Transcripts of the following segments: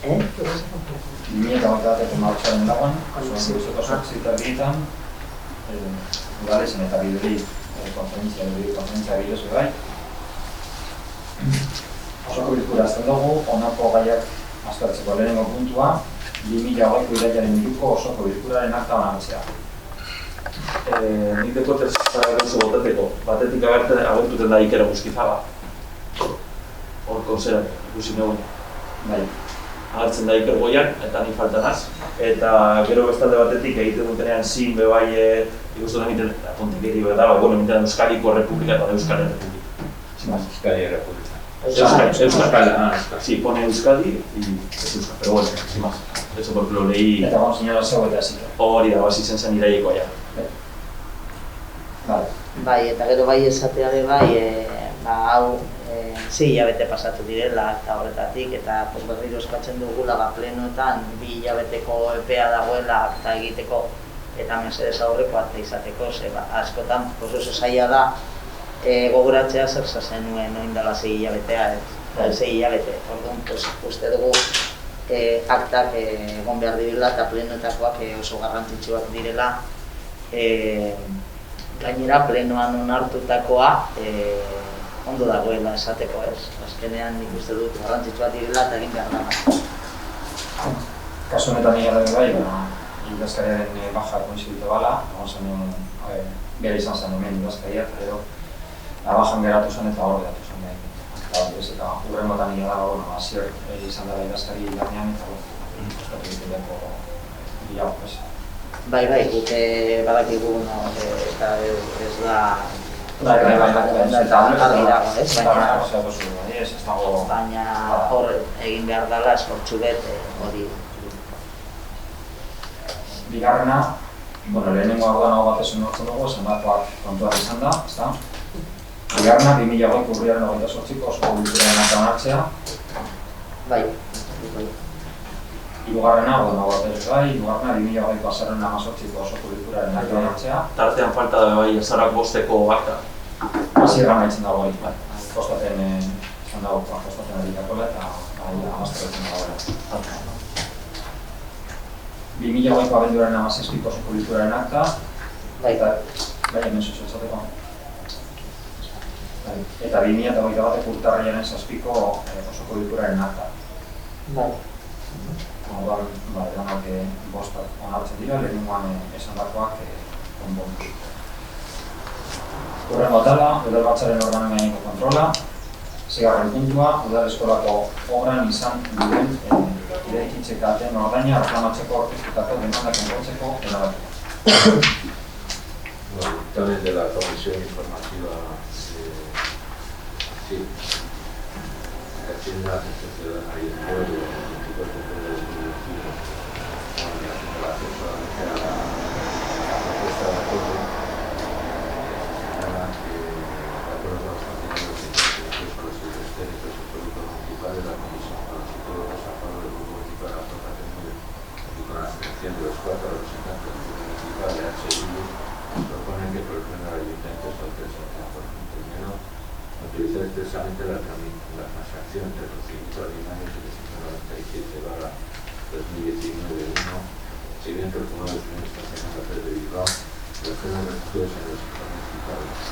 2008ko martxoaren lauan, Zuzeko sortzita bietan, udalezen eta biduri konferentzia bideoz bai. Osoko bilkura azten dugu, honako gaiak aztertzeko lehenengo puntua, 2008ko irailaren 3ko osoko bilkuraren akta onartzea. Nik dekot ez gauza botateko, batetik agertuten da Iker Eguzkizaga. Hor konzerak ikusi neuen. Bai. Agertzen da Iker Goian, eta ni faltanaz. Eta gero bestalde batetik egiten dutenean zin bebai ikusten egiten apuntikeri da, egiten Euskadiko Republika eta Euskal Republika. Euskadi Republika. Euskal. Sí, pone Euskadi y es Euskal, pero bueno, sin más. Eso porque lo leí. Eta gano señalazio eta hasiko. Hori da, hasi zen iraileko ja. Bai, eta gero bai esatea de bai, hau 6 hilabete pasatu direla eta horretatik, eta berriro eskatzen dugula plenoetan 2 hilabeteko epea dagoela akta egiteko eta mesedez aurreko akta izateko, askotan oso zaila da gogoratzea zer zenuen oin dela 6 hilabetea, 6 hilabete. Orduan, uste dugu aktak egon behar direla eta plenoetakoak oso garrantzitsuak direla. Gainera, plenoan onartutakoa ondo dagoela esateko, ez? Azkenean nik uste dut garrantzitsua direla eta egin behar da. Kasu honetan nire bai, idazkariaren baja koinziditu bala, bera izan zen hemen idazkaria, pero bajan geratu zen eta hor geratu zen. Eta hurrengotan nire dago, azier izan dela idazkari lanean eta oskatu egiten deko dira, ez? Bai, guk badakigu eta ez da baina hor egin behar dela esfortzu bet hori. Bigarrena, lehenengo orduan hau bat esun nortzen dugu, zenbatuak kontuak izan da, ezta? Bigarrena, 2008ko urriaren 28ko osoko bilkuraren akta onartzea. Bai. Hirugarrena, hirugarrena 2008ko azaroaren 18ko osoko bilkuraren akta onartzea. Tartean falta da bai azarak 5ko akta. Hasieran maitzen dago hori, kostaten izan dago, kostaten erikakola eta amazteretzen dagoela. 2008ko abenduaren 16ko osoko bilkuraren akta. Bai, hemen zuzultzateko. Eta 2008ko urtarrilaren 7ko osoko bilkuraren akta. Bai. Orduan, danak bostak onartzen dira, lehenengoan esandakoak konpondu. Hurrengo atala, udalbatzaren organen gaineko kontrola. 6. puntua, udal eskolako obran izan diren eraikitze kalteen ordaina reklamatzeko aurkeztutako demanda konpontzeko erabakia. Los dictamen de la Comisión Informativa Hacienda, Ciudadana y el Pueblo, el 24 de febrero de 2021, con relación solamente a la propuesta de acuerdo, señala que de acuerdo con los contenidos incluidos por los servicios técnicos y productos municipales, la Comisión con los psicólogos a favor del Grupo Municipal de la Formación y con la abstención de los 4 representantes del Grupo Municipal de HIU, proponen que por el pleno del Ayuntamiento se autorice primero utilizar expresamente la transacción entre el procedimiento ordinario 797/2019-1, siguiente el Tribunal de Estación de Bilbao, los plenos refugios en los municipales,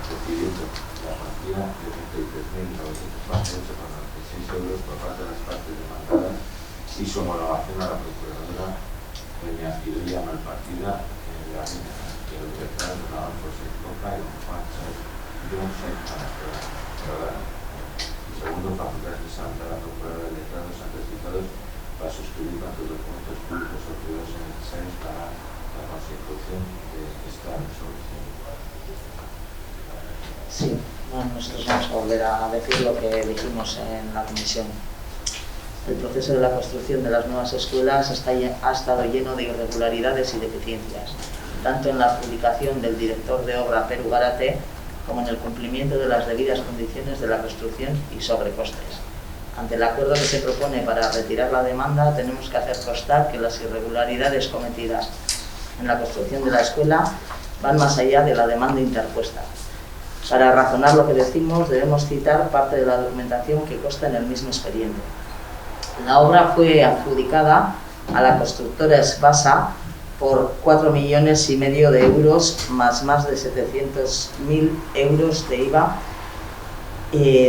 decidiendo la cuantía de 33.948,96 euros por parte de las partes demandadas y su homologación a la Procuradora doña Idoia Malpartida en la línea que lo declararon por José Coca y don Juan Johnson a la Procuradora. Segundo, facultades de Santa la Procuradora de Letrados antes citados para suscribir cuantos documentos públicos o privados necesarios para la consecución de esta resolución. Sí, bueno, nosotros vamos a volver a decir lo que dijimos en la comisión. El proceso de la construcción de las nuevas escuelas ha estado lleno de irregularidades y deficiencias, tanto en la adjudicación del director de obra Peru Garate como en el cumplimiento de las debidas condiciones de la construcción y sobrecostes. Ante el acuerdo que se propone para retirar la demanda, tenemos que hacer constar que las irregularidades cometidas en la construcción de la escuela van más allá de la demanda interpuesta. Para razonar lo que decimos, debemos citar parte de la documentación que consta en el mismo expediente. La obra fue adjudicada a la constructora Esbasa por 4,5 millones de euros más de 700.000 euros de IVA,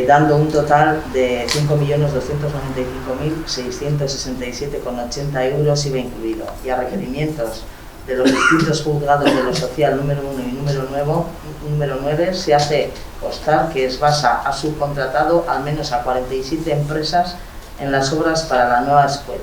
dando un total de 5.295.667,80 euros IVA incluido, y a requerimientos de los distintos juzgados de lo social número 1 y número 9 se hace constar que Esbasa ha subcontratado al menos a 47 empresas en las obras para la nueva escuela.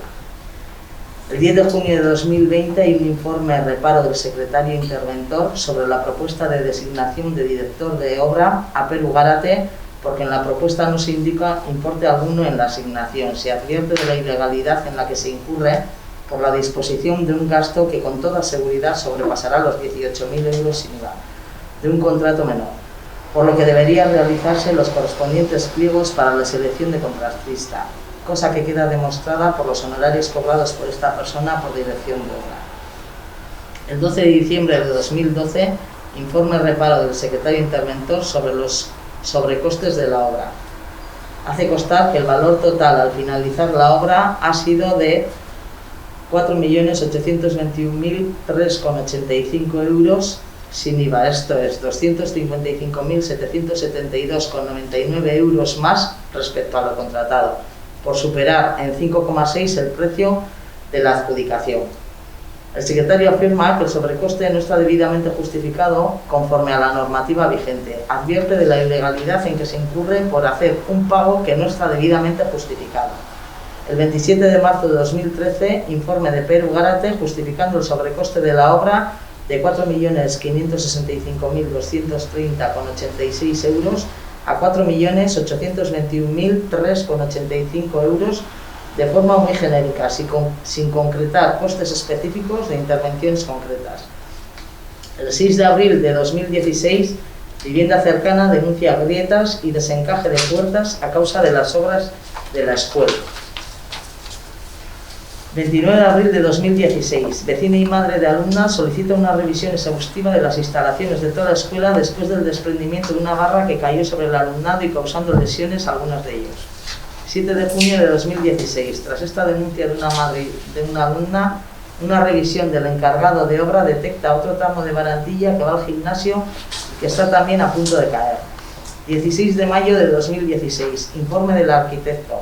El 10 de junio de 2020 hay un informe de reparo del secretario interventor sobre la propuesta de designación de director de obra a Per Ugárate, porque en la propuesta no se indica importe alguno en la asignación. Se advierte de la ilegalidad en la que se incurre por la disposición de un gasto que con toda seguridad sobrepasará los 18.000 euros sin IVA, de un contrato menor, por lo que deberían realizarse los correspondientes pliegos para la selección de contratista, cosa que queda demostrada por los honorarios cobrados por esta persona por dirección de obra. El 12 de diciembre de 2012, informe reparo del secretario interventor sobre los sobrecostes de la obra. Hace constar que el valor total al finalizar la obra ha sido de 4.821.003,85 euros sin IVA, esto es 255.772,99 euros más respecto a lo contratado, por superar en 5,6 el precio de la adjudicación. El secretario afirma que el sobrecoste no está debidamente justificado conforme a la normativa vigente. Advierte de la ilegalidad en que se incurre por hacer un pago que no está debidamente justificado. El 27 de marzo de 2013, informe de Per Ugárate justificando el sobrecoste de la obra de 4.565.230,86 euros a 4.821.003,85 euros de forma muy genérica, sin concretar costes específicos de intervenciones concretas. El 6 de abril de 2016, Vivienda Cercana denuncia grietas y desencaje de puertas a causa de las obras de la escuela. 29 de abril de 2016, vecina y madre de alumna solicita una revisión exhaustiva de las instalaciones de toda la escuela después del desprendimiento de una barra que cayó sobre el alumnado y causando lesiones a algunos de ellos. 7 de junio de 2016, tras esta denuncia de una madre de una alumna, una revisión del encargado de obra detecta otro tramo de barandilla que va al gimnasio y que está también a punto de caer. 16 de mayo de 2016, informe del arquitecto.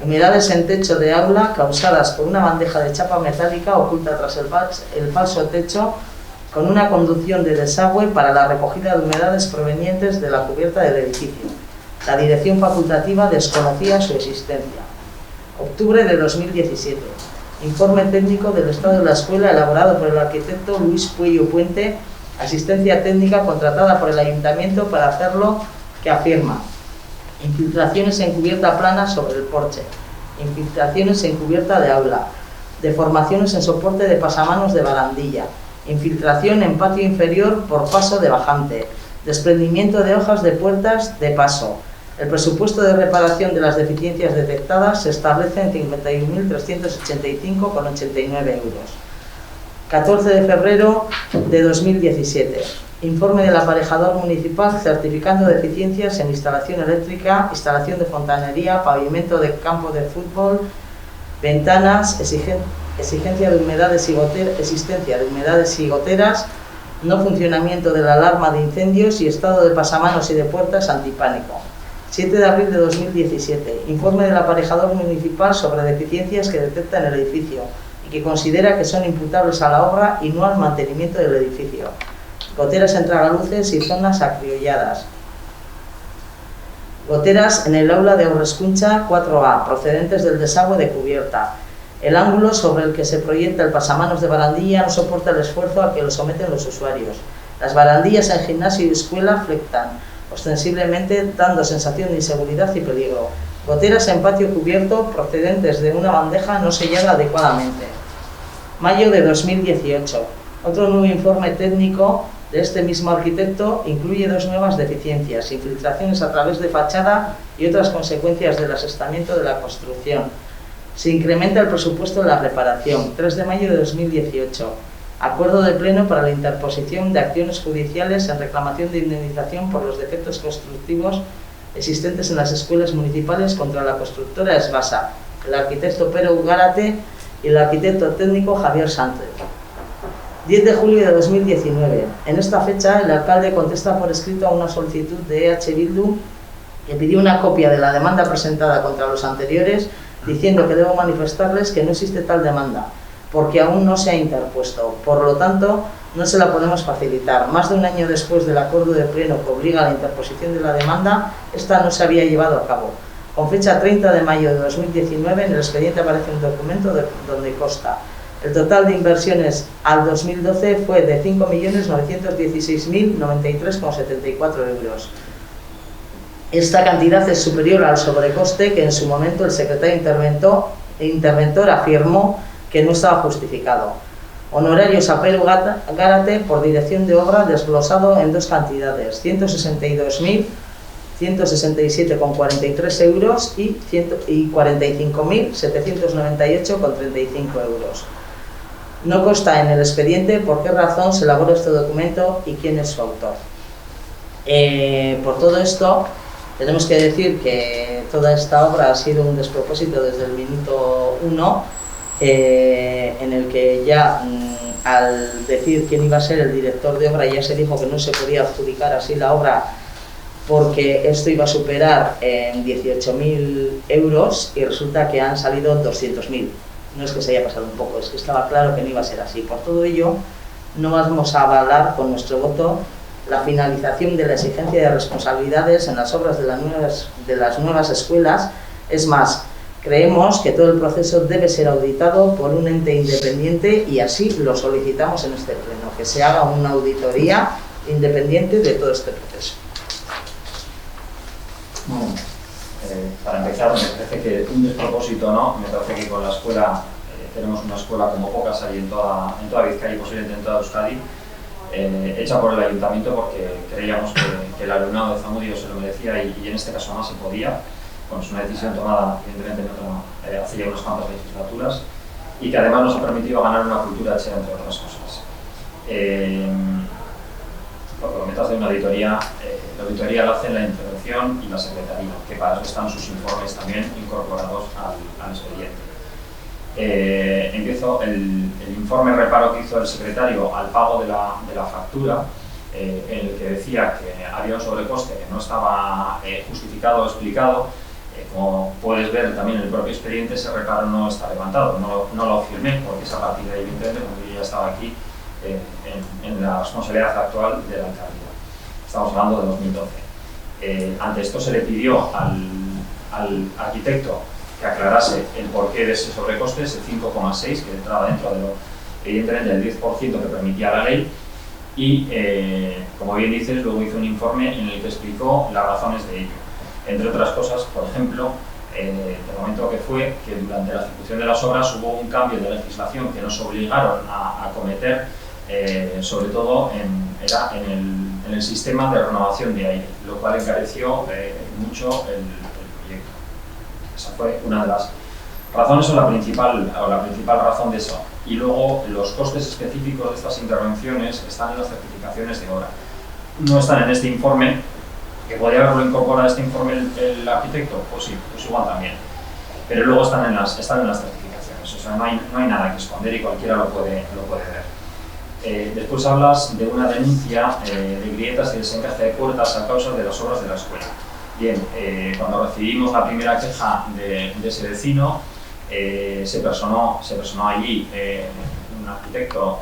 Humedades en techo de aula causadas por una bandeja de chapa metálica oculta tras el falso techo con una conducción de desagüe para la recogida de humedades provenientes de la cubierta del edificio. La dirección facultativa desconocía su existencia. Octubre de 2017. Informe técnico del estado de la escuela elaborado por el arquitecto Luis Puello Puente, asistencia técnica contratada por el ayuntamiento para hacerlo, que afirma: infiltraciones en cubierta plana sobre el porche, infiltraciones en cubierta de aula, deformaciones en soporte de pasamanos de barandilla, infiltración en patio inferior por paso de bajante, desprendimiento de hojas de puertas de paso. El presupuesto de reparación de las deficiencias detectadas se establece en 51.385,89 euros. 14 de febrero de 2017. Informe del aparejador municipal certificando deficiencias en instalación eléctrica, instalación de fontanería, pavimento de campo de fútbol, ventanas, existencia de humedades y goteras, no funcionamiento de la alarma de incendios y estado de pasamanos y de puertas antipánico. 7 de abril de 2017. Informe del aparejador municipal sobre deficiencias que detecta en el edificio y que considera que son imputables a la obra y no al mantenimiento del edificio. Goteras en tragaluces y zonas acriolladas. Goteras en el aula de Aurreskuncha 4A, procedentes del desagüe de cubierta. El ángulo sobre el que se proyecta el pasamanos de barandilla no soporta el esfuerzo al que lo someten los usuarios. Las barandillas en gimnasio y escuela flectan, ostensiblemente dando sensación de inseguridad y peligro. Goteras en patio cubierto procedentes de una bandeja no sellada adecuadamente. Mayo de 2018. Otro nuevo informe técnico de este mismo arquitecto incluye dos nuevas deficiencias: infiltraciones a través de fachada y otras consecuencias del asestamiento de la construcción. Se incrementa el presupuesto de la reparación. 3 de mayo de 2018. Acuerdo de pleno para la interposición de acciones judiciales en reclamación de indemnización por los defectos constructivos existentes en las escuelas municipales contra la constructora Esbasa. el arquitecto Pere Gárate y el arquitecto técnico Javier Sánchez. 10 de julio de 2019. En esta fecha, el alcalde contesta por escrito a una solicitud de EH Bildu que pidió una copia de la demanda presentada contra los anteriores, diciendo que debo manifestarles que no existe tal demanda, porque aún no se ha interpuesto. Por lo tanto, no se la podemos facilitar. Más de un año después del acuerdo de pleno que obliga a la interposición de la demanda, esta no se había llevado a cabo. Con fecha 30 de mayo de 2019, en el expediente aparece un documento donde consta: el total de inversiones al 2012 fue de 5.916.093,74 euros. Esta cantidad es superior al sobrecoste que en su momento el secretario interventor afirmó que no estaba justificado. Honorarios a Pere Gárate por dirección de obra desglosado en dos cantidades: 162.167,43 euros y 45.798,35 euros. No consta en el expediente por qué razón se elabora este documento y quién es su autor. Por todo esto, tenemos que decir que toda esta obra ha sido un despropósito desde el minuto 1, en el que ya al decir quién iba a ser el director de obra ya se dijo que no se podía adjudicar así la obra porque esto iba a superar en 18.000 euros y resulta que han salido 200.000. No es que se haya pasado un poco, es que estaba claro que no iba a ser así. Por todo ello, no vamos a avalar con nuestro voto la finalización de la exigencia de responsabilidades en las obras de las nuevas escuelas. Es más, creemos que todo el proceso debe ser auditado por un ente independiente y así lo solicitamos en este pleno, que se haga una auditoría independiente de todo este proceso. Bueno, para empezar, me parece que un despropósito, ¿no? Me parece que con la escuela, tenemos una escuela como pocas hay en toda Vizcaya y posiblemente en toda Euskadi, hecha por el ayuntamiento porque creíamos que el alumnado de Zamudio se lo merecía y en este caso más se podía. Bueno, es una decisión tomada, evidentemente, hace ya unas cuantas legislaturas y que además nos ha permitido ganar una cultura hecha, entre otras cosas. Lo que comentas de una auditoría, la auditoría la hace la intervención y la secretaría, que para eso están sus informes también incorporados al expediente. Empiezo el informe reparo que hizo el secretario al pago de la factura, en el que decía que había un sobrecoste que no estaba justificado o explicado. Como puedes ver también en el propio expediente, ese reparo no está levantado, no lo firmé porque esa partida evidentemente, porque yo ya estaba aquí en la responsabilidad actual de la alcaldía. Estamos hablando de 2012. Ante esto se le pidió al arquitecto que aclarase el porqué de ese sobrecoste, ese 5,6 que entraba dentro de lo, evidentemente, del 10% que permitía la ley, y como bien dices, luego hizo un informe en el que explicó las razones de ello. Entre otras cosas, por ejemplo, el momento que fue que durante la ejecución de las obras hubo un cambio de legislación que nos obligaron a acometer, sobre todo en el sistema de renovación de aire, lo cual encareció mucho el proyecto. Esa fue una de las razones o la principal razón de eso. Y luego los costes específicos de estas intervenciones están en las certificaciones de obra. No están en este informe, que podría haberlo incorporado a este informe el arquitecto, pues sí, pues igual también. Pero luego están en las certificaciones, o sea, no hay nada que esconder y cualquiera lo puede ver. Después hablas de una denuncia de grietas y desencaje de puertas a causa de las obras de la escuela. Bien, cuando recibimos la primera queja de ese vecino, se personó allí un arquitecto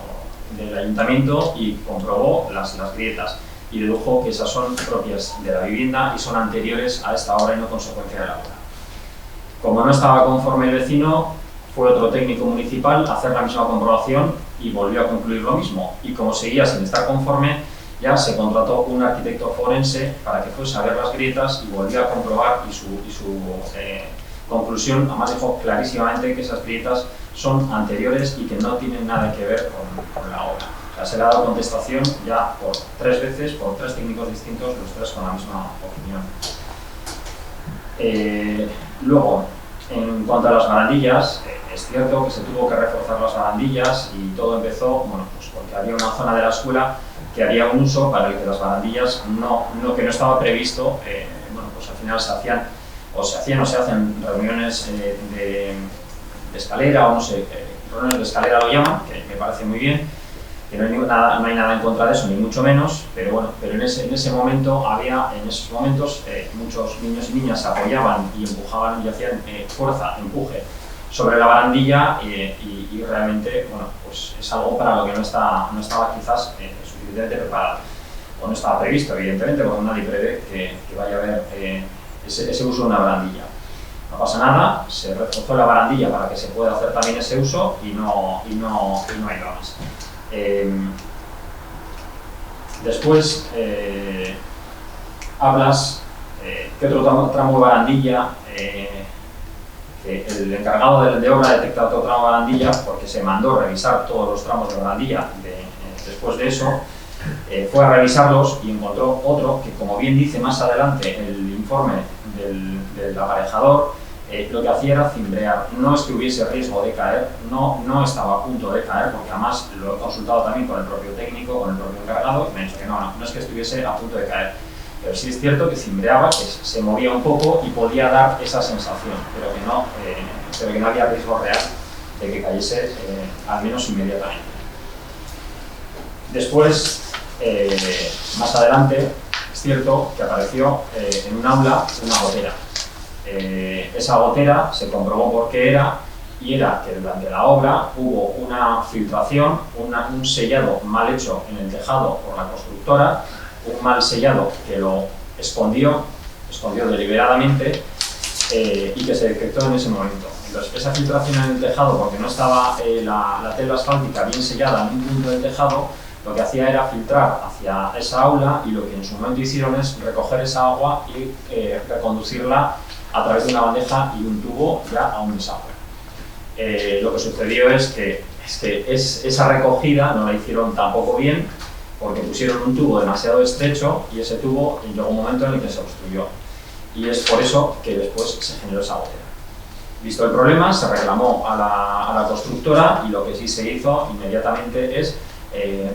del ayuntamiento y comprobó las grietas y dedujo que esas son propias de la vivienda y son anteriores a esta obra y no consecuencia de la obra. Como no estaba conforme el vecino, fue otro técnico municipal a hacer la misma comprobación y volvió a concluir lo mismo. Y como seguía sin estar conforme, ya se contrató un arquitecto forense para que fuese a ver las grietas y volvió a comprobar y su conclusión, además dijo clarísimamente que esas grietas son anteriores y que no tienen nada que ver con la obra. O sea, se le ha dado contestación ya por 3 veces, por 3 técnicos distintos, los 3 con la misma opinión. Luego, en cuanto a las barandillas, es cierto que se tuvo que reforzar las barandillas y todo empezó, bueno, pues porque había una zona de la escuela que había un uso para el que las barandillas que no estaba previsto, bueno, pues al final se hacían o se hacían o se hacen reuniones de escalera, o no sé, reuniones de escalera lo llaman, que me parece muy bien, que no hay nada en contra de eso, ni mucho menos, pero bueno, pero en ese momento en esos momentos, muchos niños y niñas se apoyaban y empujaban y hacían fuerza, empuje sobre la barandilla y realmente, bueno, pues es algo para lo que no estaba quizás suficientemente preparado, o no estaba previsto, evidentemente, porque nadie prevé que vaya a haber ese uso de una barandilla. No pasa nada, se reforzó la barandilla para que se pueda hacer también ese uso y no hay nada más. Después hablas que otro tramo de barandilla, que el encargado de obra detecta otro tramo de barandilla porque se mandó revisar todos los tramos de barandilla después de eso, fue a revisarlos y encontró otro que, como bien dice más adelante el informe del aparejador, lo que hacía era cimbrear. No es que hubiese riesgo de caer, no estaba a punto de caer, porque además lo he consultado también con el propio técnico, con el propio encargado, y me ha dicho que no es que estuviese a punto de caer. Pero sí es cierto que cimbreaba, que se movía un poco y podía dar esa sensación, pero que no había riesgo real de que cayese, al menos inmediatamente. Después, más adelante, es cierto que apareció en un aula una gotera. Esa gotera se comprobó por qué era, y era que durante la obra hubo una filtración, un sellado mal hecho en el tejado por la constructora, un mal sellado que lo escondió deliberadamente y que se detectó en ese momento. Entonces, esa filtración en el tejado, porque no estaba la tela asfáltica bien sellada en un punto del tejado, lo que hacía era filtrar hacia esa aula, y lo que en su momento hicieron es recoger esa agua y reconducirla a través de una bandeja y un tubo ya a un desagüe. Lo que sucedió es que esa recogida no la hicieron tampoco bien, porque pusieron un tubo demasiado estrecho y ese tubo llegó un momento en el que se obstruyó. Y es por eso que después se generó esa gotera. Visto el problema, se reclamó a la constructora, y lo que sí se hizo inmediatamente es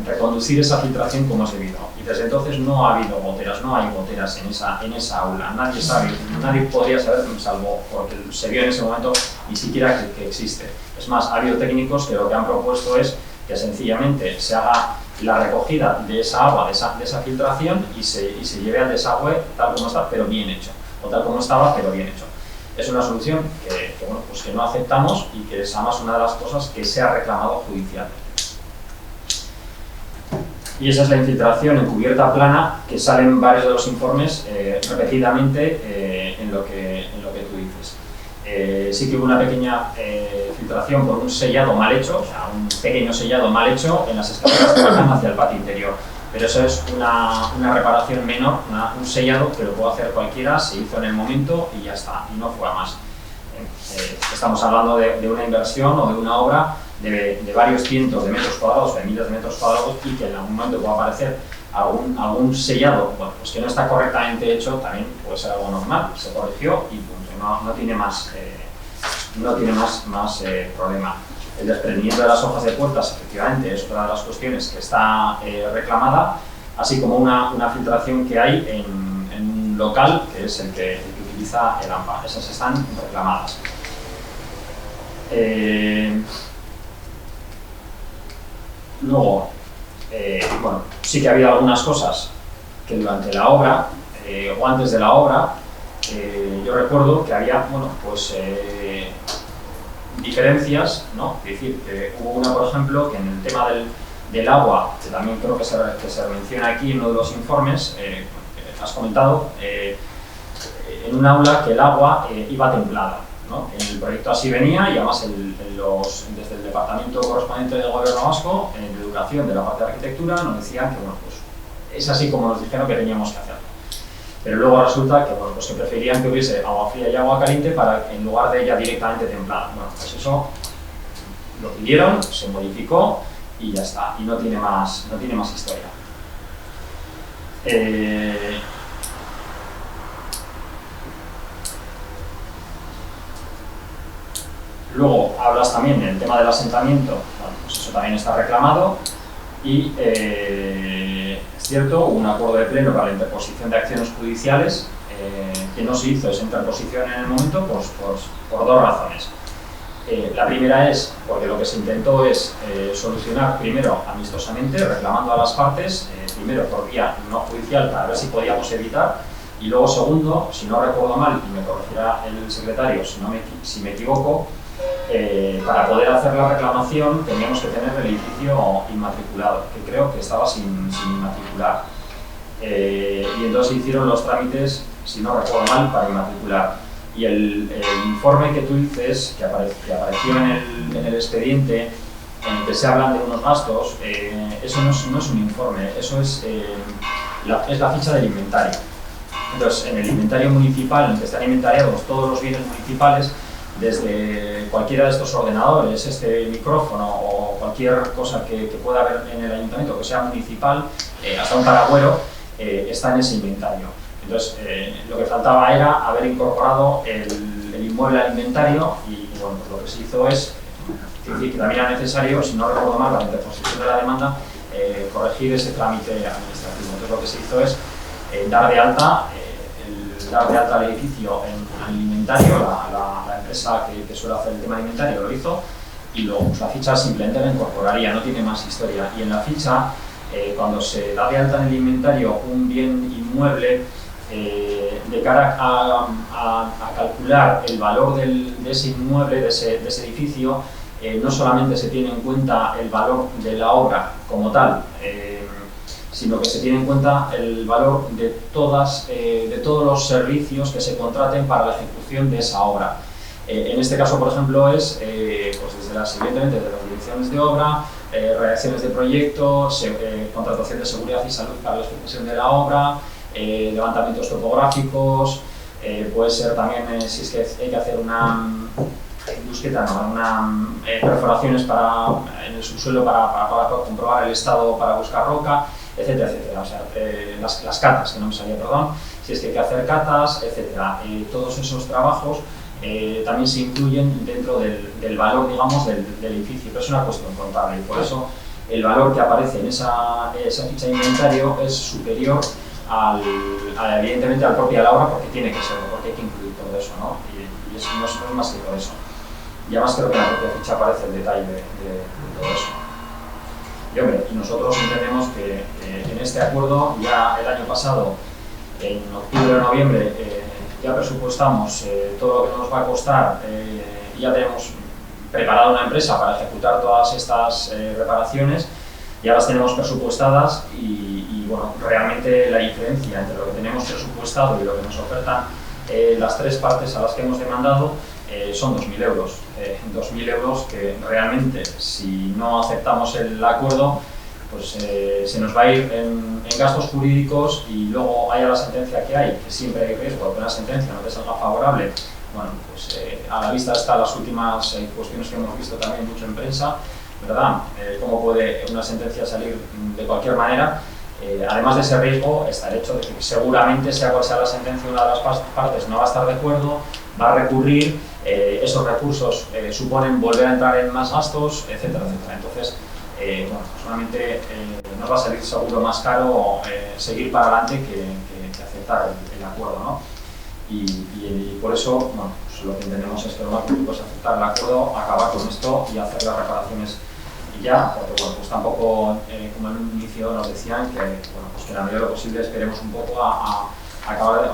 reconducir esa filtración como es debido. Y desde entonces no ha habido goteras, no hay goteras en esa aula. Nadie podría saber, salvo porque se vio en ese momento, ni siquiera que existe. Es más, ha habido técnicos que lo que han propuesto es que sencillamente se haga la recogida de esa agua, de esa filtración, y se lleve al desagüe tal como está, pero bien hecho, o tal como estaba, pero bien hecho. Es una solución que no aceptamos, y que es además una de las cosas que se ha reclamado judicialmente. Y esa es la infiltración en cubierta plana, que sale en varios de los informes repetidamente en lo que tú dices. Sí que hubo una pequeña filtración por un sellado mal hecho, o sea, un pequeño sellado mal hecho en las escaleras que bajan hacia el patio interior. Pero eso es una reparación menor, un sellado que lo puede hacer cualquiera, se hizo en el momento y ya está, y no fue a más. Estamos hablando de una inversión o de una obra de varios cientos de metros cuadrados o de miles de metros cuadrados, y que en algún momento pueda aparecer algún sellado pues que no está correctamente hecho, también puede ser algo normal, se corrigió y punto, no tiene más problema. El desprendimiento de las hojas de puertas, efectivamente, es otra de las cuestiones que está reclamada, así como una filtración que hay en un local, que es el que utiliza el AMPA. Esas están reclamadas. Luego, sí que ha habido algunas cosas que durante la obra o antes de la obra, yo recuerdo que había, diferencias, ¿no? Es decir, que hubo una, por ejemplo, que en el tema del agua, que también creo que se menciona aquí en uno de los informes, que has comentado, en un aula que el agua iba templada, ¿no? En el proyecto así venía, y además desde el departamento correspondiente del Gobierno vasco, de Educación, de la parte de Arquitectura, nos decían que es así como nos dijeron que teníamos que hacerlo. Pero luego resulta que, que preferían que hubiese agua fría y agua caliente en lugar de ella directamente templada. Pues eso lo pidieron, se modificó y ya está, y no tiene más historia. Luego hablas también del tema del asentamiento, pues eso también está reclamado, y es cierto, hubo un acuerdo de pleno para la interposición de acciones judiciales que que no se hizo esa interposición en el momento, pues, por dos razones. La primera es porque lo que se intentó es solucionar primero amistosamente, reclamando a las partes, primero por vía no judicial para ver si podíamos evitar, y luego segundo, si no recuerdo mal, y me corregirá el secretario si me equivoco, para poder hacer la reclamación teníamos que tener el edificio inmatriculado, que creo que estaba sin inmatricular. Y entonces se hicieron los trámites, si no recuerdo mal, para inmatricular. Y el informe que tú dices, que apareció en el expediente, en el que se hablan de unos gastos, eso no es un informe, eso es la ficha del inventario. Entonces, en el inventario municipal, en el que están inventariados todos los bienes municipales, desde cualquiera de estos ordenadores, este micrófono o cualquier cosa que pueda haber en el ayuntamiento que sea municipal, hasta un paragüero, está en ese inventario. Entonces, lo que faltaba era haber incorporado el inmueble al inventario y bueno, pues lo que se hizo es que también era necesario, si no recuerdo mal, la interposición de la demanda, corregir ese trámite administrativo. Entonces, lo que se hizo es dar de alta al edificio en el inventario, la empresa que suele hacer el tema de inventario lo hizo, y luego pues, la ficha simplemente la incorporaría, no tiene más historia. Y en la ficha, cuando se da de alta en el inventario un bien inmueble, de cara a calcular el valor de ese inmueble, de ese edificio, no solamente se tiene en cuenta el valor de la obra como tal, sino que se tiene en cuenta el valor de todos los servicios que se contraten para la ejecución de esa obra. En este caso, por ejemplo, es pues evidentemente desde las direcciones de obra, redacciones de proyectos, contratación de seguridad y salud para la ejecución de la obra, levantamientos topográficos, puede ser también si es que hay que hacer perforaciones en el subsuelo para comprobar el estado para buscar roca, etcétera, etcétera. O sea, las catas, que no me salía, perdón, si es que hay que hacer catas, etcétera. Todos esos trabajos también se incluyen dentro del valor, digamos, del edificio, pero es una cuestión contable y por eso el valor que aparece en esa ficha de inventario es superior evidentemente al propio la obra, porque tiene que serlo, porque hay que incluir todo eso, ¿no? Y eso no es más que por eso. Y además creo que en la propia ficha aparece el detalle de todo eso. Y hombre, nosotros entendemos que en este acuerdo, ya el año pasado, en octubre o noviembre, ya presupuestamos todo lo que nos va a costar, ya tenemos preparada una empresa para ejecutar todas estas reparaciones, ya las tenemos presupuestadas y bueno, realmente la diferencia entre lo que tenemos presupuestado y lo que nos ofertan las tres partes a las que hemos demandado son 2.000 euros. 2.000 euros que realmente, si no aceptamos el acuerdo, pues se nos va a ir en gastos jurídicos y luego haya la sentencia que hay, que siempre hay riesgo de que una sentencia no te salga favorable. Bueno, pues a la vista están las últimas cuestiones que hemos visto también mucho en prensa, ¿verdad? Cómo puede una sentencia salir de cualquier manera. Además de ese riesgo, está el hecho de que seguramente, sea cual sea la sentencia, una de las partes no va a estar de acuerdo, va a recurrir, esos recursos suponen volver a entrar en más gastos, etcétera, etcétera. Entonces, bueno, solamente nos va a salir seguro más caro seguir para adelante que aceptar el acuerdo, ¿no? Y por eso, bueno, pues lo que entendemos es que lo más lógico es aceptar el acuerdo, acabar con esto y hacer las reparaciones ya, porque bueno, pues tampoco, como en un inicio nos decían, que, bueno, pues que en la medida de lo posible esperemos un poco a acabar de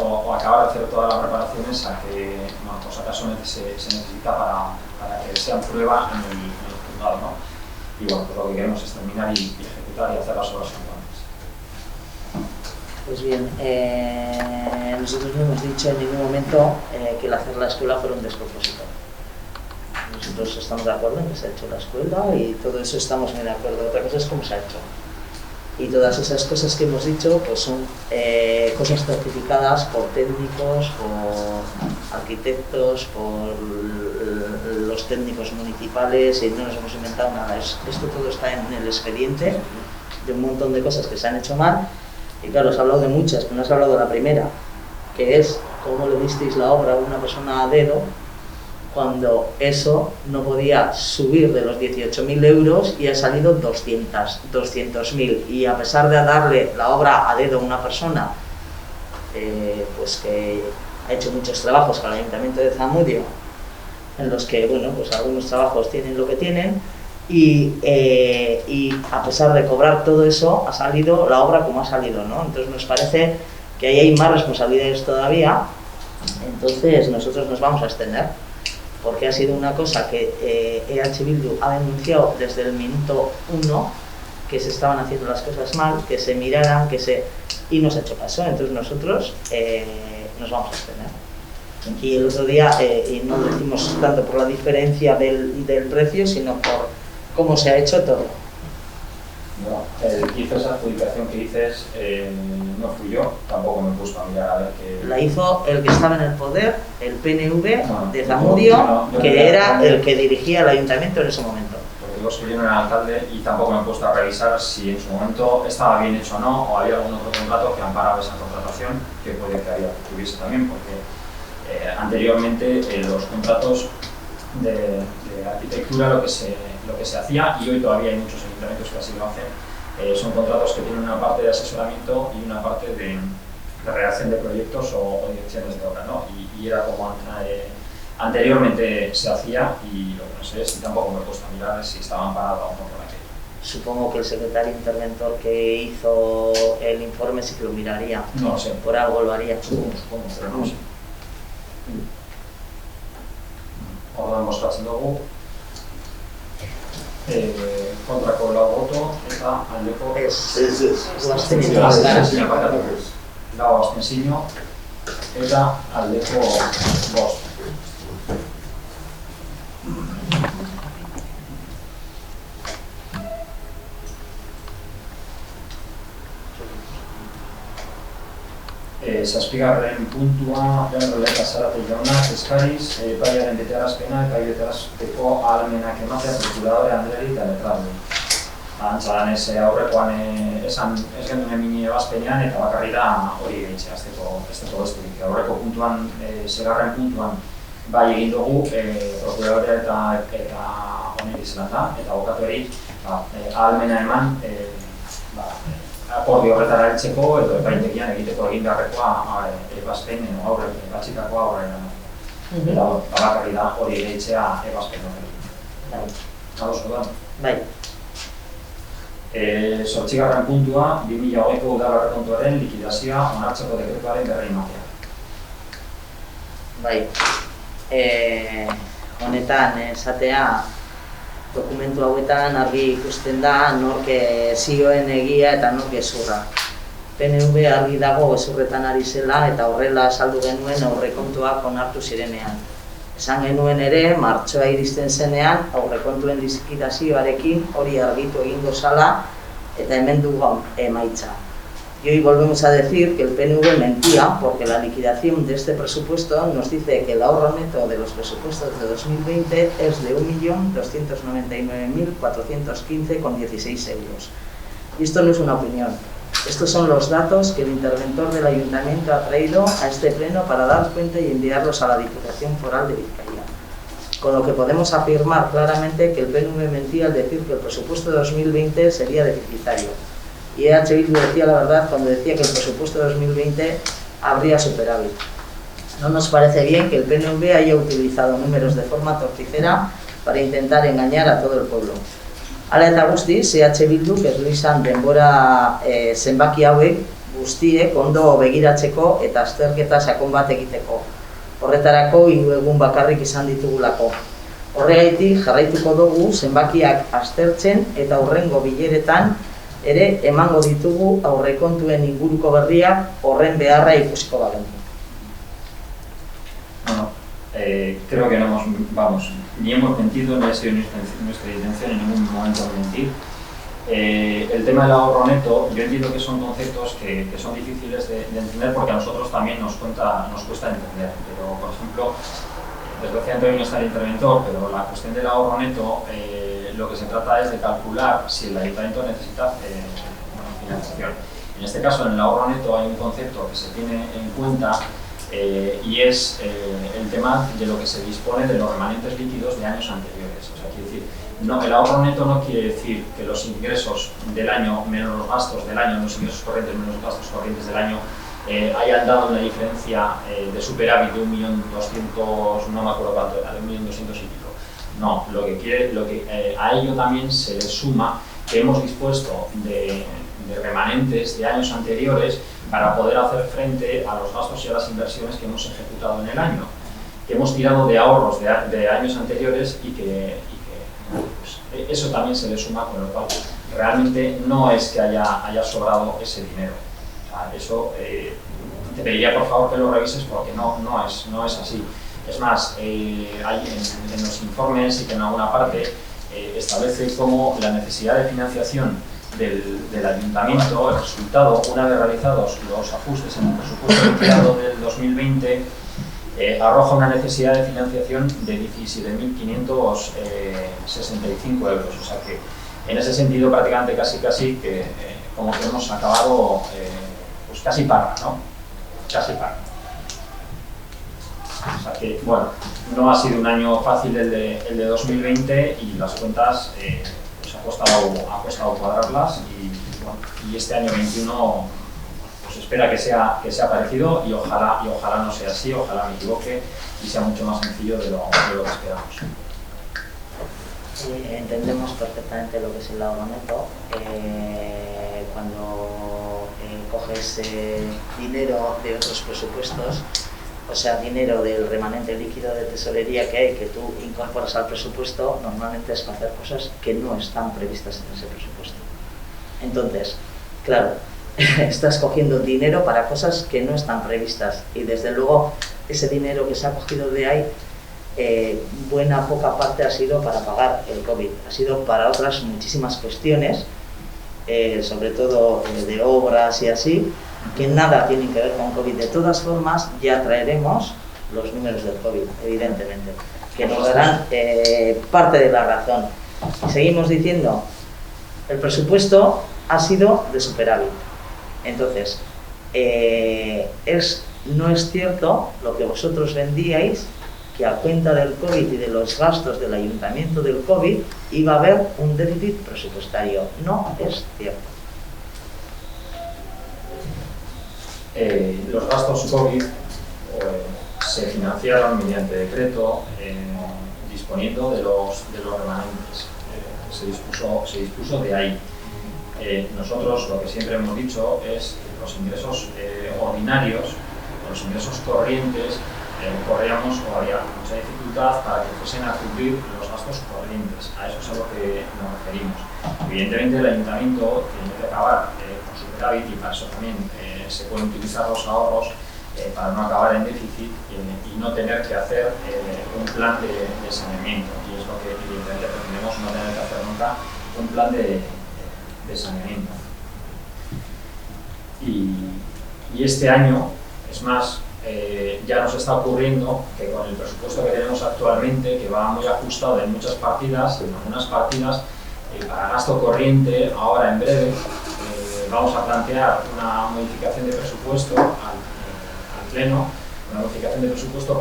hacer todas las reparaciones a que, bueno, pues acaso se necesita para que sean prueba en el juzgado, ¿no? Y bueno, pues lo que queremos es terminar y ejecutar y hacer las obras antes. Pues bien, nosotros no hemos dicho en ningún momento que el hacer la escuela fuera un despropósito. Nosotros estamos de acuerdo en que se ha hecho la escuela y todo eso estamos muy de acuerdo. Otra cosa es cómo se ha hecho. Y todas esas cosas que hemos dicho pues son cosas certificadas por técnicos, por arquitectos, por los técnicos municipales, y no nos hemos inventado nada. Esto todo está en el expediente de un montón de cosas que se han hecho mal. Y claro, os he hablado de muchas, pero no os he hablado de la primera, que es cómo le disteis la obra a una persona a dedo cuando eso no podía subir de los 18.000 euros y ha salido 200.000. Y a pesar de darle la obra a dedo a una persona, pues que ha hecho muchos trabajos con el Ayuntamiento de Zamudio, en los que, bueno, pues algunos trabajos tienen lo que tienen, y a pesar de cobrar todo eso, ha salido la obra como ha salido, ¿no? Entonces nos parece que ahí hay más responsabilidades todavía, entonces nosotros nos vamos a abstener, porque ha sido una cosa que EH Bildu ha denunciado desde el minuto 1, que se estaban haciendo las cosas mal, que se miraran, y no se ha hecho caso, entonces nosotros nos vamos a abstener. Y el otro día, y no lo decimos tanto por la diferencia del precio, sino por cómo se ha hecho todo. No, hizo esa adjudicación que dices, no fui yo, tampoco me he puesto a mirar a ver qué... La hizo el que estaba en el poder, el PNV No, de Zamudio, yo que era el que dirigía el ayuntamiento en ese momento. Porque yo soy yo no era alcalde y tampoco me he puesto a revisar si en su momento estaba bien hecho o no, o había algún otro contrato que amparaba esa contratación, que puede que hubiese también, porque anteriormente los contratos de arquitectura lo que se hacía, y hoy todavía hay muchos ayuntamientos que así lo hacen, son contratos que tienen una parte de asesoramiento y una parte de redacción de proyectos o direcciones de obra, ¿no? Y era como anteriormente se hacía, y lo que no sé es, y tampoco me he puesto a mirar si estaban parados o no por aquello. Supongo que el secretario interventor que hizo el informe sí que lo miraría. No lo sé. Por algo lo haría. Supongo, pero no lo sé. Orduan bozkatzen dugu, kontrako lau boto eta aldeko lau abstentzio eta aldeko 5. Zazpigarren puntua, Erroleta Zarate jaunak eskariz, epaiaren betearazpena eta betearazteko ahalmenak ematea prokuradore Andreari eta letralde. Antza danez aurrekoan ez genuen emini ebazpenean eta bakarri da hori gehitzea, ez deko besterik. Aurreko puntuan, segarren puntuan, bai egin dugu prokuradorea eta oneri zelan da, eta abokatuari ahalmena eman akordio horretara heltzeko edo epaitegian egiteko egin beharrekoa ebazpen edo batxitakoa aurrera emateko. Eta bakarri da hori gehitzea ebazpen horrekin. Ados da? Bai. 8. puntua, 2020ko udal aurrekontuaren likidazioa onartzeko dekretuaren berri ematea. Bai. Honetan esatea dokumentu hauetan argi ikusten da nork zioen egia eta nork gezurra. PNV argi dago gezurretan ari zela eta horrela azaldu genuen aurrekontuak onartu zirenean. Esan genuen ere, martxoa iristen zenean, aurrekontuen likidazioarekin hori argitu egingo zala eta hemen dugu emaitza. Y hoy volvemos a decir que el PNV mentía porque la liquidación de este presupuesto nos dice que el ahorro neto de los presupuestos de 2020 es de 1.299.415,16 euros. Y esto no es una opinión, estos son los datos que el interventor del ayuntamiento ha traído a este pleno para dar cuenta y enviarlos a la Diputación Foral de Vizcaya. Con lo que podemos afirmar claramente que el PNV mentía al decir que el presupuesto de 2020 sería deficitario. Y EH Bildu decía la verdad cuando decía que el presupuesto de 2020 habría superávit. No nos parece bien que el PNV haya utilizado números de forma torticera para intentar engañar a todo el pueblo. Hala eta guztiz, EH Bilduk ez du izan denbora zenbaki hauek guztiek ondo begiratzeko eta azterketa sakon bat egiteko. Horretarako 3 egun bakarrik izan ditugulako. Horregaitik jarraituko dugu zenbakiak aztertzen eta hurrengo bileretan ere emango ditugu aurrekontuen inguruko berriak horren beharra ikusiko bagenu. Bueno, creo que no ni hemos mentido, no ha sido nuestra intención en ningún momento mentir. El tema del ahorro neto, yo entiendo que son conceptos que son difíciles de entender porque a nosotros también nos cuesta entender, pero por ejemplo, desgraciadamente hoy no está el interventor, pero la cuestión del ahorro neto, lo que se trata es de calcular si el ayuntamiento necesita financiación. En este caso, en el ahorro neto hay un concepto que se tiene en cuenta y es el tema de lo que se dispone de los remanentes líquidos de años anteriores. O sea, quiere decir, no, el ahorro neto no quiere decir que los ingresos del año menos los gastos del año, los ingresos corrientes menos los gastos corrientes del año, hayan dado una diferencia de superávit de 1.200.000, no me acuerdo cuánto era, de 1.200.000 y pico. No, a ello también se le suma que hemos dispuesto de remanentes de años anteriores para poder hacer frente a los gastos y a las inversiones que hemos ejecutado en el año, que hemos tirado de ahorros de años anteriores y que pues, eso también se le suma, con lo cual realmente no es que haya sobrado ese dinero. O sea, eso te pediría por favor que lo revises porque no es así. Es más, hay en los informes y que en alguna parte establece cómo la necesidad de financiación del ayuntamiento, el resultado, una vez realizados los ajustes en el presupuesto liquidado del 2020, arroja una necesidad de financiación de 17.565 euros. O sea que en ese sentido prácticamente casi que como que hemos acabado pues casi para, ¿no? Casi para. O sea que, bueno, no ha sido un año fácil el de 2020 y las cuentas pues ha costado cuadrarlas y este año 21 pues espera que sea parecido y ojalá no sea así, ojalá me equivoque y sea mucho más sencillo de lo que esperamos. Entendemos perfectamente lo que es el ahorro neto. Cuando coges dinero de otros presupuestos, o sea, dinero del remanente líquido de tesorería que hay, que tú incorporas al presupuesto, normalmente es para hacer cosas que no están previstas en ese presupuesto. Entonces, claro, estás cogiendo dinero para cosas que no están previstas y desde luego ese dinero que se ha cogido de ahí, poca parte ha sido para pagar el COVID, ha sido para otras muchísimas cuestiones, sobre todo de obras y así, que nada tienen que ver con COVID. De todas formas, ya traeremos los números del COVID, evidentemente, que nos darán parte de la razón. Y seguimos diciendo, el presupuesto ha sido de superávit. Entonces, no es cierto lo que vosotros vendíais, que a cuenta del COVID y de los gastos del ayuntamiento del COVID iba a haber un déficit presupuestario. No es cierto. Los gastos COVID se financiaron mediante decreto, disponiendo de los remanentes. Se dispuso de ahí. Nosotros lo que siempre hemos dicho es que los ingresos ordinarios, los ingresos corrientes, corríamos o había mucha dificultad para que fuesen a cubrir los gastos corrientes. A eso es a lo que nos referimos. Evidentemente el ayuntamiento tiene que acabar con superávit y para eso también se pueden utilizar los ahorros para no acabar en déficit y no tener que hacer un plan de saneamiento. Y es lo que evidentemente pretendemos, no tener que hacer nunca un plan de saneamiento. Y este año, es más, ya nos está ocurriendo que con el presupuesto que tenemos actualmente, que va muy ajustado en muchas partidas, en algunas partidas, para gasto corriente, ahora en breve, vamos a plantear una modificación de presupuesto al Pleno, una modificación de presupuesto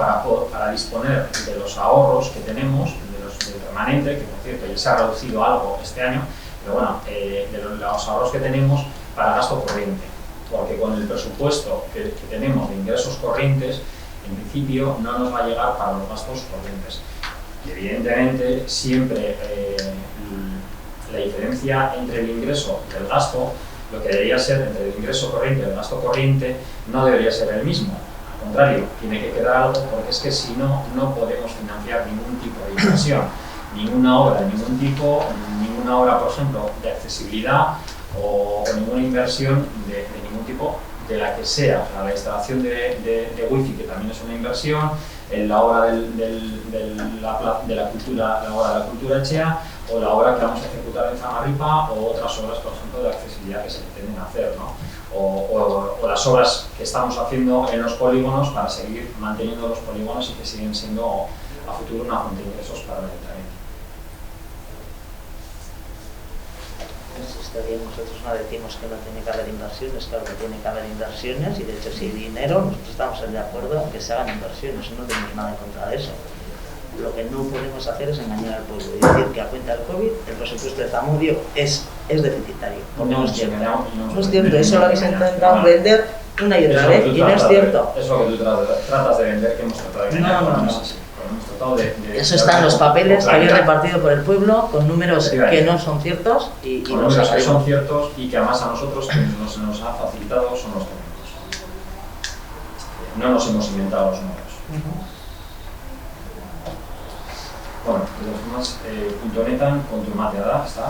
para disponer de los ahorros que tenemos, del remanente, que por cierto ya se ha reducido algo este año, pero bueno, de los ahorros que tenemos para gasto corriente. Porque con el presupuesto que tenemos de ingresos corrientes, en principio no nos va a llegar para los gastos corrientes. Y evidentemente siempre la diferencia entre el ingreso y el gasto, lo que debería ser entre el ingreso corriente y el gasto corriente, no debería ser el mismo. Al contrario, tiene que quedar algo porque es que si no, no podemos financiar ningún tipo de inversión, ninguna obra de ningún tipo, ninguna obra, por ejemplo, de accesibilidad o ninguna inversión de ningún tipo, de la que sea. O sea, la instalación de wifi, que también es una inversión, la obra de la cultura Echea, o la obra que vamos a ejecutar en Zamarripa, o otras obras, por ejemplo, de accesibilidad que se pretenden hacer, ¿no? O las obras que estamos haciendo en los polígonos para seguir manteniendo los polígonos y que siguen siendo a futuro una fuente de ingresos para el ayuntamiento. Nosotros no decimos que no tiene que haber inversiones, claro que tiene que haber inversiones y de hecho si hay dinero nosotros estamos de acuerdo en que se hagan inversiones, no tenemos nada en contra de eso. Lo que no podemos hacer es engañar al pueblo y decir que a cuenta del COVID el presupuesto de Zamudio es deficitario. No es cierto. No es cierto, eso lo habéis intentado vender una y otra vez, y no es cierto. Es lo que tú tratas de vender, que hemos tratado de vender. No. Es así. Hemos tratado de Eso está en los papeles que habéis repartido por el pueblo, con números que no son ciertos y con los números que son sabemos. ciertos y que además a nosotros que nos han facilitado son los técnicos. No nos hemos inventado los números. Bueno, los demás, punto netan, konturmatea da, ezta?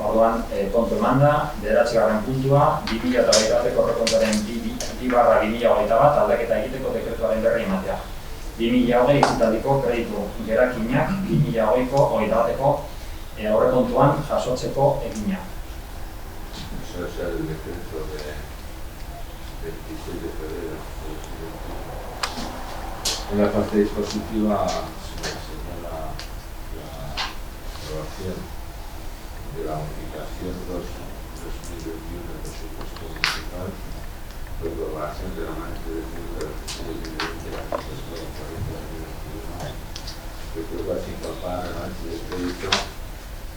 Orduan, kontu emanda, 9. puntua, 2021ko aurrekontuaren 2/2021 aldaketa egiteko dekretuaren berri ematea. 2020 izitaldiko kreditu gerakinak 2020ko 21ko aurrekontuan jasotzeko egina. Eso es el decreto de 26 de febrero. En la parte dispositiva se señala la aprobación de la modificación 2021 del presupuesto municipal por prorrogación de la mayoría del número de la Constitución 40-2021 que prueba sin papar el avance de crédito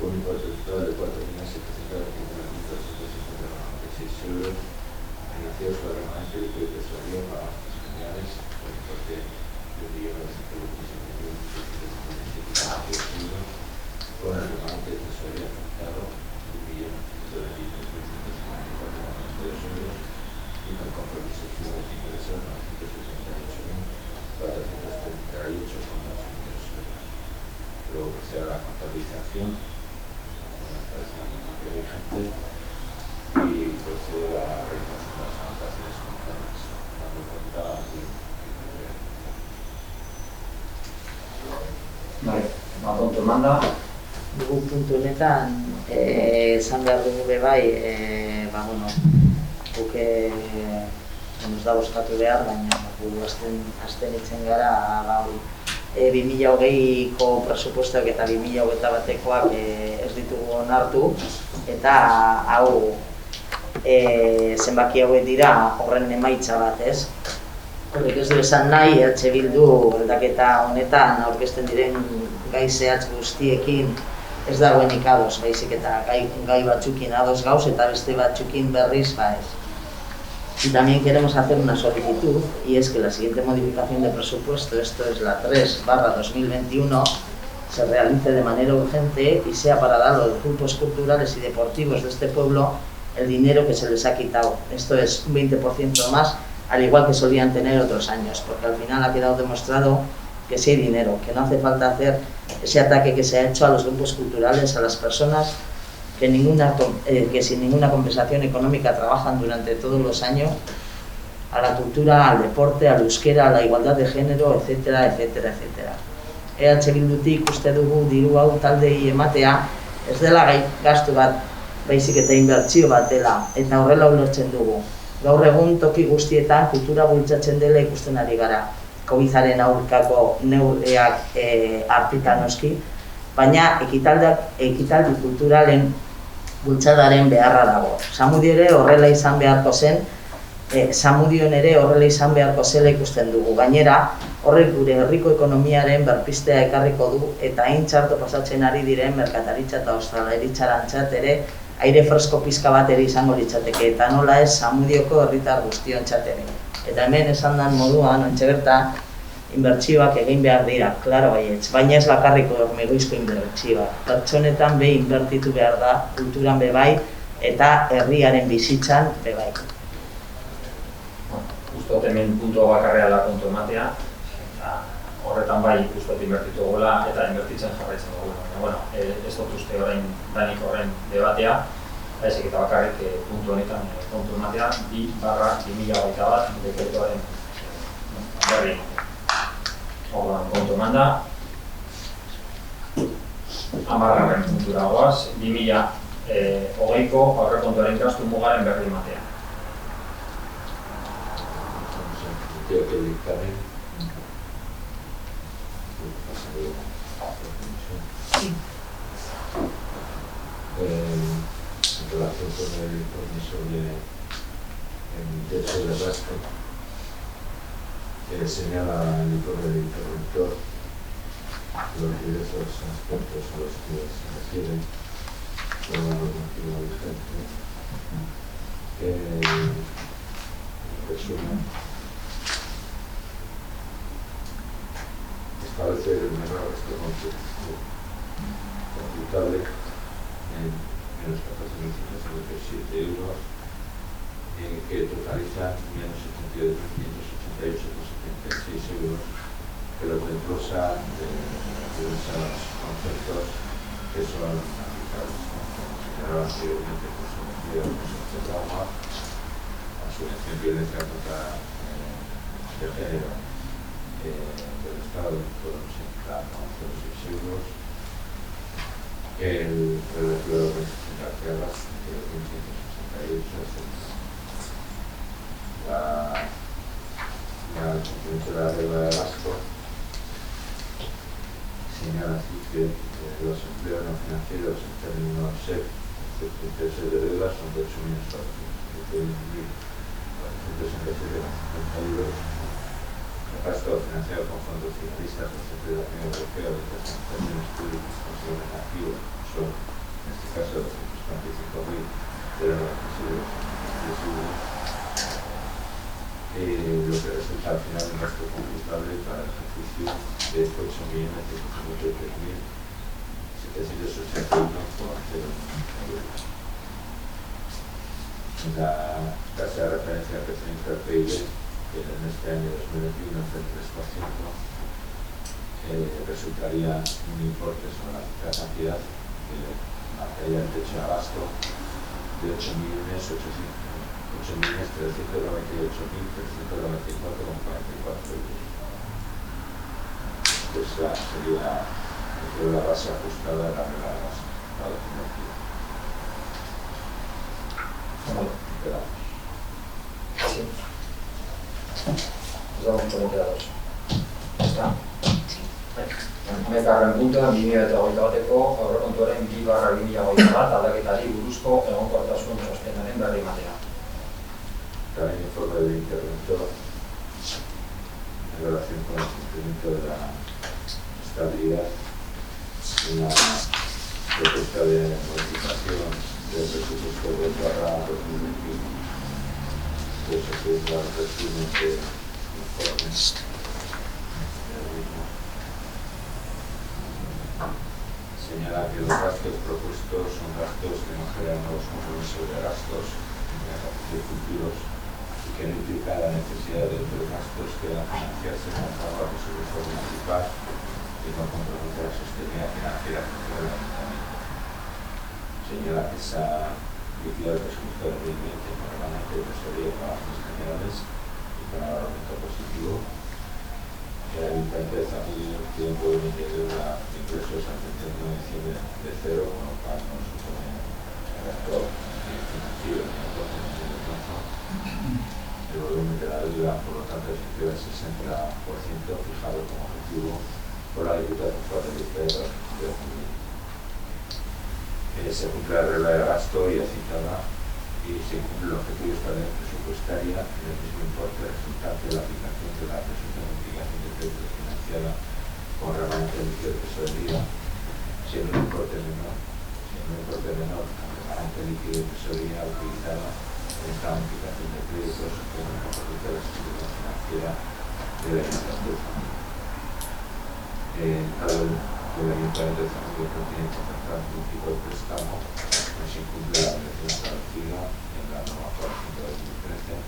público total de 4.729.856 euros financiados por el remanente de crédito tesorería para gastos generales por importe de 1.927.797 euros con el remanente de tesorería afectado de 1.123.994 euros y con compromiso de ingresos de 978.438,8 euros. Luego procede a la contabilización vigente y procede a la realización de las anotaciones contables, dando cuenta Vale, kontu emanda. Dugu puntu honetan, esan behar dugu bai, guk ez da bozkatu behar, baina azten itzen gara gaur 2020ko presupuestoak eta 2021koak ez ditugu onartu, eta hau zenbaki hauek dira horren emaitza bat, ez? Horrek ez du esan nahi, Bildu aldaketa honetan aurkezten diren gai zehatz guztiekin ez dagoenik ados, baizik eta gai batzukin ados gauz eta beste batzukin berriz ez. Y también queremos hacer una solicitud, y es que la siguiente modificación de presupuesto, esto es la 3/2021, se realice de manera urgente y sea para dar a los grupos culturales y deportivos de este pueblo el dinero que se les ha quitado. Esto es un 20% más, al igual que solían tener otros años, porque al final ha quedado demostrado que sí hay dinero, que no hace falta hacer ese ataque que se ha hecho a los grupos culturales, a las personas que sin ninguna compensación económica trabajan durante todos los años, a la cultura, al deporte, al euskera, a la igualdad de género, etcétera, etcétera, etcétera. Bildutik uste dugu diru hau taldei ematea ez dela gastu bat, baizik eta inbertsio bat dela, eta horrela ulertzen dugu. Gaur egun toki guztietan kultura bultzatzen dela ikusten ari gara. COVID-aren aurkako neurriak hartita noski, baina ekitaldi kulturalen bultzadaren beharra dago. Zamudio ere horrela izan beharko zen, Zamudion ere horrela izan beharko zela ikusten dugu. Gainera, horrek gure herriko ekonomiaren berpiztea ekarriko du eta hain txarto pasatzen ari diren merkataritza eta ostalaritzarantzat ere aire fresko pizka bat ere izango litzateke, eta nola ez Zamudioko herritar guztiontzat ere. Eta hemen esan dan moduan, ontxe bertan, inbertsioak egin behar dira, klaro baietz, baina ez bakarriko hormegoizko inbertsioa. Pertsonetan be inbertitu behar da, kulturan bebai eta herriaren bizitzan bebai. Ustot hemen puntu bakarrea da kontu ematea, eta horretan bai ustot inbertitu gola eta inbertitzen jarraitzen dugu. Bueno, ez dut uste orain danik horren debatea, baizik eta bakarrik puntu honetan kontu ematea 2/2021 dekretuaren berri. Orduan, kontu emanda, 10. puntura goaz, 2020ko aurrekontuaren gastu mugaren berri ematea. Creo que el dictamen en relación con el informe sobre el techo de rastre señala el informe del interventor los diversos aspectos a los que se refieren con una normativa vigente que, en resumen, establece el menor gasto computable en menos 14.177 euros, que totalizan menos 72.588,76 euros, que los desglosa de diversos conceptos que son aplicables. Señalaba anteriormente consumidor, de trauma, asumición violencia contra de género del Estado, podemos entrar con 0,6 euros, el relativo de carteras de 1.168, el cumplimiento de la regla de gasto señala así que los empleos no financieros en términos SEC, intereses de deuda, son de 8.410.467,50 euros. El gasto financiado con fondos finalistas del Centro de la Unión Europea de términos públicos con seguro negativo son, en este caso, 245.000 de los residuos. Lo que resulta al final un gasto computable para el ejercicio de 8.753.781,0 euros. La tasa de referencia de crecimiento del PIB, que en este año 2021 es del 3%, resultaría un importe sobre la cantidad que marcaría el techo de gasto de 8.398.394,44 euros. Esa sería la base ajustada de la regla de gasto, la definitiva. Esperamos. Sí. Nos damos por enterados. Está. Mekarren puntua 2021ko aurrekontuaren 2/2021 aldaketari buruzko egonkortasun txostenaren berri ematea. También informe del interventor en relación con el cumplimiento de la estabilidad, una propuesta de modificación del presupuesto de /2021. Eso que es la resumen de informes. Señala que los gastos propuestos son gastos que no generan nuevos compromisos de gastos en ejercicios futuros y que no implica la necesidad de otros gastos que deban financiarse conforme al presupuesto municipal y no compromete la sostenibilidad financiera del ayuntamiento. Señala que se ha liquidado el presupuesto de 2020 con el remanente de tesorería de trabajos generales y con el ahorramiento positivo. El ayuntamiento de Zamudio tiene un volumen de deuda de ingresos al 31 de diciembre de cero, con lo cual no supone el gasto financiero ni el coste de plazo. El volumen de la deuda, por lo tanto, es inferior al 60% fijado como objetivo por la Diputación Foral de Bizkaia para el ejercicio 2020. Se cumple la regla de gasto y es citada y se cumple el objetivo de estabilidad presupuestaria en el mismo importe resultante de la aplicación de la presunción de mitigación de crédito financiada con remanente líquido de tesorería, siendo un importe menor al remanente líquido de tesorería utilizada en esta modificación de créditos con el compromiso de la seguridad financiera de la Ayuntamiento de Zamudio. Dado que el Ayuntamiento de Zamudio no tiene concertado ningún tipo de préstamo, no se incumple la obligación establecida en la norma 400/2013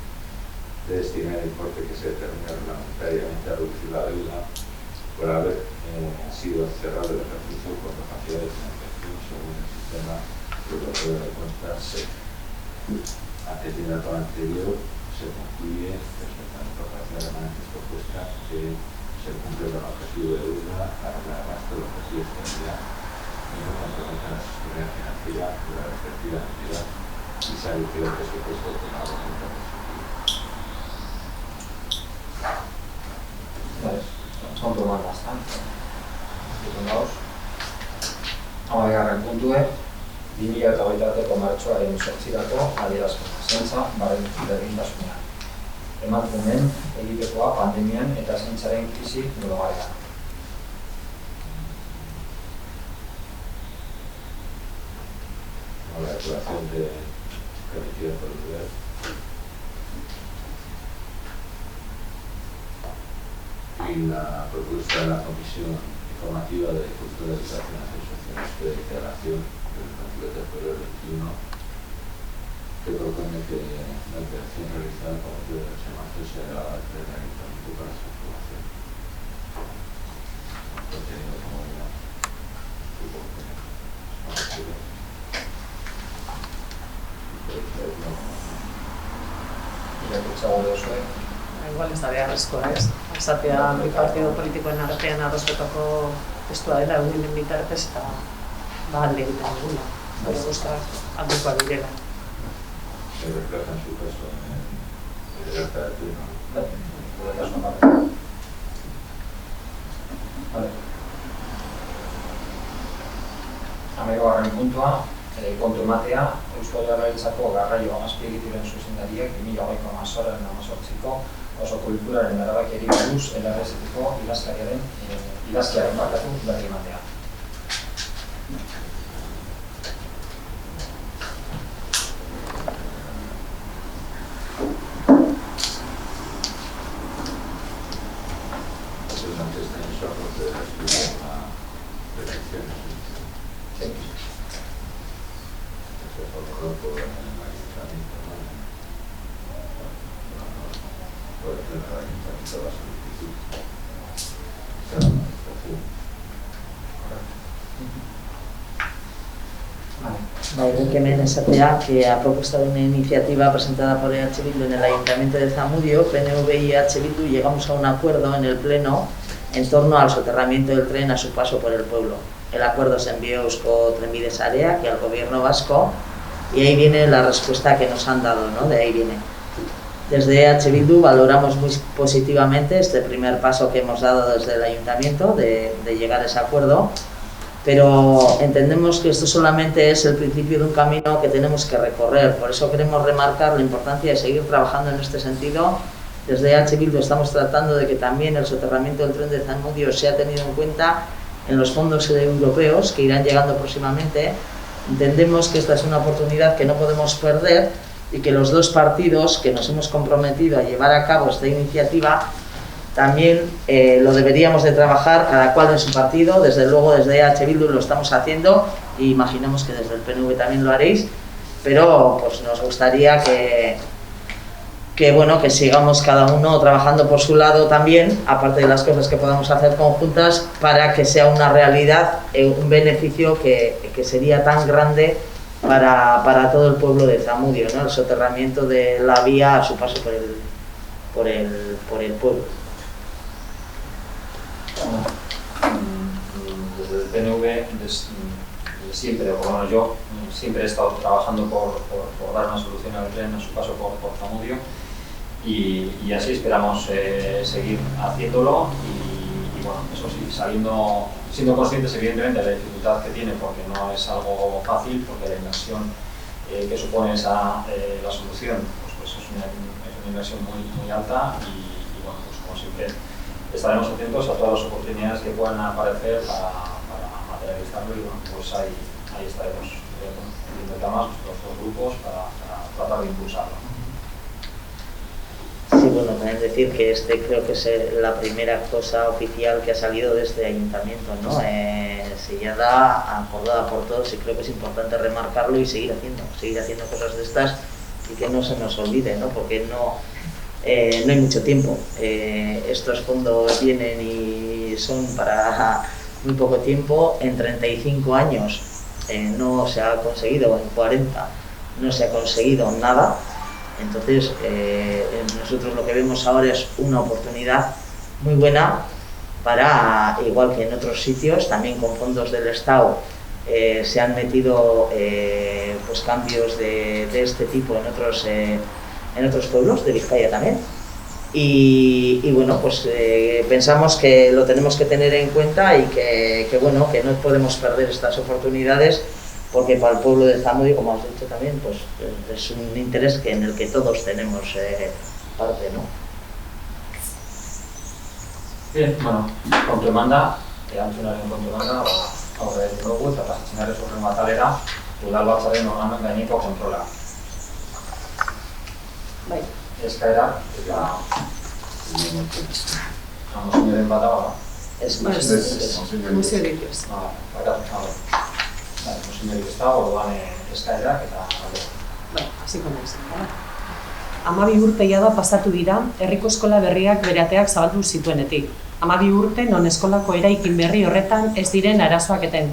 de destinar el importe que se determina reglamentariamente a reducir la deuda por haber sido cerrado el ejercicio con capacidad de financiación según el sistema europeo de cuentas SEC. Atendiendo a todo anterior, se concluye respecto a la incorporación de remanentes propuesta que se cumple con el objetivo de deuda, la regla de gasto, el objetivo de estabilidad y no compromete la sostenibilidad financiera de la respectiva entidad y se ha liquidado el presupuesto con la voluntad positiva. Kontuan bastante. Ditungauz. Amabigarren puntue, 2021ko martxoaren 8-rako adierazpena, zaintza berdintasunean. Emakumeen egitekoa pandemian eta zaintzaren krisi globalean. la declaración remitida por el Gobierno. Y la propuesta de la Comisión Informativa de Cultura, Educación y Asociaciones de declaración del 23 de febrero 21, que propone que la declaración realizada por el de los maestros se haga al Pleno del Ayuntamiento para su aprobación. Contenido como ya supongo que es conocido. Seguro zuen. Igual ez da beharrezkoa, ez? Esatea bi partido politikoen artean adostutako testua dela egunen bitartez eta alde egiten dugula. Gure guztak aldekoak direla. Se refleja en su caso en el acta del Pleno. Vale. Hamahirugarren puntua, kontu ematea, Eusko Jaurlaritzako garraio azpiegituren zuzendariek 2018ko oso kulturaren erabakiari buruz LRZ-ko idazkiaren berri ematea. Hemen esatea que a propuesta de una iniciativa presentada por EH Bildu en el Ayuntamiento de Zamudio, PNV y EH Bildu llegamos a un acuerdo en el Pleno en torno al soterramiento del tren a su paso por el pueblo. El acuerdo se envió a Eusko Trenbide Sarea, que al Gobierno vasco, y ahí viene la respuesta que nos han dado, ¿no? De ahí viene. Desde EH Bildu valoramos muy positivamente este primer paso que hemos dado desde el Ayuntamiento de llegar a ese acuerdo, pero entendemos que esto solamente es el principio de un camino que tenemos que recorrer. Por eso queremos remarcar la importancia de seguir trabajando en este sentido. Desde EH Bildu estamos tratando de que también el soterramiento del tren de Zamudio sea tenido en cuenta en los fondos europeos que irán llegando próximamente. Entendemos que esta es una oportunidad que no podemos perder y que los dos partidos que nos hemos comprometido a llevar a cabo esta iniciativa también lo deberíamos de trabajar cada cual en su partido. Desde luego desde EH Bildu lo estamos haciendo y imaginamos que desde el PNV también lo haréis, pero pues nos gustaría que sigamos cada uno trabajando por su lado también, aparte de las cosas que podamos hacer conjuntas, para que sea una realidad, un beneficio que sería tan grande para todo el pueblo de Zamudio, ¿no? El soterramiento de la vía a su paso por el pueblo. Desde el PNV siempre, o por lo menos yo, siempre he estado trabajando por dar una solución al tren a su paso por Zamudio y así esperamos seguir haciéndolo y bueno, eso sí, siendo conscientes evidentemente de la dificultad que tiene, porque no es algo fácil, porque la inversión que supone la solución pues es una inversión muy alta y bueno, pues como siempre estaremos atentos a todas las oportunidades que puedan aparecer para materializarlo y bueno, pues ahí estaremos intentando los dos grupos para tratar de impulsarlo. Sí, bueno, también decir que creo que es la primera cosa oficial que ha salido de este ayuntamiento, ¿no? Sellada, acordada por todos y creo que es importante remarcarlo y seguir haciendo cosas de estas y que no se nos olvide, ¿no? Porque no hay mucho tiempo. Estos fondos vienen y son para muy poco tiempo. En 35 años no se ha conseguido, en 40 no se ha conseguido nada. Entonces, nosotros lo que vemos ahora es una oportunidad muy buena para, igual que en otros sitios, también con fondos del Estado, se han metido pues cambios de este tipo en otros pueblos de Vizcaya también. Y bueno, pues pensamos que lo tenemos que tener en cuenta y que bueno, que no podemos perder estas oportunidades, porque para el pueblo de Zamudio, como has dicho también, pues es un interés en el que todos tenemos parte, ¿no? Bien, bueno, kontu emanda, erantzunaren kontu emanda, aurre dugu eta pasatzenaren horren batalera, udalbatzaren organo gaineko kontrola. Bai. Eskaera, eta Monseñoren bat dago, Es Bai, más, Moziorik ez. Monseñorik ez dago, orduan eskaerak eta Bai, hasiko naiz. 12 urte jada pasatu dira herriko eskola berriak bere ateak zabaldu zituenetik. 12 urte non eskolako eraikin berri horretan ez diren arazoak eten.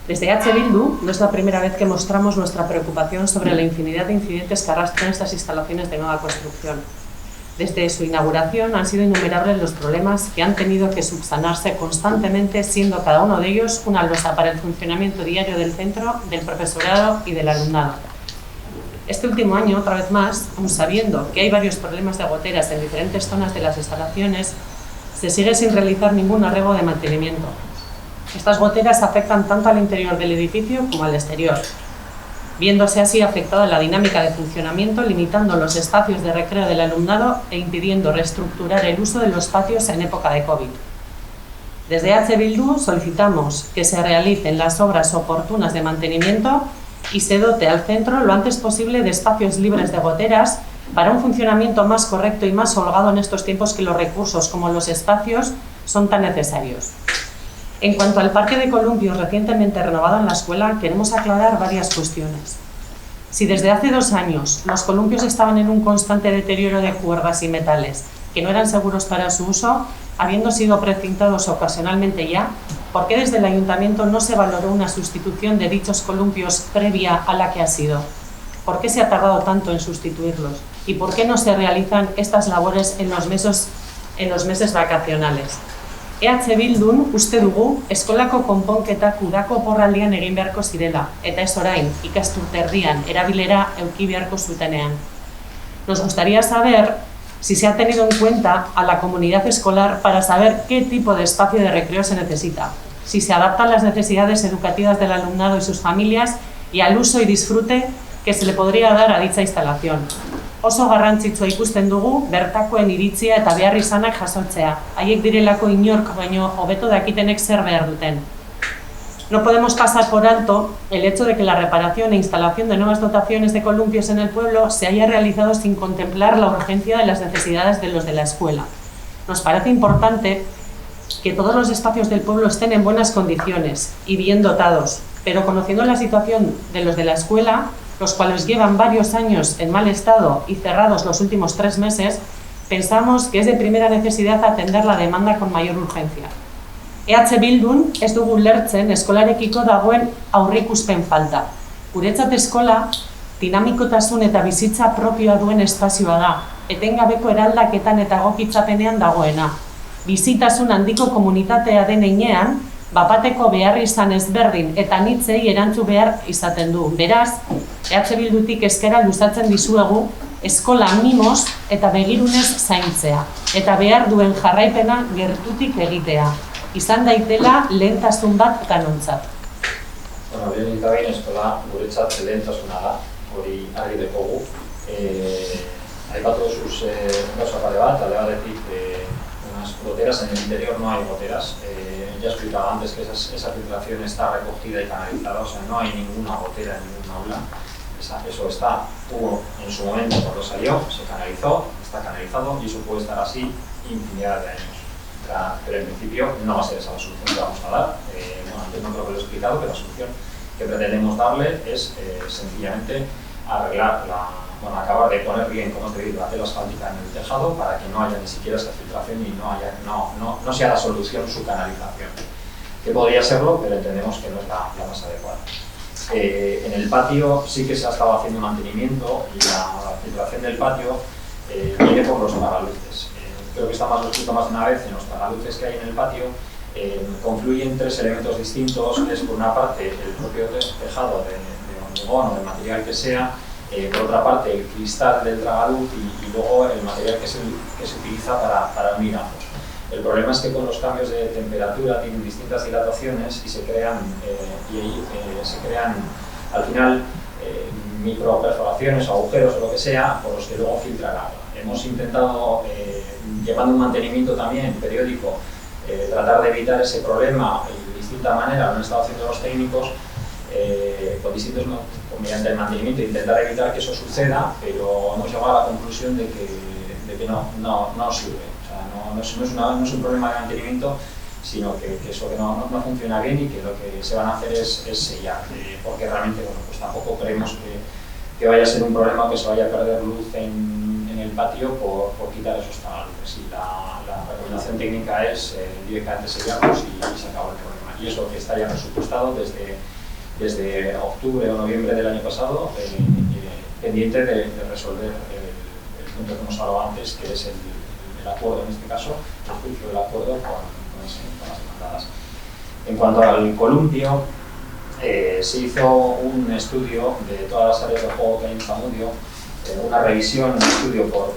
Desde EH Bildu no es la primera vez que mostramos nuestra preocupación sobre la infinidad de incidentes que arrastran estas instalaciones de nueva construcción. Desde su inauguración han sido innumerables los problemas que han tenido que subsanarse constantemente, siendo cada uno de ellos una losa para el funcionamiento diario del centro, del profesorado y del alumnado. Este último año, otra vez más, aun sabiendo que hay varios problemas de goteras en diferentes zonas de las instalaciones, se sigue sin realizar ningún arreglo de mantenimiento. Estas goteras afectan tanto al interior del edificio como al exterior, viéndose así afectada la dinámica de funcionamiento, limitando los espacios de recreo del alumnado e impidiendo reestructurar el uso de los patios en época de COVID. Desde EH Bildu solicitamos que se realicen las obras oportunas de mantenimiento y se dote al centro lo antes posible de espacios libres de goteras para un funcionamiento más correcto y más holgado en estos tiempos que los recursos como los espacios son tan necesarios. En cuanto al parque de columpios recientemente renovado en la escuela, queremos aclarar varias cuestiones. Si desde hace 2 años los columpios estaban en un constante deterioro de cuerdas y metales que no eran seguros para su uso, habiendo sido precintados ocasionalmente ya, ¿por qué desde el ayuntamiento no se valoró una sustitución de dichos columpios previa a la que ha sido? ¿Por qué se ha tardado tanto en sustituirlos? ¿Y por qué no se realizan estas labores en los meses vacacionales? EH Bildun uste dugu eskolako konponketak udako oporraldian egin beharko zirela, eta ez orain, ikasturterdian, erabilera eduki beharko zutenean. Nos gustaría saber si se ha tenido en cuenta a la comunidad escolar para saber qué tipo de espacio de recreo se necesita, si se adaptan a las necesidades educativas del alumnado y sus familias y al uso y disfrute que se le podría dar a dicha instalación. Oso garrantzitsua ikusten dugu bertakoen iritzia eta behar izanak jasotzea, haiek direlako inork baino hobeto dakitenek zer behar duten. No podemos pasar por alto el hecho de que la reparación e instalación de nuevas dotaciones de columpios en el pueblo se haya realizado sin contemplar la urgencia de las necesidades de los de la escuela. Nos parece importante que todos los espacios del pueblo estén en buenas condiciones y bien dotados, pero conociendo la situación de los de la escuela, los cuales llevan varios años en mal estado y cerrados los últimos 3 meses, pensamos que es de primera necesidad atender la demanda con mayor urgencia. EH Bildun ez dugu lertzen eskolarekiko dagoen aurreikuspen falta. Guretzat eskola, dinamikotasun eta bizitza propioa duen espazioa da, etengabeko eraldaketan eta egokitzapenean dagoena. Bizitasun handiko komunitatea den heinean, bapateko behar izan ezberdin eta anitzei erantzu behar izaten du. Beraz, EH Bildutik eskera luzatzen dizuegu eskola mimoz eta begirunez zaintzea, eta behar duen jarraipena gertutik egitea. Izan daitela lehentasun bat danontzat. Bueno, bien eta behin eskola guretzat lehentasuna da, hori argi dekogu. Aipatu duzuz gauza pare bat, alde batetik unas goteras, en el interior no hay goteras. Ya explicaba antes que esa filtración está recogida y canalizada, o sea, no hay ninguna gotera en ningún aula. Eso hubo en su momento cuando salió, se canalizó, está canalizado y eso puede estar así infinidad de años. Pero en principio no va a ser esa la solución que vamos a dar. Antes no creo que lo he explicado, pero la solución que pretendemos darle es sencillamente arreglar acabar de poner bien, como te digo, la tela asfáltica en el tejado para que no haya ni siquiera esa filtración y no sea la solución su canalización. Que podría serlo, pero entendemos que no es la más adecuada. En el patio sí que se ha estado haciendo mantenimiento y la filtración del patio viene por los paraluces. Creo que está más escrito más de una vez en los paraluces que hay en el patio. Confluyen 3 elementos distintos, que es por una parte el propio tejado de hormigón o del material que sea, por otra parte el cristal del tragaluz y luego el material que se utiliza para unir ambos. El problema es que con los cambios de temperatura tienen distintas dilataciones y se crean al final microperforaciones o agujeros o lo que sea por los que luego filtra el agua. Hemos intentado, llevando un mantenimiento también periódico, tratar de evitar ese problema de distinta manera, lo han estado haciendo los técnicos, mediante el mantenimiento, intentar evitar que eso suceda, pero hemos llegado a la conclusión de que no sirve. O sea, no es un problema de mantenimiento, sino que eso que no funciona bien y que lo que se van a hacer es sellar, porque realmente pues tampoco creemos que vaya a ser un problema que se vaya a perder luz en el patio por quitar esos talaluces. Y la recomendación técnica es directamente sellarlos y se acabó el problema. Y eso que está ya presupuestado desde octubre o noviembre del año pasado, pendiente de resolver el punto que hemos hablado antes, que es el acuerdo, en este caso, el juicio del acuerdo con las demandadas. En cuanto al columpio, se hizo un estudio de todas las áreas de juego que hay en Zamudio, una revisión, un estudio por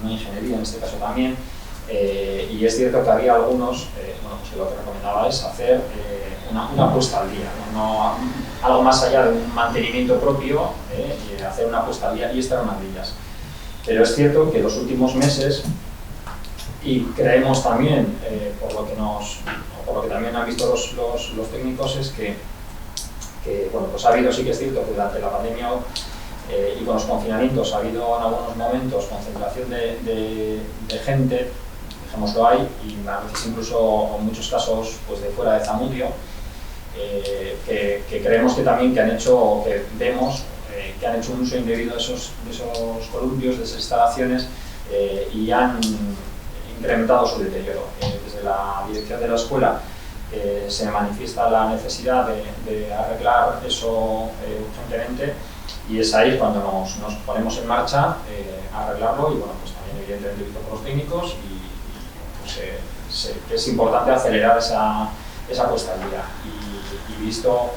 una ingeniería en este caso también, y es cierto que había algunos, pues lo que recomendaba es hacer una puesta al día, ¿no? Algo más allá de un mantenimiento propio, y hacer una puesta al día y estar unas villas. Pero es cierto que los últimos meses, y creemos también, por lo que también han visto los técnicos, es que bueno, pues ha habido, sí que es cierto que durante la pandemia y con los confinamientos ha habido en algunos momentos concentración de gente, dejémoslo ahí, y a veces incluso en muchos casos pues de fuera de Zamudio, que creemos que también que han hecho, que vemos que han hecho un uso indebido de esos columpios, de esas instalaciones, y han incrementado su deterioro. Desde la dirección de la escuela se manifiesta la necesidad de arreglar eso urgentemente, y es ahí cuando nos ponemos en marcha a arreglarlo, y bueno, pues también evidentemente visto por los técnicos, y pues, es importante acelerar esa puesta al día. Y visto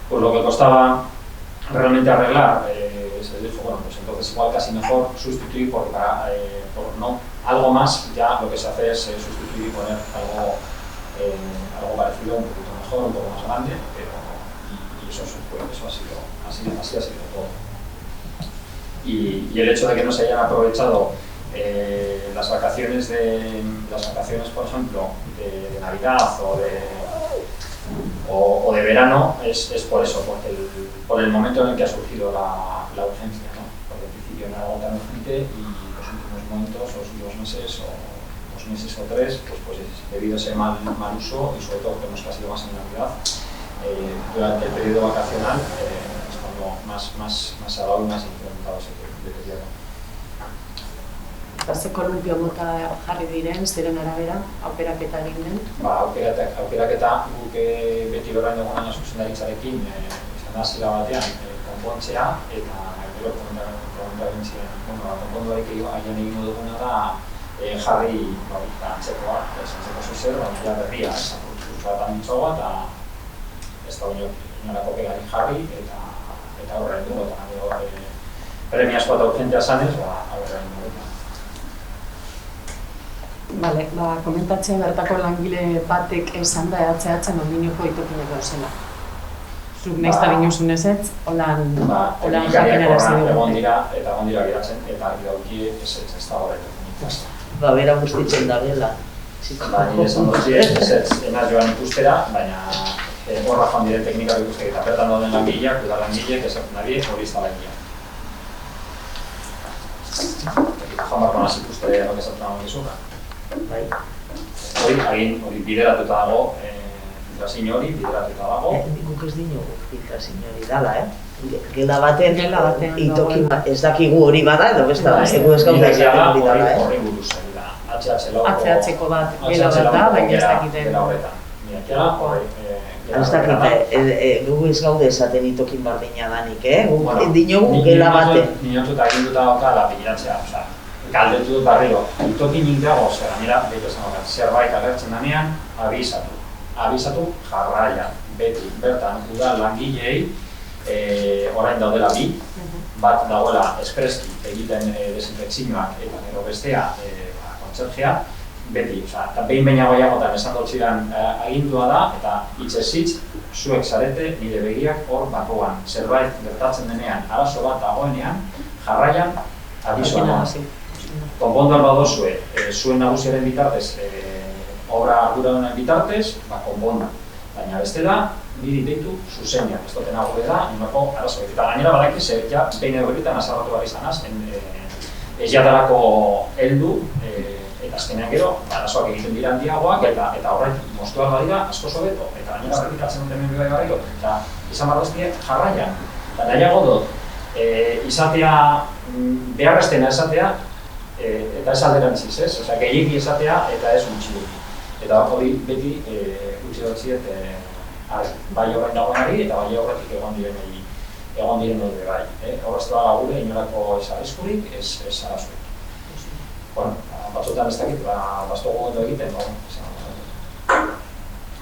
pues, lo que costaba realmente arreglar, se dijo, bueno, pues entonces igual casi mejor sustituir, porque por no algo más, ya lo que se hace es sustituir y poner algo parecido, un poquito mejor, un poco más grande, y eso ha sido todo. Y el hecho de que no se hayan aprovechado las vacaciones, por ejemplo, de Navidad o de verano, es por eso, por el momento en el que ha surgido la urgencia, ¿no? Porque al principio no era algo tan urgente, y los últimos momentos, los 2 meses o 3, pues debido a ese mal uso, y sobre todo que hemos sido más en Navidad, durante el periodo vacacional es cuando más se ha dado y más incrementado ese deterioro. Ze kolumpio mota jarri diren, zeren arabera, aukeraketa egin den? Aukeraketa guk beti orain egon zuzendaritzarekin izan da zila batean konpontzea, eta gero konponduarik haien egin duguna da jarri antzeko zuzer, baina berria, kurtsu bat antitzoa, eta ez da inolako pegarik jarri, eta horrein dugu, eta premiazkoa eta urgentea zanez, horrein dugu. Bale, komentatzen bertako langile batek esan da EHH ondinoko itokinek gauzela. Zuk nahiz eta binuzun ezetz, holan jakinera zidu. Egon dira geratzen, eta argi dauki ez da horretu. Bera guztitzen da gela. Nire esan dutzi ez enaz joan ikustera, baina horra joan diren teknikak ikustek, eta bertan dauden langileak, eta langileek esaten ari hori ez da langileak. Joan barko naz ikustere lo que esaten dago gizurra. Hori bideratuta dago, filtrazin hori bideratuta dago. Guk ez dinogu filtrazin hori dala, Gela baten itoki ez dakigu hori bada, edo besta da, egu ez gauda esaten hori dala, Horri buruz hori da, HH-ko bat gela bat da, baina ez dakiten. Ez dakite, gu ez gaude esaten itokin bardina danik, Guk dinogu gela baten. Ninotuta eginduta daukala bilatzea, galdetu dut barriro, itokin indago, zerbait agertzen danean, abisatu jarraian, beti, bertan, udal langilei, orain daudela bi, bat dagoela espreski egiten desinfekzioak, eta gero bestea kontserjea, beti, eta behin gehiagotan esan dut zidan agindua da, eta hitzez zuek zarete nire begiak hor bakoan, zerbait gertatzen denean, arazo bat dagoenean, jarraian, abisoa. Konpondu alba dozue, zuen nagusiaren bitartez, obra arduradunen bitartez, konpondu. Baina bestela, niri deitu zuzenean, ez dutena gure da, inoko arazoek. Eta gainera badaki, zer, ja, behin edo berritan azarratu behar izanaz, ez jadarako heldu, eta azkenean gero, arazoak egiten dira handiagoak, eta horretik moztuak badira asko sobeto, eta gainera berrikatzen duten menbi bai garriko, eta izan bardoztie jarraian. Eta nahiago dut, izatea, beharreztena esatea, eta ez alderantziz, ez? Osea, gehiegi esatea eta ez gutxi. Eta hori beti gutxi dutziet bai horrein dagoenari eta bai horretik egon diren bai. Horreztu da gure inolako ez arriskurik, ez arazurik. Bueno, batzutan ez dakit, bastogu ondo egiten,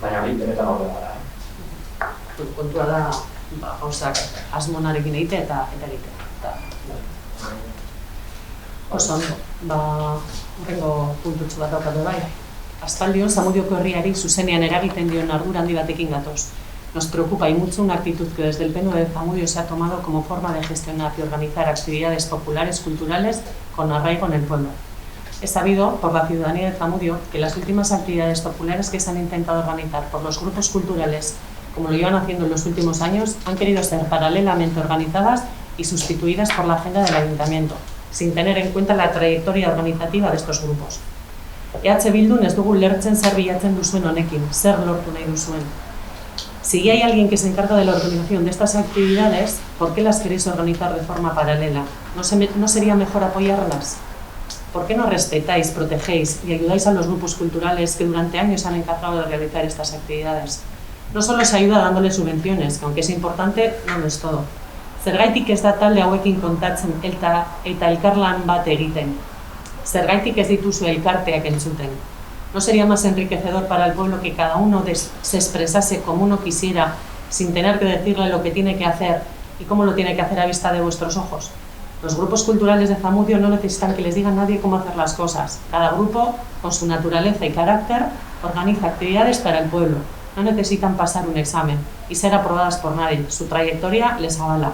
baina benetan horre gara. Kontua da, gauzak asmonarekin egite eta egite. Oso ondo, horrengo puntutxu bat daukatu bai. Aspaldion, Zamudioko herriari zuzenean eragiten dion ardura handi batekin gatoz. Nos preocupa y mucho una actitud que desde el PNV de Zamudio se ha tomado como forma de gestionar y organizar actividades populares culturales con arraigo en el pueblo. Es sabido por la ciudadanía de Zamudio que las últimas actividades populares que se han intentado organizar por los grupos culturales, como lo iban haciendo en los últimos años, han querido ser paralelamente organizadas y sustituidas por la agenda del ayuntamiento, sin tener en cuenta la trayectoria organizativa de estos grupos. Bildun ez dugu lertzen zer bilatzen duzuen honekin, zer lortu nahi duzuen. Si hay alguien que se encarga de la organización de estas actividades, ¿por qué las queréis organizar de forma paralela? ¿No sería mejor apoyarlas? ¿Por qué no respetáis, protegéis y ayudáis a los grupos culturales que durante años han encargado de realizar estas actividades? No solo se ayuda dándoles subvenciones, que aunque es importante, no lo es todo. Zergaitik ez da talde hauekin kontatzen eta elkarlan bat egiten. Zergaitik ez dituzu elkarteak entzuten. ¿No sería más enriquecedor para el pueblo que cada uno se expresase como uno quisiera, sin tener que decirle lo que tiene que hacer y cómo lo tiene que hacer a vista de vuestros ojos? Los grupos culturales de Zamudio no necesitan que les diga nadie cómo hacer las cosas. Cada grupo, con su naturaleza y carácter, organiza actividades para el pueblo. No necesitan pasar un examen y ser aprobadas por nadie. Su trayectoria les avala.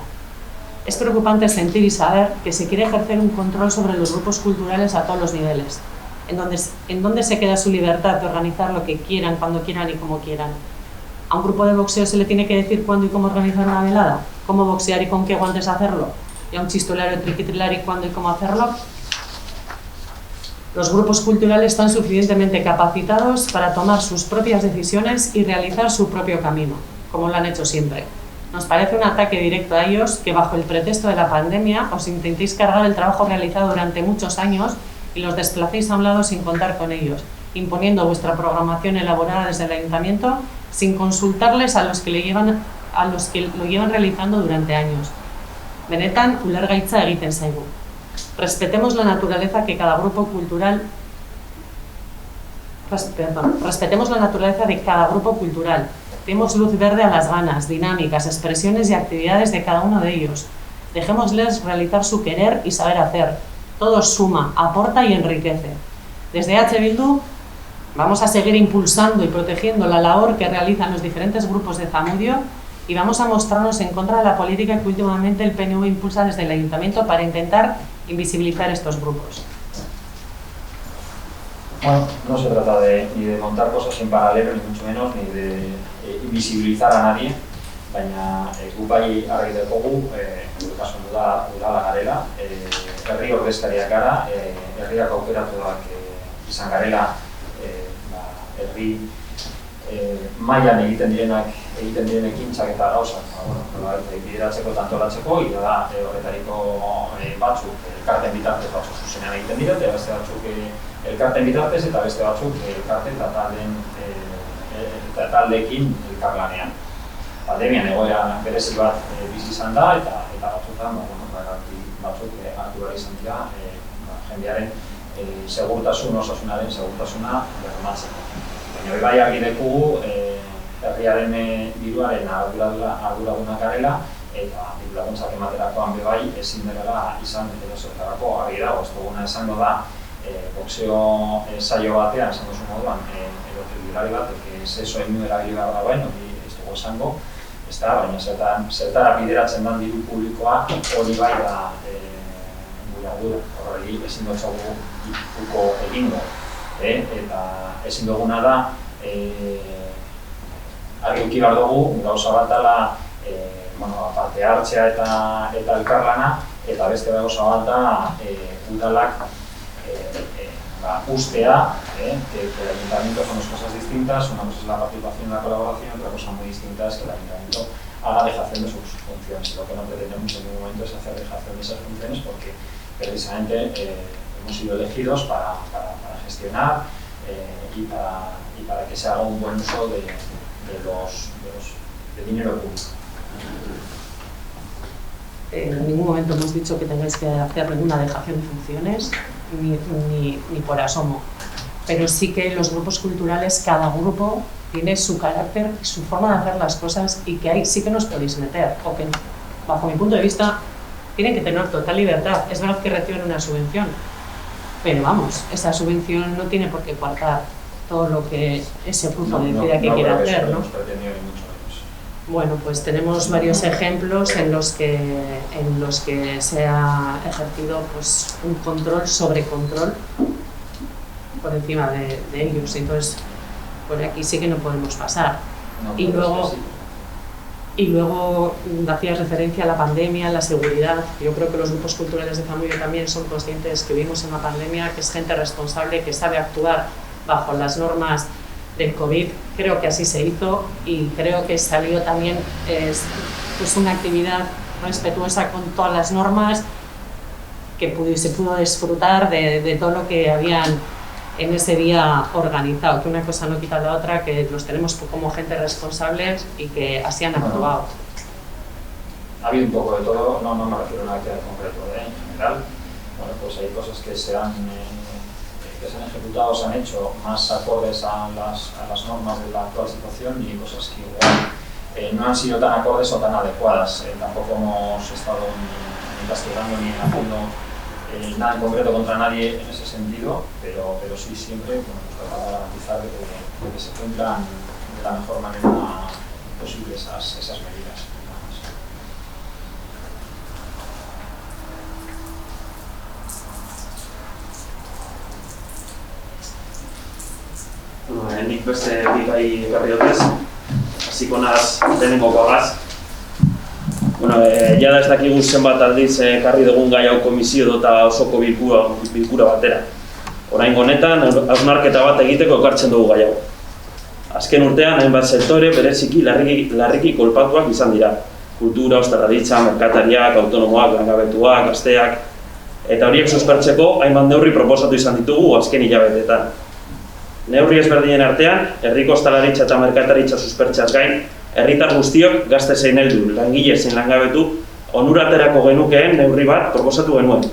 Es preocupante sentir y saber que se quiere ejercer un control sobre los grupos culturales a todos los niveles. ¿En dónde se queda su libertad de organizar lo que quieran, cuando quieran y como quieran? ¿A un grupo de boxeo se le tiene que decir cuándo y cómo organizar una velada? ¿Cómo boxear y con qué guantes hacerlo? ¿Y a un chistolero triquitrilar y cuándo y cómo hacerlo? Los grupos culturales están suficientemente capacitados para tomar sus propias decisiones y realizar su propio camino, como lo han hecho siempre. Nos parece un ataque directo a ellos que bajo el pretexto de la pandemia os intentéis cargar el trabajo realizado durante muchos años y los desplacéis a un lado sin contar con ellos, imponiendo vuestra programación elaborada desde el ayuntamiento sin consultarles a los que lo llevan realizando durante años. Benetan, ulergaitza egiten zaigu. Respetemos la naturaleza de cada grupo cultural. Demos luz verde a las ganas, dinámicas, expresiones y actividades de cada uno de ellos. Dejémosles realizar su querer y saber hacer. Todo suma, aporta y enriquece. Desde Bildu vamos a seguir impulsando y protegiendo la labor que realizan los diferentes grupos de Zamudio y vamos a mostrarnos en contra de la política que últimamente el PNV impulsa desde el Ayuntamiento para intentar invisibilizar estos grupos. Bueno, no se trata ni de montar cosas en paralelo, ni mucho menos, ni de invisibilizar a nadie, baina guk bai argi dugu, kasu udala garela, herri ordezkariak gara, herriak aukeratuak izan garela, herri mailan egiten diren ekintzak eta gauzak, bideratzeko eta antolatzeko, ira da horretariko batzuk elkarten bitartez batzuk zuzenean egiten dira, eta beste batzuk elkarten bitartez eta beste batzuk elkarten eta taldeekin elkarlanean. Pandemian egoera berezi bat bizi izan da eta batzutan batzuk hartu behar izan dira jendearen osasunaren segurtasuna bermatzeko. Baina bai argi dekugu herriaren diruaren arduradunak garela eta diru laguntzak ematerakoan bai ezin dela izan edozertarako argi dago. Ez duguna esango da boxeo saio batean, esan duzu moduan, edo trilari batek zeso inu erabili behar dagoen, hori ez dugu esango, baina zertara bideratzen den diru publikoa hori bai da gure ardura. Horreli ezin dutzagu ikuko egingo, eta ezin duguna da argi eduki behar dugu, gauza bat dela parte hartzea eta elkarlana, eta beste gauza bat da udalak ustea, que el ayuntamiento son dos cosas distintas, una cosa es la participación y la colaboración, otra cosa muy distinta es que el ayuntamiento haga dejación de sus funciones. Lo que no pretendemos en ningún momento es hacer dejación de esas funciones porque precisamente hemos sido elegidos para gestionar y para que se haga un buen uso de dinero público. En ningún momento hemos dicho que tengáis que hacer ninguna dejación de funciones, ni por asomo. Pero sí que los grupos culturales, cada grupo tiene su carácter, su forma de hacer las cosas y que ahí sí que nos podéis meter, o que, bajo mi punto de vista, tienen que tener total libertad. Es verdad que reciben una subvención, pero vamos, esa subvención no tiene por qué coartar todo lo que ese grupo decida que quiere hacer, ¿no? Bueno, pues tenemos varios ejemplos en los que se ha ejercido pues, un control sobre control por encima de ellos. Entonces, por aquí sí que no podemos pasar. Y luego hacías referencia a la pandemia, a la seguridad. Yo creo que los grupos culturales de Zamudio también son conscientes que vivimos en una pandemia, que es gente responsable, que sabe actuar bajo las normas del COVID. Creo que así se hizo y creo que salió también pues una actividad respetuosa con todas las normas, que se pudo disfrutar de todo lo que habían en ese día organizado, que una cosa no quita la otra, que los tenemos como gente responsables y que así han actuado. Ha habido un poco de todo, no me refiero a una actividad concreta, en general. Bueno, pues hay cosas que se han ejecutado, se han hecho más acordes a las normas de la actual situación y cosas que igual no han sido tan acordes o tan adecuadas. Tampoco hemos estado ni castigando ni haciendo nada en concreto contra nadie en ese sentido, pero sí siempre tratar de garantizar de que se cumplan de la mejor manera posible esas medidas. Nik beste bigai ekarri dutez, hasiko naz lehenengokoagaz. Jada ez dakigu zenbat aldiz ekarri dugun gai hau komisio eta osoko bilkura batera. Oraingo honetan, hausnarketa bat egiteko ekartzen dugu gai hau. Azken urtean, hainbat sektore bereziki larriki kolpatuak izan dira. Kultura, ostalaritza, merkatariak, autonomoak, langabetuak, gazteak, eta horiek suspertzeko hainbat neurri proposatu izan ditugu azken hilabeteetan. Neurri ezberdinen artean, herriko ostalaritza eta merkataritza suspertzeaz gain, herritar guztiok gazte zein heldu, langile zein langabetu, onuraterako genukeen neurri bat proposatu genuen,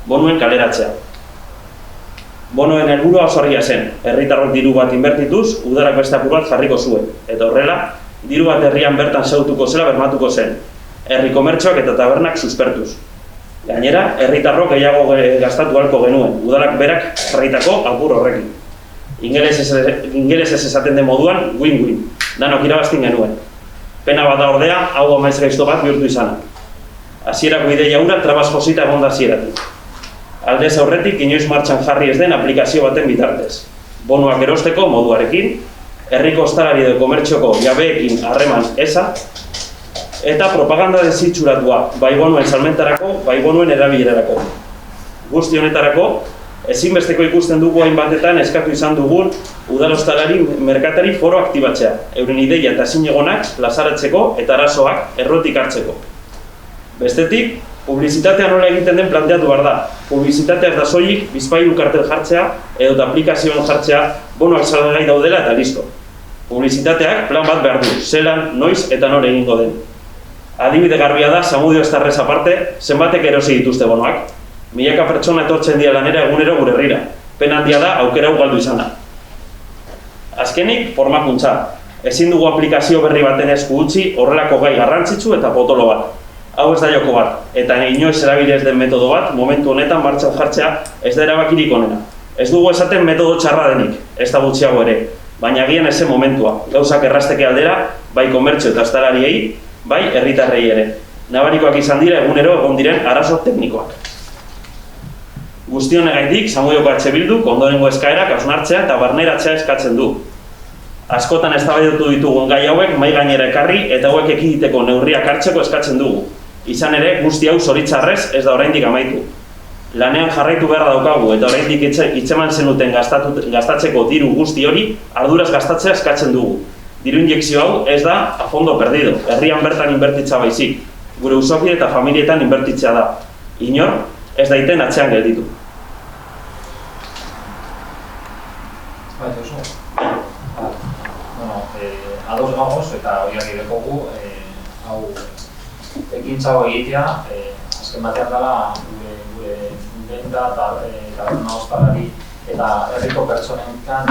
bonuen kaleratzea. Bonoen helburua oso argia zen, herritarrok diru bat inbertituz, udarak beste apur bat jarriko zuen, eta horrela, diru bat herrian bertan zeutuko zela bermatuko zen, herri komertxoak eta tabernak suspertuz. Gainera, herritarrok gehiago gastatu ahalko genuen, udarak berak jarritako apur horrekin. Ingelesez esaten den moduan, win-win, danok irabazten genuen. Pena bat da ordea, hau amaiz gaizto bat bihurtu izana. Hasierako ideia hura trabaz josita egon da hasieratik. Aldez aurretik inoiz martxan jarri ez den aplikazio baten bitartez. Bonuak erosteko moduarekin, herriko ostalari edo komertxoko jabeekin harreman eza, eta propaganda desitxuratua, bai bonuen salmentarako, bai bonuen erabilerarako. Guzti honetarako, ezinbesteko ikusten dugu hainbatetan eskatu izan dugun udal ostalari merkatari foro aktibatzea, euren ideia eta zinegonak plazaratzeko eta arazoak errotik hartzeko. Bestetik, publizitatea nola egiten den planteatu behar da. Publizitatea ez da soilik bizpahiru kartel jartzea edo aplikazioan jartzea bonoak salgai daudela eta listo. Publizitateak plan bat behar du, zelan, noiz eta nore egingo den. Adibide garbia da, Zamudio Estarrez aparte, zenbatek erosi dituzte bonoak. Milaka pertsona etortzen dira lanera egunero gure herrira. Pena handia da, aukera hau galdu izana. Azkenik, formakuntza. Ezin dugu aplikazio berri baten esku utzi horrelako gai garrantzitsu eta potolo bat. Hau ez da joko bat, eta inoiz erabili ez den metodo bat, momentu honetan martxan jartzea ez da erabakirik onena. Ez dugu esaten metodo txarra denik, ez da gutxiago ere, baina agian eze momentua. Gauzak errazteke aldera, bai komertzio eta ostalariei, bai herritarrei ere. Nabarikoak izan dira egunero egon diren arazo teknikoak. Guzti honegaitik, Zamudioko Bilduk ondorengo eskaerak hausnartzea eta barneratzea eskatzen du. Askotan eztabaidatu ditugun gai hauek mahai gainera ekarri eta hauek ekiditeko neurriak hartzeko eskatzen dugu. Izan ere, guzti hau zoritxarrez ez da oraindik amaitu. Lanean jarraitu beharra daukagu eta oraindik hitzeman zenuten gastatzeko diru guzti hori arduraz gastatzea eskatzen dugu. Diru injekzio hau ez da a fondo perdido, herrian bertan inbertitza baizik. Gure usokide eta familietan inbertitzea da. Inor, ez daiten atzean gelditu. Ados gagoz eta horiak idekogu, hau ekintza hau egitea, azken batean dela gure denda eta ostalari eta herriko pertsonenkan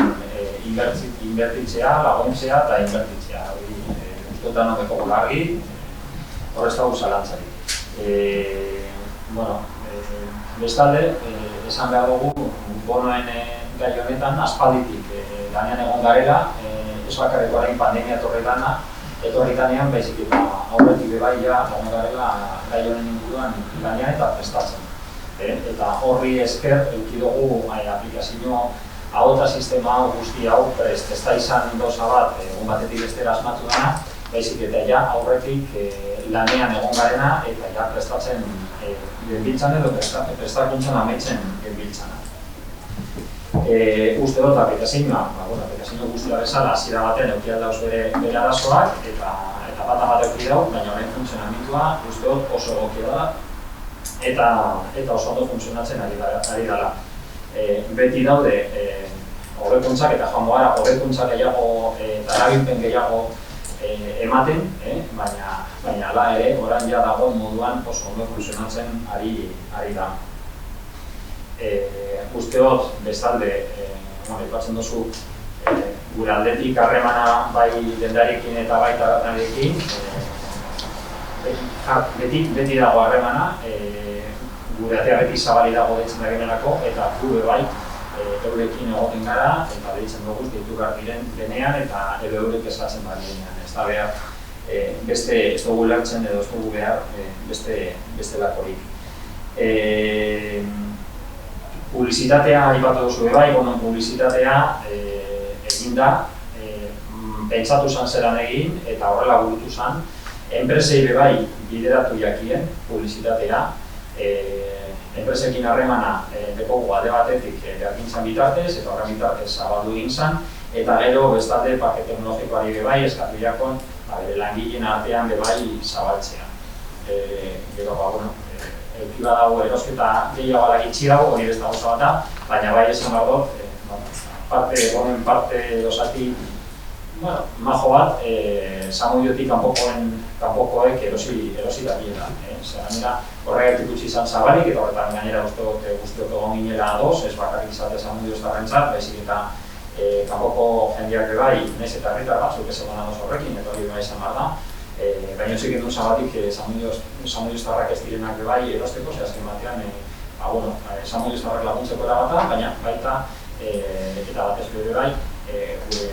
inbertitzea, laguntzea eta inbertitzea. Ustotan dekogu largi, horrez dago zalantzari. Bestalde, esan behar dugu, bonoen gai honetan aspalditik lanean egon garela, ez bakarrik orain pandemia etorri danean, baizik eta aurretik bebaia egon garela gai honen inguruan lanean eta prestatzen. Eta horri esker eduki dugu aplikazio hau eta sistema hau guzti hau prest. Ez da izan doza bat, egun batetik bestera asmatu dena, baizik eta ja aurretik lanean egon garena eta ja prestatzen genbiltzan edo prestakuntzan amaitzen genbiltzana. Uste dut aplikazioa guztia bezala hasiera batean eduki aldauz bere arazoak eta bat eduki dau, baina horren funtzionamentua uste dut oso egokia da eta oso ondo funtzionatzen ari dela. Beti daude hobekuntzak eta joango gara hobekuntzak gehiago eta erabilpen gehiago ematen, baina hala ere orain ja dago moduan oso ondo funtzionatzen ari da. Uste dut, bestalde, aipatzen duzu, gure aldetik harremana bai dendarekin eta bai tabernarekin, beti dago harremana, gure atea beti zabali dago deitzen da generako, eta gure bai eurekin egoten gara, eta deitzen dugu deitu behar diren denean, eta edo eurek eskatzen behar direnean. Ez da behar, ez dugu lertzen edo ez dugu behar beste lakorik. Publizitatea aipatu duzu bai, publizitatea egin da, pentsatu zen zelan egin eta horrela burutu zen. Enpresei bai bideratu jakien publizitatea, enpresekin harremana dekogu alde batetik jakintzan bitartez eta horren bitartez zabaldu egin zen, eta gero bestalde parke teknologikoari bai eskatu jakon langileen artean bai zabaltzea. Gero, eduki badago erosketa gehiago ala gitxi dago, hori besta gauza bat da, baina bai esan behar dut, gomen parte dosati majo bat, Samudiotik kanpokoek erosi dabiela. Gainera, horregatik utzi izan zabalik, eta horretan gainera guztiok egon ginela ados, ez bakarrik izate Samudio ez darrentzat, baizik eta kanpoko jendeak bai, naiz eta herritar batzuk ez egon ados horrekin, eta hori bai izan behar da. Baina txik edun zabatik Samudioztarrak ez direnak bai erosteko, azken batean Samudioztarrak laguntzeko erabata, baina baita eta batez bere bai gure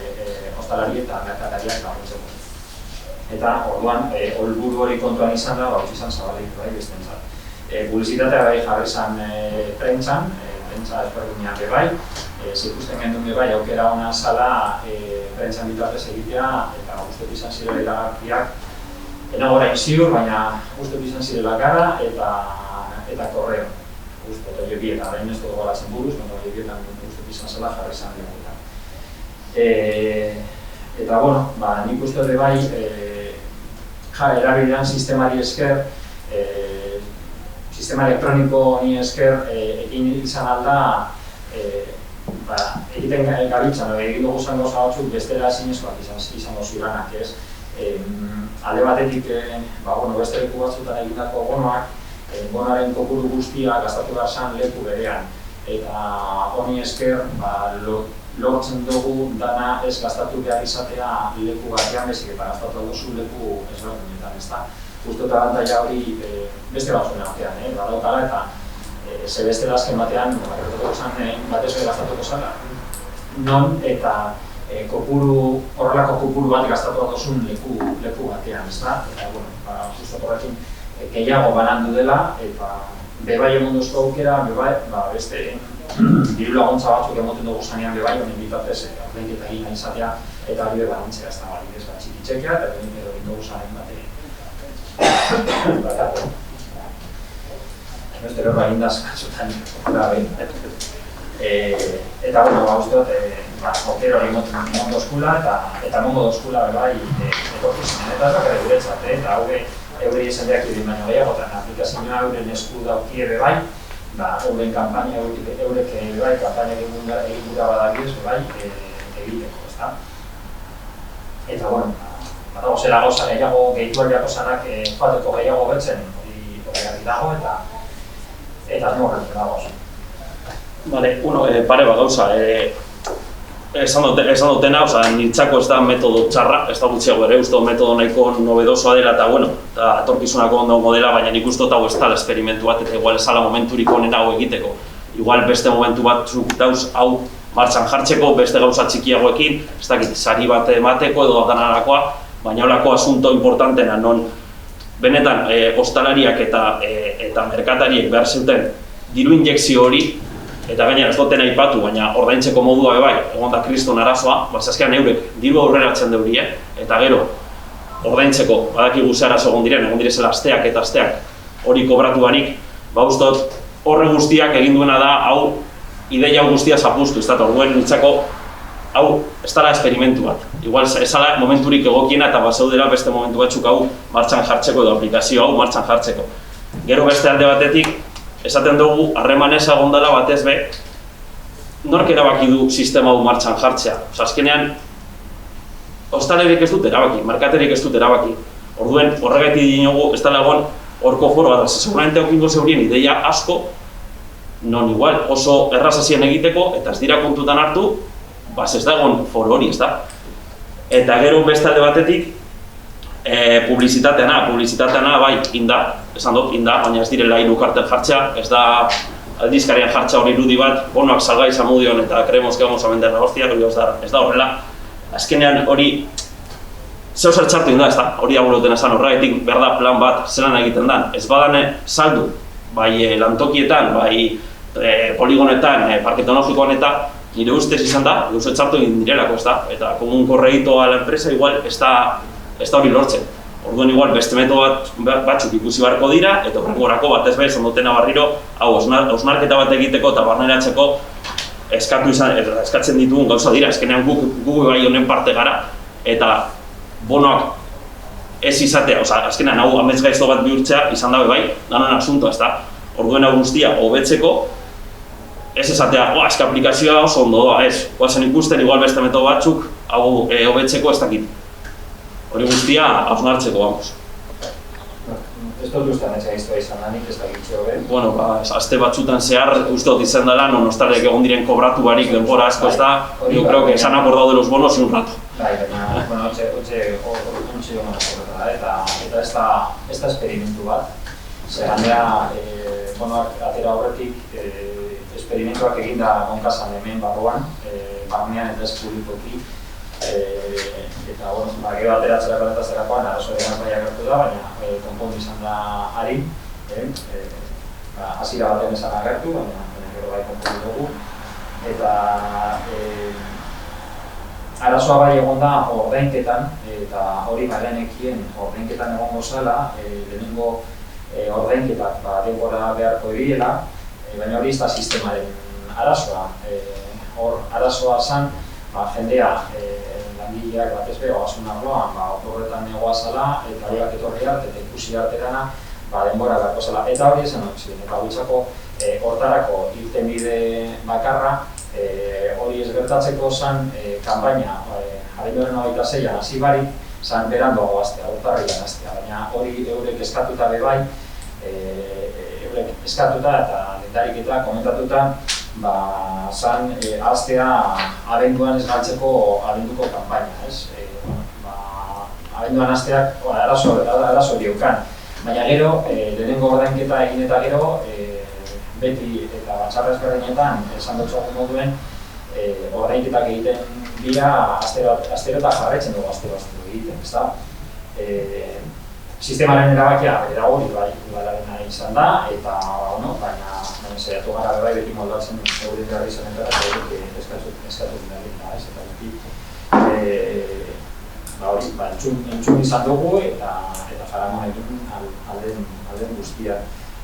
ostalari eta merkatariak laguntzeko. Eta orduan, helburu hori kontuan izan da, utzi izan zabalik bai bestentzat. Publizitatea bai jarri izan prentsan, prentsa ezberdinak bai, zikusten gendun bai aukera ona zala prentsan bitartez egitea eta guztiok izan zirela iragarkiak. Enago orain ziur, baina guztiok izan zirela gara eta korreo. Guztiok hori bieta, orain ez dugu galatzen buruz, baina hori bietan guztiok izan zela jarri izan dira. Eta bueno, nik uste dut bai erabidean sistemari esker, sistema elektroniko ni esker egin izan alda egiten gabitzan, egin dugu zen gauza batzuk bestela ezinezkoak izango ziranak, ez? Alde batetik, beste leku batzutan egindako bonoak, bonoaren kopuru guztia gastatu behar zen leku berean. Eta honi esker, lortzen dugu dana ez gastatu behar izatea leku batean bezik eta gastatu duzu leku ezberdinetan, ezta? Justo eta abantaila hori beste batzuen artean, badaukala eta ze beste azken batean, batez ere gastatuko zala. Non eta horrelako kopuru bat gastatu duzun leku batean, ezta? Eta, justo horrekin gehiago banandu dela eta bebai emonduzko aukera, beste diru laguntza batzuk emoten dugu zanean bebai, honen bitartez ordainketa egin izatea, eta hori bebantzea ez da bali, ez da txiki txekea, eta egin dugu zanean bateko. Beste gero egin daz, katzutan, eta uste dut, okero hori mondo eskula, eta mongo eskula bebai etorkizenen, eta ez bakar guretzat, eta eure izendeak idin baino gehiagotan, aplikazioa euren esku daukie bebai, euren kampaina, eurek bebai, kampaina egin gura badabiez bebai, egiteko, ezta? Eta, badago zela gauza gehiago, gehituak jako zanak joateko gehiago betzen, hori garri dago, eta asmo gertzen dago. Vale, pare bat gauza, esan dutena, nintzako ez da metodo txarra, ez da gutxiago ere, uste metodo nahiko nobedosoa dela eta etorkizunako ondo dela, baina nik uste hau ez dela esperimentu bat, eta igual ez ala momenturik honen hau egiteko. Igual beste momentu bat dauz hau martxan jartzeko, beste gauza txikiagoekin, ez dakit, sari bat emateko edo danarakoa, baina holako asunto importantena non benetan ostalariak eta merkatariek behar zuten diru injekzio hori, eta gainera ez duten aipatu, baina ordaintzeko modua bebai, egon da kriston arazoa, azkenean eurek diru aurreratzen deurie, eta gero ordaintzeko badakigu ze arazo egon direzela asteak eta asteak hori kobratu barik, ustot horre guztiak egin duena da, hau ideia guztia zapustu, ez da, orduen nintzako hau ez dara esperimentu bat. Igual ez dara momenturik egokiena eta bazaudera beste momentu batzuk hau martxan jartzeko edo aplikazio hau martxan jartzeko. Gero beste alde batetik, esaten dugu, harremanez agondala batez be, nork erabaki du sistema hau martxan jartzea. Azkenean, ostalerik ez dut erabaki, merkaterik ez dut erabaki. Orduen, horregatik dinogu, ez dela egon horko foro bat, seguramente aukingo zeurien ideia asko, non igual oso errazazien egiteko, eta ez dira kontutan hartu, ez da egon foro hori, ez da. Eta gero beste alde batetik, publizitateana bai, inda, esan dut, inda, baina ez direla hiru kartel jartzea, ez da aldizkarian jartzea hori irudi bat, bonoak salgai Zamudion eta creemos que vamos a vender negozia, hori ez da horrela. Azkenean hori, zeu zer txartu inda, ez da, hori abuloten esan horregatik behar da plan bat zelan egiten da. Ez badane saldu, bai lantokietan, bai poligonetan, parke teknologikoan eta nire ustez izan da, gauza txartu egin direlako, ez da, eta komun korreitoa la enpresa igual ez da hori lortzen. Orduan igual beste metodo batzuk ikusi beharko dira, eta horrengorako batez behar izan dutena barriro, hau hausnarketa bat egiteko eta barneratzeko eskatzen ditugun gauza dira, azkenean gu bai honen parte gara, eta bonoak ez izatea, azkenean hau amets gaizto bat bihurtzea izan dabe bai, danan asuntoa, ez da. Orduen hau guztia hobetzeko, ez esatea, eske aplikazioa oso ondo doa, ez. Guazen ikusten, igual beste metodo batzuk, hau hobetzeko ez dakit. Hori guztia hausnartzeko, vamos. Ez dut ustean ez gaiztoa izan danik, ez dakitxe hobe. Bueno, azte batzutan zehar uste dut izan dela, non ostarek egon diren kobratu barik denbora asko ez da, yo creo que se han acordado de los bonos y un rato. Bai, baina, ontxe joan akorda, eta ez da esperimentu bat. Zer handea, atera horretik, esperimentuak eginda onkasan hemen barruan, barnean eta ez publikoki. Eta, gero ateratzera kaletazerakoan, arazo egan bai agertu da, baina konpondu izan da harin. Hasiera baten esan agertu, baina gero bai konpondu dugu. Eta arazoa bai egon da ordainketan, eta hori marenekien ordainketan egongo zela, lehenengo ordainketak denbora beharko ebiela, baina hori ez da sistemaren arazoa. Hor arazoa zen, jendea langileak batez be, ogasun arloan, otorretan negoazala, eta horiak etorri arte, eta ikusi arte gana, denbora beharko zela. Eta hori esan hori ziren, eta guitzako hortarako irtenbide bakarra, hori ez gertatzeko zen kanpaina, abenduaren 26an hasi barik, zen beranduago hastea, urtarrilan hastea, baina hori eurek eskatuta bebai, eurek eskatuta eta letarik eta komentatuta, zan hastea abenduan ez galtzeko abenduko kanpaina, ez? Abenduan hasteak arazo diukan, baina gero, lehenengo ordainketa egin eta gero, beti eta batzarra ezberdinetan, esan dut zogun moduen, ordainketak egiten dira astero eta jarraitzen dugu astero egiten, ezta? Sistemaren erabakia hori bai, udalarena izan da, eta baina saiatu gara bai beti moldatzen eurik garri zenetara eta eurik eskatu dira, ez? Eta beti, entzun izan dugu eta jaramon egin alden guztia.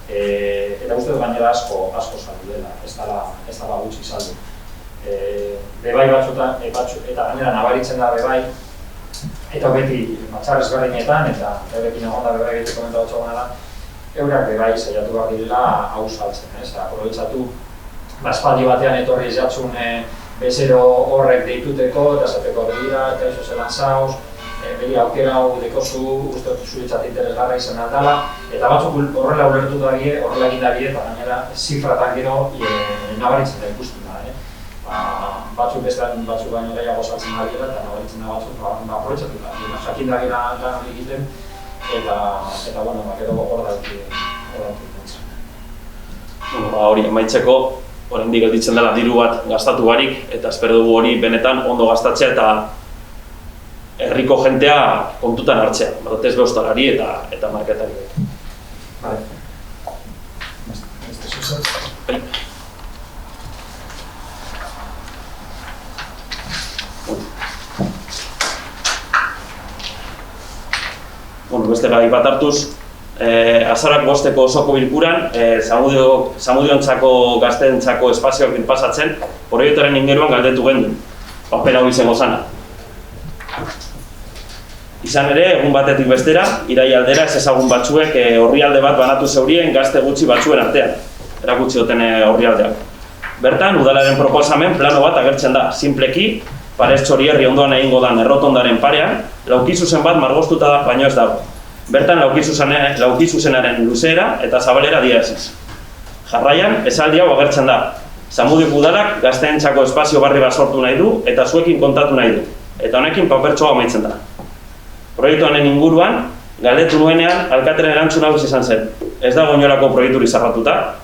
Eta uste dut gainera asko saldu dela, ez dela gutxi saldu. Bebai batzuetan, eta gainera nabaritzen da bebai, eta beti matxar ezberdinetan, eta eurekin egon da bebai beti komenta batxogona da, eurak bebai saiatu behar direla hau saltzen, ez? Aprobetxatu, espaldi batean etorri jatzun bezero horrek deituteko, eta esateko begira, eta iso zelan zauz, begi aukera hau dekozu, uste dut zuretzat interesgarra izan aldala, eta batzuk horrela ulertu dabie, horrela egin dabie, eta gainera zifratan gero nabaritzen da ikusten da. Batzuk baino gehiago saltzen da dira, eta nabaritzen da batzuk aprobetxatu da. Jakin da gira lan hori egiten, eta gero hor dauki nintzen. Hori, amaitzeko, oraindik gelditzen dela diru bat gastatu barik, eta espero dugu hori benetan ondo gastatzea eta herriko jentea kontutan hartzea, batez be ostalari eta marketariek. Vale. Beste gai bat hartuz, azaroak 5eko osoko bilkuran, Zamudiontzako gazteentzako espazioak pasatzen, proiektuaren ingeruan galdetu gendu, papera hau izango zana. Izan ere, egun batetik bestera, iraialdera ez ezagun batzuek orrialde bat banatu zeurien gazte gutxi batzuen artean, erakutsi duten orrialdeak. Bertan, udalaren proposamen plano bat agertzen da, sinpleki, Parez Txorierri ondoan egingo dan errotondaren parean, laukizuzen bat margostuta da baino ez dago. Bertan laukizuzenaren luzeera eta zabalera diaziz. Jarraian, esaldi hau agertzen da. Zamudiok udalak gazteentzako espazio barri bat sortu nahi du eta zuekin kontatu nahi du. Eta honekin papertxoa amaitzen da. Proiektu honen inguruan, galdetu nuenean alkateren erantzun hau izan zen. Ez dago inolako proiekturi zarratuta.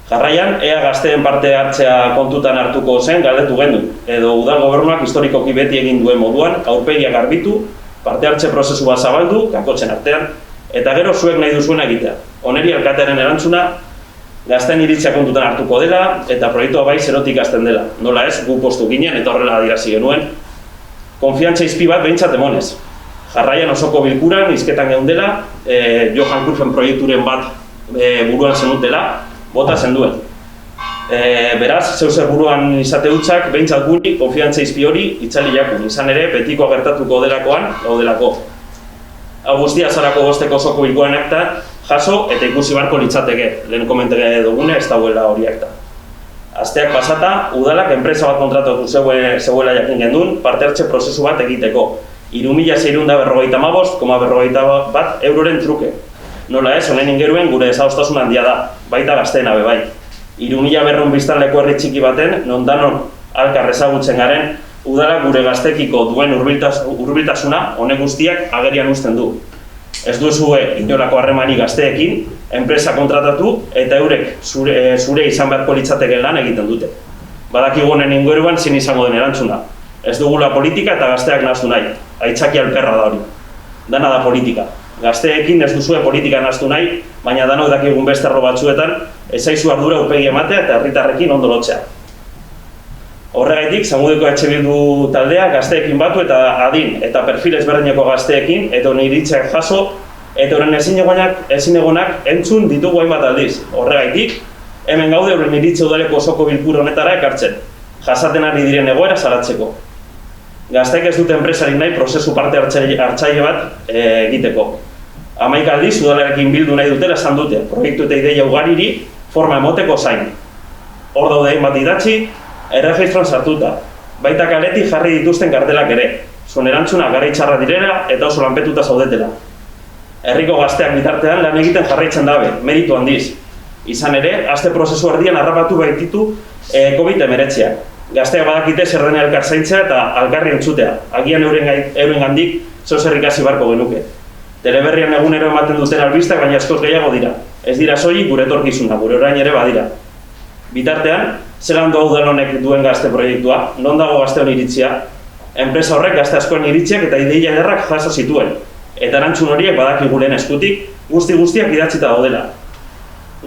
Jarraian, ea gazteen parte hartzea kontutan hartuko zen galdetu gendu, edo udal gobernuak historikoki beti egin duen moduan, aurpegiak garbitu, parte hartze prozesu bat zabaldu, kakotzen artean, eta gero zuek nahi duzuena egitea. Oneri alkatearen erantzuna, gazteen iritzia kontutan hartuko dela, eta proiektua bai zerotik hasten dela. Nola ez, gu postu ginen eta horrela adierazi genuen. Konfiantza izpi bat behintzat emonez. Jarraian osoko bilkuran, hizketan geundela, Johan Cruyffen proiekturen bat buruan zenutela, bota zenduen. Beraz, zeuzer buruan izate hutzak, behintzat guri, konfiantza izpi hori itzali jakun. Izan ere, betiko gertatuko delakoan, gaudelako. Hau guztia azarako 5eko osoko bilkuran akta, jaso eta ikusi barko litzateke. Lehen komentege dugune, ez dauela hori akta. Asteak pasata, udalak enpresa bat kontratatu zeuela jakin gendun, parte hartze prozesu bat egiteko. 3.645,41 euroren truke. Nola ez, honen ingeruen gure ezagustasun handia da, baita gazteena be bai. 3.200 biztanleko herri txiki baten, non danon alkar ezagutzen garen, udalak gure gaztekiko duen hurbiltasuna honek guztiak agerian uzten du. Ez duzue inolako harremani gazteekin, enpresa kontratatu eta eurek zure izan beharko litzateke lan egiten dute. Badakigu honen inguruan zin izango den erantzuna. Ez dugula politika eta gazteak nahaztu nahi, aitzaki alperra da hori. Dana da politika. Gazteekin ez duzue politika nahaztu nahi, baina danok dakigun beste arlo batzuetan, ez zaizu ardura upegi ematea eta herritarrekin ondo lotzea. Horregaitik, Zamudioko EH Bildu taldea gazteekin batu eta adin eta perfil ezberdineko gazteekin eta honen iritziak jaso eta horren ezinegonak entzun ditugu hainbat aldiz. Horregaitik, hemen gaude horren iritzi udaleko osoko bilkur honetara ekartzen, jasaten ari diren egoera salatzeko. Gazteek ez dute enpresarik nahi prozesu parte hartzaile bat egiteko. 11 aldiz udalarekin bildu nahi dutela esan dute, proiektu eta ideia ugariri forma emoteko zain. Hor daude hainbat idatzi, erregistroan sartuta, baita kaletik jarri dituzten kartelak ere, zuen erantzuna garaitxarra direla eta oso lanpetuta zaudetela. Herriko gazteak bitartean lan egiten jarraitzen dabe, meritu handiz. Izan ere, aste prozesu erdian harrapatu baititu COVID-19. Gazteak badakite zer dena elkar zaintzea eta alkarri entzutea, agian euren gandik zozer ikasi barko genuke. Teleberrian egunero ematen duten albistak baina askoz gehiago dira. Ez dira soilik gure etorkizuna, gure orain ere badira. Bitartean, zelan doa udal honek duen gazte proiektua, non dago gazteon iritzia, enpresa horrek gazte askoen iritziak eta ideia ederrak jaso zituen, eta erantzun horiek badakigu lehen eskutik, guztiak idatzita daudela.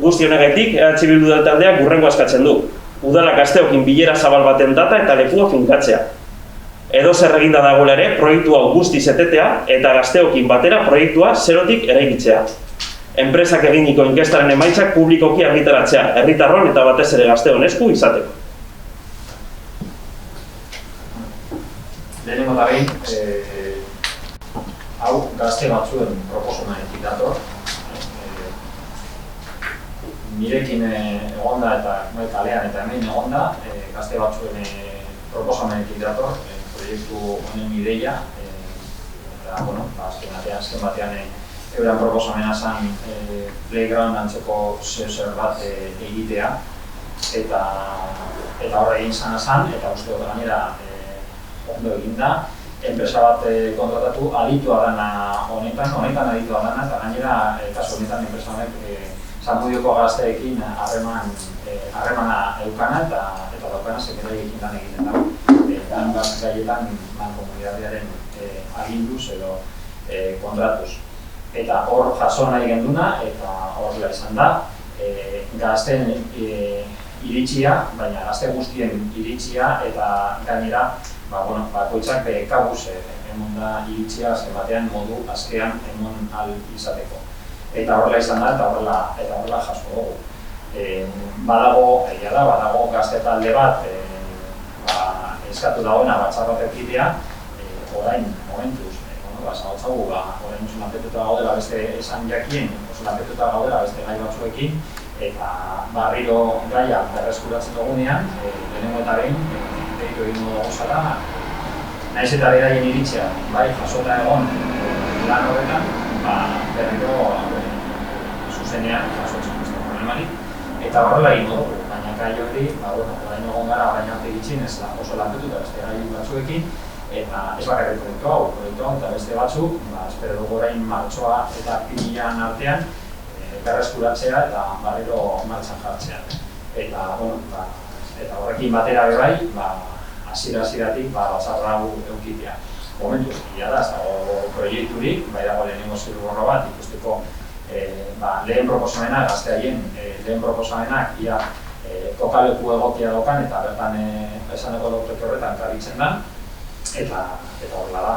Guzti honegaitik, EH Bildu taldeak hurrengo eskatzen du. Udalak gazteokin bilera zabal baten data eta lekua finkatzea. Edo zer eginda dagoela ere, proiektu hau guztiz etetea eta gazteokin batera proiektua zerotik eraikitzea. Enpresak eginiko inkestaren emaitzak publikoki argitaratzea, herritarron eta batez ere gazteon esku izateko. Lehenengo eta behin, hau gazte batzuen proposamenetik dator. Nirekin egonda eta kalean eta hemen egonda, gazte batzuen proposamenetik dator, proiektu honen ideia, eta, azken batean euren proposamena zen playground antzeko zer bat egitea, eta horre egin zen, eta uste dut gainera ondo eginda, enpresa bat kontratatu aditua dana honetan aditua dana, eta gainera kasu honetan enpresa honek Zamudioko gazteekin harremana eukana eta daukana sekretariarekin lan egiten dago. Hainbat gaietan mankomunitatearen aginduz edo kontratuz. Eta hor jaso nahi genduna eta horrela izan da, gazten iritzia, baina gazte guztien iritzia eta gainera bakoitzak bere kabuz emon da iritzia zenbatean modu askean emon ahal izateko. Eta horrela izan da eta horrela jaso dugu. Badago gazte talde bat eskatu dagoena batzar bat egitea, orain momentuz, zabaltzagu, orain lanpetuta gaudela beste esan jakien, lanpetuta gaudela beste gai batzuekin, eta berriro gaia berreskuratzen dugunean, lehenengo eta behin, deitu egin dugu zara, nahiz eta beraien iritzia, bai, jasota egon lan horretan, berriro zuzenean jasotzen ez da problemarik, eta horrela egin dugu, baina gai hori, orain egon gara orain arte egitxin ez da oso lanpetuta beste gai batzuekin, eta ez bakarrik proiektu hau eta beste batzuk, espero dugu orain martxoa eta apirilean artean berreskuratzea eta berriro martxan jartzea. Eta horrekin batera bai, hasiera-hasieratik batzar hau eukitea. Momentuz, da, ez dago proiekturik, bai dago lehenengo zirriborro bat ikusteko lehen proposamena, gazteaien lehen proposamenak ia kokaleku egokia daukan eta bertan esaneko doktoke horretan gabitzen da, eta horrela da.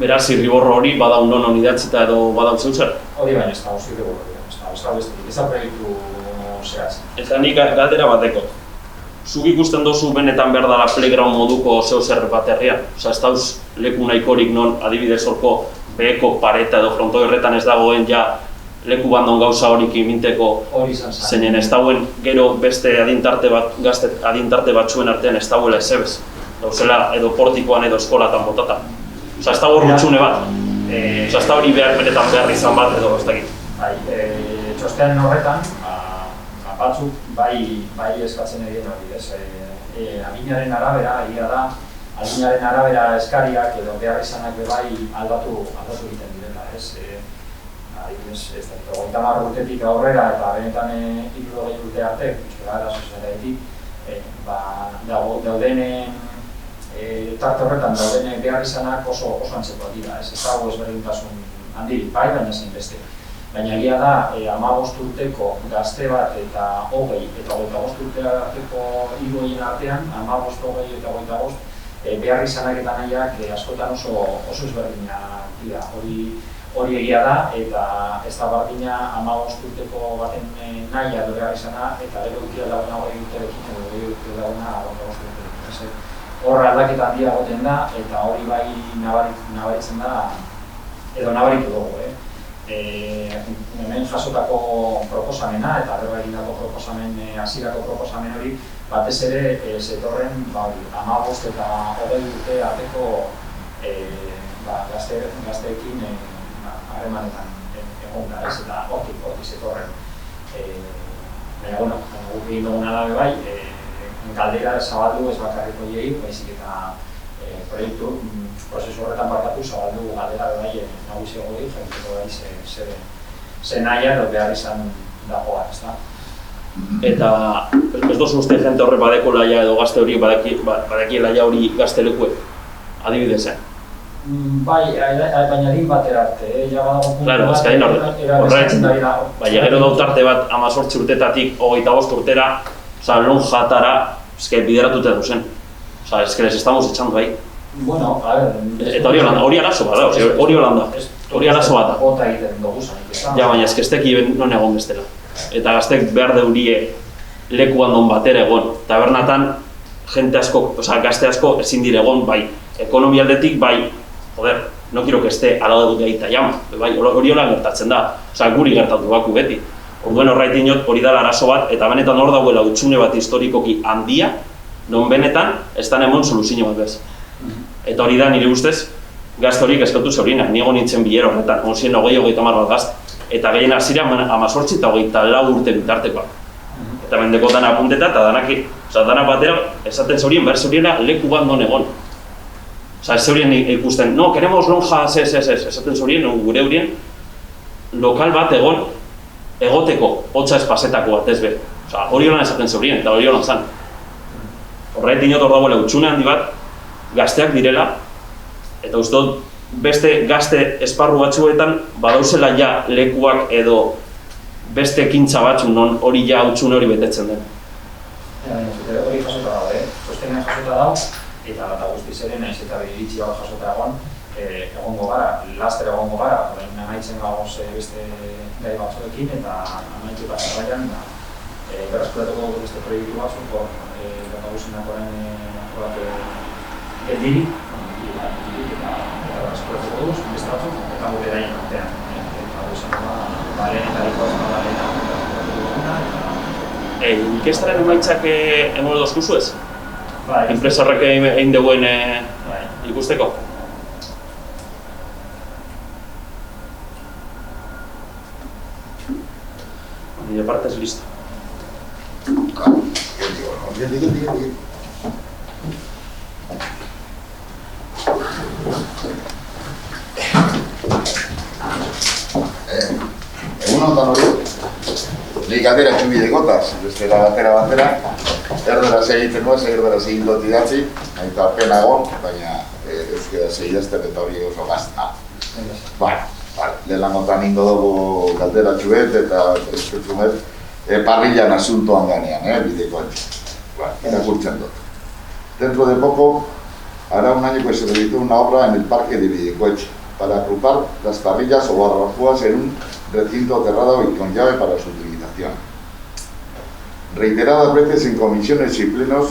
Beraz, zirriborro hori badaun non idatzita edo badaun zeu zer? Hori baina ez dago zirriborro hori, ez da bestetik, ez da proiektu zehaz. Eta nik galdera bateko. Zuk ikusten dozu benetan behar dela playground moduko zeu zer bat herrian? Osa, ez dauz leku nahikorik non adibidez horko beheko pareta edo frontoi horretan ez dagoen ja leku bandon gauza horik iminteko zeinen ez dauen gero beste adintarte batzuen artean ez dauela ezebez. Dauzela edo portikoan edo eskolatan botata. Osa, ez dago rutxune bat. Osa, ez da hori benetan behar izan bat edo ez dakit. Txostean horretan, batzuk bai eskatzen egin hori, ez? Adinaren arabera, egia da, adinaren arabera eskariak edo behar izanak bai aldatu egiten direla, ez? Ez da, 30 urtetik aurrera eta benetan 60 urte arte, gara sozialetik, dauden tarte horretan dauden behar izanak oso antzekoak dira, ez dago ezberdintasun handirik bai, baina zein beste. Baina egia da, 15 urteko gazte bat eta 20 eta 25 urte arteko hirueien artean, 15, 20 eta 25, behar izanak eta nahiak askotan oso ezberdinak dira. Hori egia da, eta ez da bardina 15 urteko baten nahia edo behar izana, eta gero dutia laguna 20 urterekin edo dutia laguna 25 urterekin. Hor aldaketa handia goten da, eta hori bai nabaritzen da, edo nabaritu dugu. Hemen jasotako proposamena eta berba egindako proposamen, hasierako proposamen hori batez ere zetorren 15 eta 20 urte arteko gazteekin harremanetan egon da, ez, eta hortik zetorren. Baina, guk egin duguna da bai, galdera zabaldu ez bakarriko hiei, baizik eta proiektu prozesu horretan barkatu zabaldu galdera bai nagusi egoi, jakiteko bai ze naia edo behar izan dagoa, ez da. Eta ez dozu uste jente horre badeko laia edo gazte hori badaki laia hori gaztelekuek, adibidezen? Bai, baina din batera arte, ja badago puntu Claro, bat, eskain erabezatzen da dira. Baina gero dautarte bat 18 urtetatik 25 urtera, lonjatara, bideratuta duzen. Les estamos echando ahí. Bueno, a ver... Eta hori arazo bat da, hori arazo bat da. Bota egiten dugu zanik. Ja, baina ez teki non egon bestela. Eta gaztek behar deurie lekuan don batera egon. Tabernatan, gazte asko ezin dire egon, bai, ekonomia aldetik, bai, joder, no quiero que esté al lado de Aitayama, bai, hori hola gertatzen da, guri gertatu baku beti. Orduen horraitin jot, hori da arazo bat, eta benetan hor dagoela utxune bat historikoki handia, non benetan, ez da emon soluzio bat bez. Eta hori da, nire ustez, gazte horiek eskatu zeurinak, nigo nintzen bilero horretan, onzien 20-30 bat gazte, eta gehien hasira 18 eta 24 urte bitartekoak. Eta mendeko dana apunteta, eta dana batera, esaten zeurien, behar zeuriena leku bat non egon. Ez zeurien ikusten, no, queremos lonja, esaten zeurien, gure horien, lokal bat egon, egoteko, hotza espasetako bat ez be. Hori holan esaten zeurien, eta hori holan zan. Horret dinot hor dagoela utxune handi bat, gazteak direla, eta uste dut beste gazte esparru batzuetan badauzela ja lekuak edo beste ekintza batzu non hori ja utxune hori betetzen den. Hori jasota dago, sostenean jasota dago, eta guztiz ere nahiz eta iritsi hau jasota egongo gara, laster egongo gara, horrein amaitzen gagoz beste gai batzuekin eta amaitu jarraian berreskuratuko beste proiektu batzuk dataguzenak horrein eldiri eta berreskuratuko duz, beste batzuk, eta gure daien artean. Eta lehenetariko ez da Inkestaren emaitzak egon dozkuzu ez? Bai. Enpresarrak egin duen ikusteko? Nire partez listo. Egun honetan hori, nik atera txubidekotaz, bestera batera, erderaz egiten nuen, erderaz egin dut idatzi, eta pena egon, baina euskaraz idazten eta hori oso gazta. Lehenangotan ingo dugu galdera txubet eta eskutzumet parrillan asuntoan ganean, bidekoan. Irakurtzen dut. Dentro de poco hará un año que se realizó una obra en el parque de Videcoche para agrupar las parrillas o barbacoas en un recinto cerrado y con llave para su utilización. Reiteradas veces en comisiones y plenos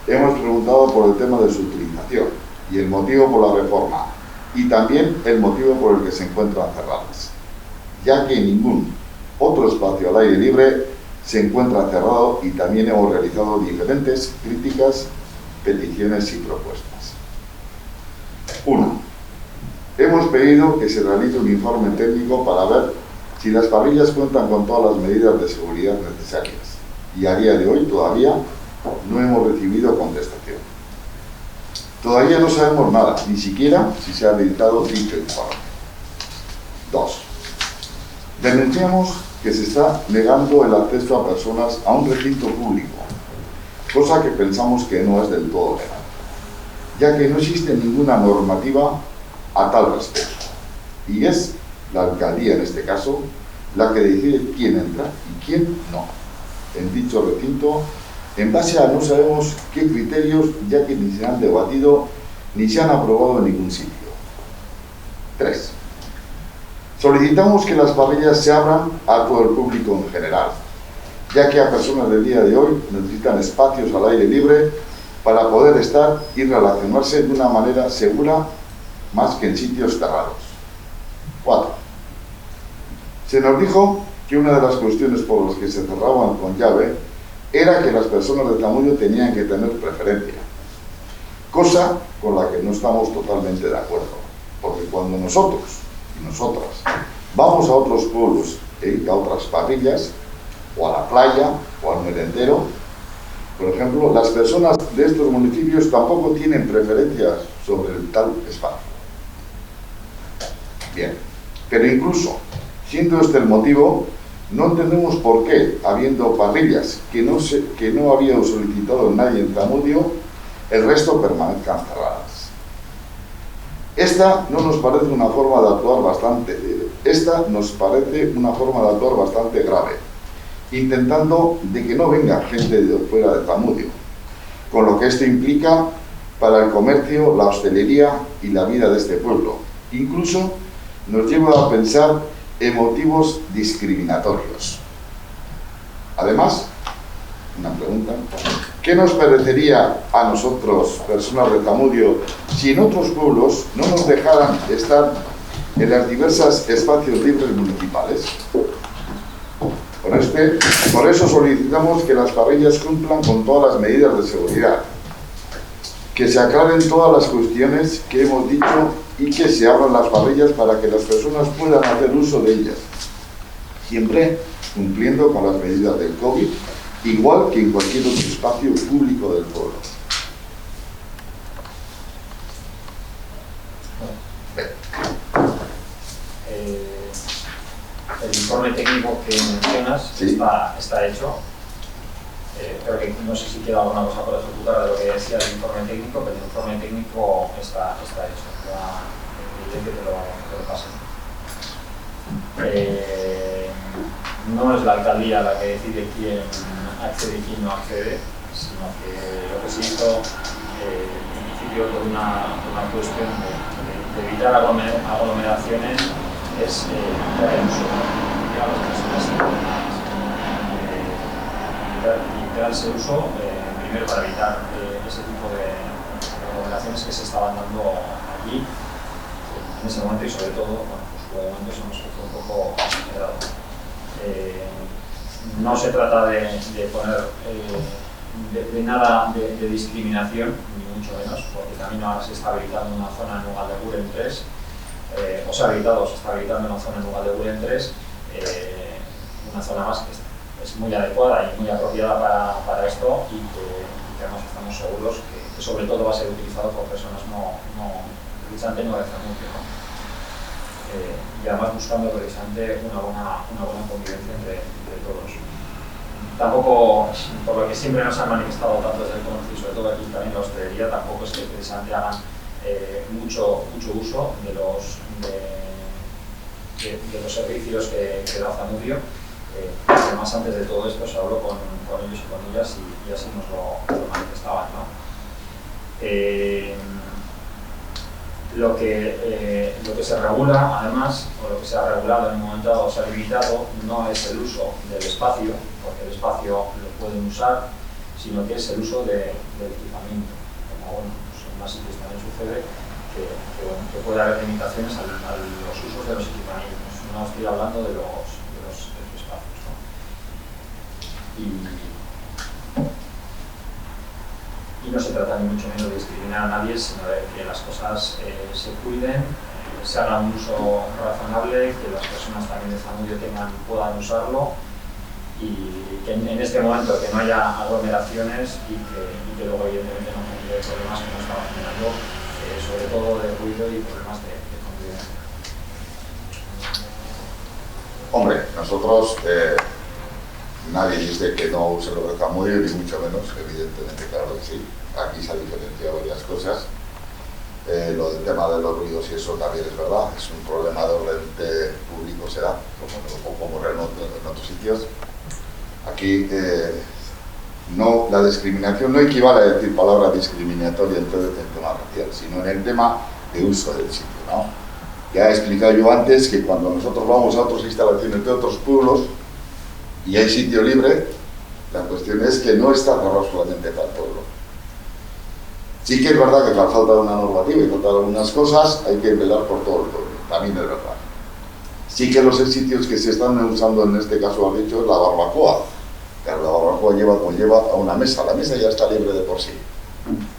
hemos preguntado por el tema de su utilización y el motivo por la reforma y también el motivo por el que se encuentran cerradas, ya que ningún otro espacio al aire libre se encuentra cerrado y también hemos realizado diferentes críticas, peticiones y propuestas. 1. Hemos pedido que se realice un informe técnico para ver si las parrillas cuentan con todas las medidas de seguridad necesarias y a día de hoy todavía no hemos recibido contestación. Todavía no sabemos nada, ni siquiera si se ha editado dicho informe. 2. Denunciamos que se está negando el acceso a personas a un recinto público, cosa que pensamos que no es del todo legal, ya que no existe ninguna normativa a tal respecto, y es la alcaldía en este caso la que decide quién entra y quién no en dicho recinto en base a no sabemos qué criterios, ya que ni se han debatido ni se han aprobado en ningún sitio. 3. Solicitamos que las parrillas se abran a todo el público en general, ya que a personas del día de hoy necesitan espacios al aire libre para poder estar y relacionarse de una manera segura más que en sitios cerrados. 4. Se nos dijo que una de las cuestiones por las que se cerraban con llave era que las personas de Zamudio tenían que tener preferencia, cosa con la que no estamos totalmente de acuerdo, porque cuando nosotros y nosotras vamos a otros pueblos y a otras parrillas, o a la playa, o al merendero, por ejemplo, las personas de estos municipios tampoco tienen preferencias sobre el tal espacio. Bien, pero incluso siendo este el motivo, no entendemos por qué, habiendo parrillas que no había solicitado nadie en Zamudio, el resto permanezcan cerradas. Esta nos parece una forma de actuar bastante grave, intentando de que no venga gente de fuera de Zamudio, con lo que esto implica para el comercio, la hostelería y la vida de este pueblo. Incluso nos lleva a pensar en motivos discriminatorios. Además, una pregunta: ¿qué nos parecería a nosotros, personas de Zamudio, si en otros pueblos no nos dejaran estar en las diversas espacios libres municipales? Por eso solicitamos que las parrillas cumplan con todas las medidas de seguridad, que se aclaren todas las cuestiones que hemos dicho y que se abran las parrillas para que las personas puedan hacer uso de ellas, siempre cumpliendo con las medidas del COVID, igual que en cualquier otro espacio público del pueblo. El informe técnico que mencionas, sí, está hecho. Creo que no sé si queda alguna cosa por ejecutar de lo que decía el informe técnico, pero el informe técnico está hecho. Ya que te lo pasen. No es la alcaldía la que decide quién accede y quién no accede, sino que lo que se hizo en principio por una cuestión de evitar aglomeraciones es dar el uso a las personas limitar ese uso, primero para evitar ese tipo de aglomeraciones que se estaban dando allí en ese momento, y sobre todo, bueno, pues de momento se nos fue un poco acelerado. No se trata de poner de nada de discriminación, ni mucho menos, porque también ahora se está habilitando una zona en Ugaldeguren 3, o se está habilitando una zona en Ugaldeguren 3, una zona más que es muy adecuada y muy apropiada para esto, y que además estamos seguros que sobre todo va a ser utilizado por personas precisamente no de Zamudio, ¿no? Y además buscando precisamente una buena convivencia entre todos. Tampoco, por lo que siempre nos han manifestado tanto desde el comercio y sobre todo aquí también la hostelería, tampoco es que precisamente hagan mucho uso de los servicios que da Zamudio. Además, antes de todo esto se habló con ellos y con ellas y así nos lo manifestaban, ¿no? Lo que se regula, además, o lo que se ha regulado en un momento dado, se ha limitado, no es el uso del espacio, porque el espacio lo pueden usar, sino que es el uso del equipamiento. Como bueno, pues en más sitios también sucede que puede haber limitaciones a los usos de los equipamientos. No estoy hablando de los espacios, ¿no? Y no se trata ni mucho menos de discriminar a nadie, sino de que las cosas se cuiden, se haga un uso razonable, que las personas también de Zamudio puedan usarlo, y que en este momento que no haya aglomeraciones y que luego evidentemente no genere problemas que nos estamos generando, sobre todo de ruido y problemas de convivencia. Hombre, nosotros nadie dice que no use lo de Zamudio, ni mucho menos, evidentemente, claro que sí. Aquí se ha diferenciado varias cosas. Lo del tema de los ruidos y eso también es verdad, es un problema de orden público, será, como en otros sitios. Aquí no, la discriminación no equivale a decir palabra discriminatoria en el tema racial, sino en el tema de uso del sitio, ¿no? Ya he explicado yo antes que cuando nosotros vamos a otras instalaciones de otros pueblos y hay sitio libre, la cuestión es que no está cerrado solamente para el pueblo. Sí que es verdad que la falta de una normativa y falta de algunas cosas hay que velar por todo el pueblo, también es verdad. Sí que los sitios que se están usando en este caso, han dicho, es la barbacoa. Claro, la barbacoa conlleva a una mesa, la mesa ya está libre de por sí.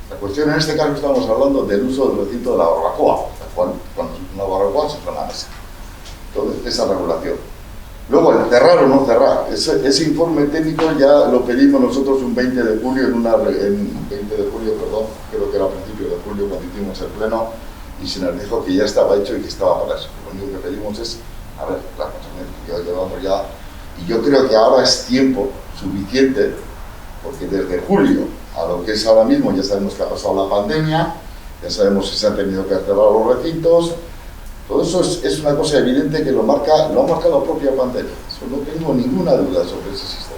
La cuestión en este caso estamos hablando del uso del recinto de la barbacoa. Cuando una barbacoa se pone a la mesa. Entonces, esa regulación. Luego, el cerrar o no cerrar. Ese informe técnico ya lo pedimos nosotros un 20 de julio, creo que era a principios de julio cuando hicimos el pleno, y se nos dijo que ya estaba hecho y que estaba para eso. Lo único que pedimos es, a ver, claro, ya llevamos ya, y yo creo que ahora es tiempo suficiente, porque desde julio a lo que es ahora mismo ya sabemos que ha pasado la pandemia, ya sabemos que se han tenido que cerrar los recintos. Todo eso es una cosa evidente que lo ha marcado la propia pandemia. Eso no tengo ninguna duda sobre ese sistema.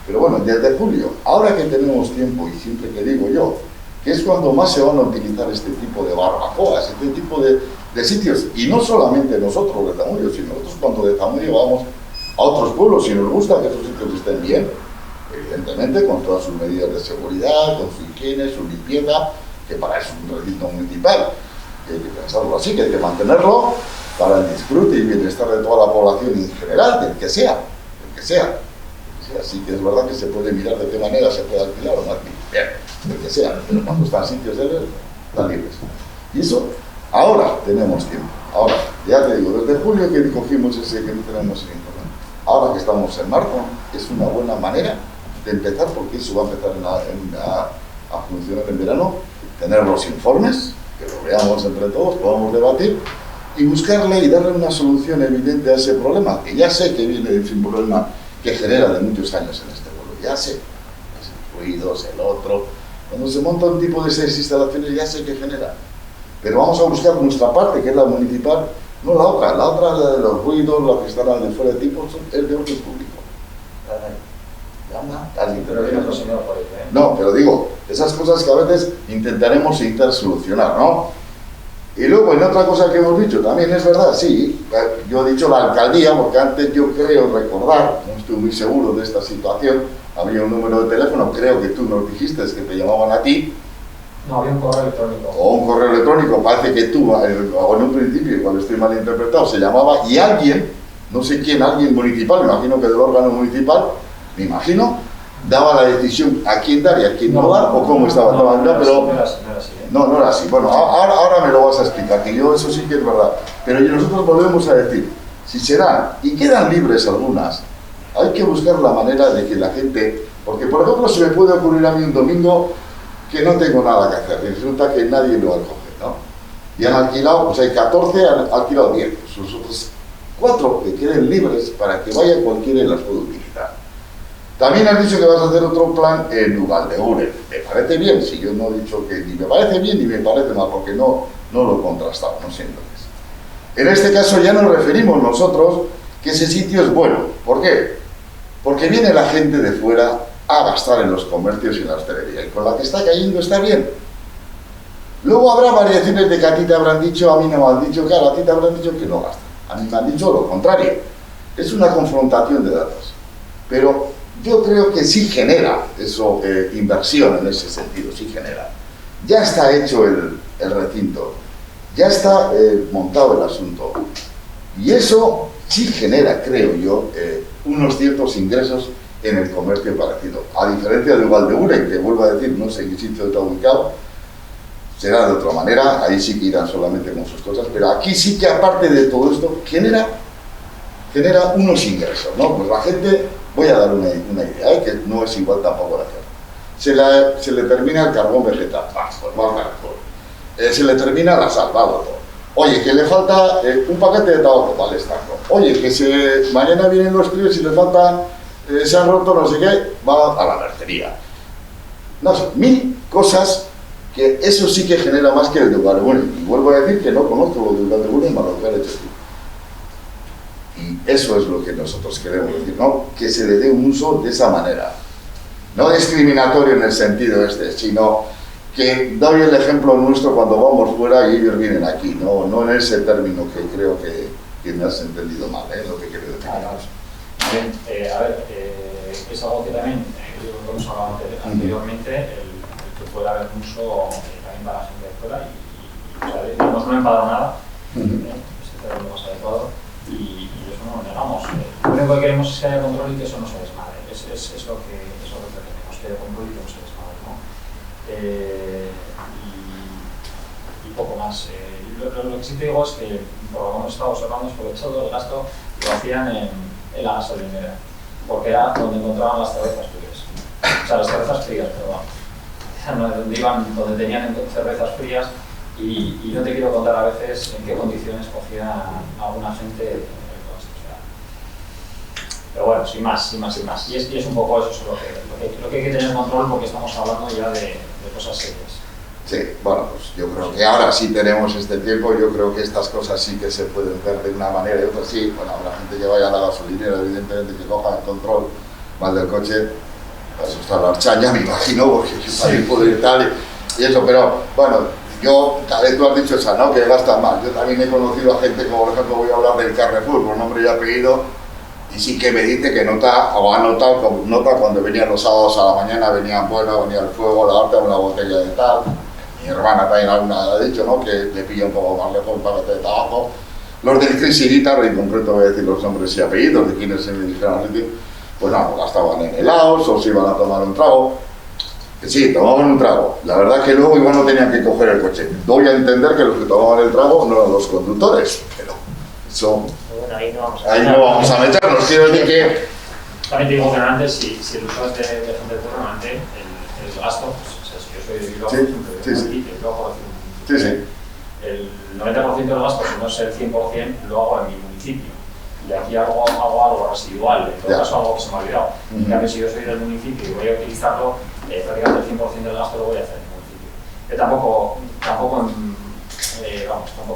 Pero bueno, desde julio, ahora que tenemos tiempo, y siempre que digo yo, que es cuando más se van a utilizar este tipo de barbacoas, este tipo de sitios, y no solamente nosotros de Zamudio, sino nosotros cuando de Zamudio vamos a otros pueblos, si nos gusta que esos sitios estén bien, evidentemente con todas sus medidas de seguridad, con su higiene, su limpieza, que para eso es un recinto municipal, que hay que pensarlo así, que hay que mantenerlo para el disfrute y bienestar de toda la población en general, del que sea, Así que es verdad que se puede mirar de qué manera se puede alquilar o no alquilar, del que sea, pero cuando están sitios de él, están libres. Y eso, ahora tenemos tiempo. Ahora, ya te digo, desde julio que cogimos ese que no tenemos en internet, ahora que estamos en marzo, es una buena manera de empezar, porque eso va a empezar a funcionar en verano, tener los informes, que lo veamos entre todos, podamos debatir y buscarle y darle una solución evidente a ese problema, que ya sé que viene de un problema que genera de muchos años en este pueblo, ya sé, ruidos, el otro, cuando se monta un tipo de esas instalaciones ya sé que genera, pero vamos a buscar nuestra parte, que es la municipal, no la otra, la de los ruidos, la que están al de fuera de tipo, es de orden público. Pero viene otro señor por ahí, ¿eh? No, pero digo, esas cosas que a veces intentaremos solucionar, ¿no? Y luego, en otra cosa que hemos dicho, también es verdad, sí, yo he dicho la alcaldía, porque antes yo creo recordar, no estoy muy seguro de esta situación, había un número de teléfono, creo que tú nos dijiste que te llamaban a ti. No, había un correo electrónico. O un correo electrónico, parece que tú, o en un principio, cuando estoy mal interpretado, se llamaba, y alguien, no sé quién, alguien municipal, me imagino que del órgano municipal, me imagino, daba la decisión a quién dar y a quién no dar, o cómo estaba. No era así. No era así. Bueno, ahora me lo vas a explicar, que yo eso sí que es verdad. Pero nosotros volvemos a decir, si se dan, y quedan libres algunas, hay que buscar la manera de que la gente, porque por ejemplo se me puede ocurrir a mí un domingo que no tengo nada que hacer, y resulta que nadie lo acoge, ¿no? Y han alquilado, pues hay 14, han alquilado 10, pues los otros 4 que queden libres para que vaya cualquiera y las pueda utilizar. También has dicho que vas a hacer otro plan en Ugaldeure. ¿Me parece bien? Si yo no he dicho que ni me parece bien ni me parece mal, porque no lo he contrastado, no sé entonces. En este caso ya nos referimos nosotros que ese sitio es bueno. ¿Por qué? Porque viene la gente de fuera a gastar en los comercios y en la hostelería, y con la que está cayendo está bien. Luego habrá variaciones de que a ti te habrán dicho, a mí no me han dicho, claro, a ti te habrán dicho que no gastan. A mí me han dicho lo contrario. Es una confrontación de datos. Pero yo creo que sí genera eso, inversión en ese sentido, sí genera. Ya está hecho el recinto, ya está montado el asunto. Y eso sí genera, creo yo, unos ciertos ingresos en el comercio parecido. A diferencia de Ugaldeure, que vuelvo a decir, no sé en qué sitio está ubicado, será de otra manera, ahí sí que irán solamente con sus cosas, pero aquí sí que aparte de todo esto, genera unos ingresos, ¿no? Pues la gente, voy a dar una idea, que no es igual tampoco la gente. Se le termina el carbón vegetal, pues va al cartón. Se le termina la sal, va al otro. Oye, que le falta un paquete de tabaco, vale, está. Oye, que mañana vienen los críos y le falta, se han roto no sé qué, va a la mercería. No sé, 1000 cosas que eso sí que genera más que el de Ugaldeure. Y vuelvo a decir que no conozco lo de Ugaldeure más lo que has hecho tú. Y eso es lo que nosotros queremos decir, ¿no? Que se le dé un uso de esa manera. No discriminatorio en el sentido sino que doy el ejemplo nuestro cuando vamos fuera y ellos vienen aquí, no en ese término que creo que me has entendido mal, lo que quiero decir. Bien, es algo que también, lo hemos hablado anteriormente, el que pueda haber un uso también para la gente de fuera y o sea, digamos, no empadronada, ese es lo más adecuado, y eso no lo negamos. Lo único que queremos es que haya control y que eso no se desmadre, es lo que pretendemos, que haya control y que no se desmadre, ¿no? Y poco más. Lo que sí te digo es que, por lo que hemos estado observando, es porque todo el gasto lo hacían en la gasolinera, porque era donde encontraban las cervezas frías. O sea, las cervezas frías, perdón. Donde tenían cervezas frías y no te quiero contar a veces en qué condiciones cogía a alguna gente. Pero bueno, sin más. Y es un poco eso, lo que hay que tener control porque estamos hablando ya de cosas serias. Sí, bueno, pues yo creo que ahora sí tenemos este tiempo, yo creo que estas cosas sí que se pueden ver de una manera y otra, sí, bueno, la gente que vaya a la gasolinera, evidentemente que coja el control mal del coche, pues está la archaña, me imagino, porque yo también puedo ir tal y eso, pero bueno, yo, tal vez tú has dicho esa, ¿no?, que gasta más, yo también he conocido a gente, como por ejemplo voy a hablar del Carrefour, por nombre y apellido, y sí que me dice que nota, o ha notado, nota cuando venían los sábados a la mañana, venían, bueno, venía el fuego, la harta, una botella de tal. Mi hermana también alguna ha dicho, ¿no?, que le pilla un poco más lejos el paquete de tabaco. Los del Crazy Guitar, en concreto voy a decir los nombres y apellidos de quienes se me dijeron a ti, pues no, gastaban en helados o se iban a tomar un trago. Que sí, tomaban un trago. La verdad es que luego igual no tenían que coger el coche. Doy a entender que los que tomaban el trago no eran los conductores, pero eso... Bueno, ahí no vamos a meternos, quiero decir que... También te digo que normalmente, si el uso es de gente de turno, normalmente el gasto, pues, o sea, si yo soy de Bilbao, Sí, por ejemplo, sí, sí. y Bilbao por Sí, sí. el 90% del gasto, si no es el 100%, lo hago en mi municipio. Y aquí hago algo residual, en todo Ya. caso algo que se me ha olvidado. En Ujú. cambio, si yo soy del municipio y voy a utilizarlo, prácticamente el 100% del gasto lo voy a hacer en el municipio. Tampoco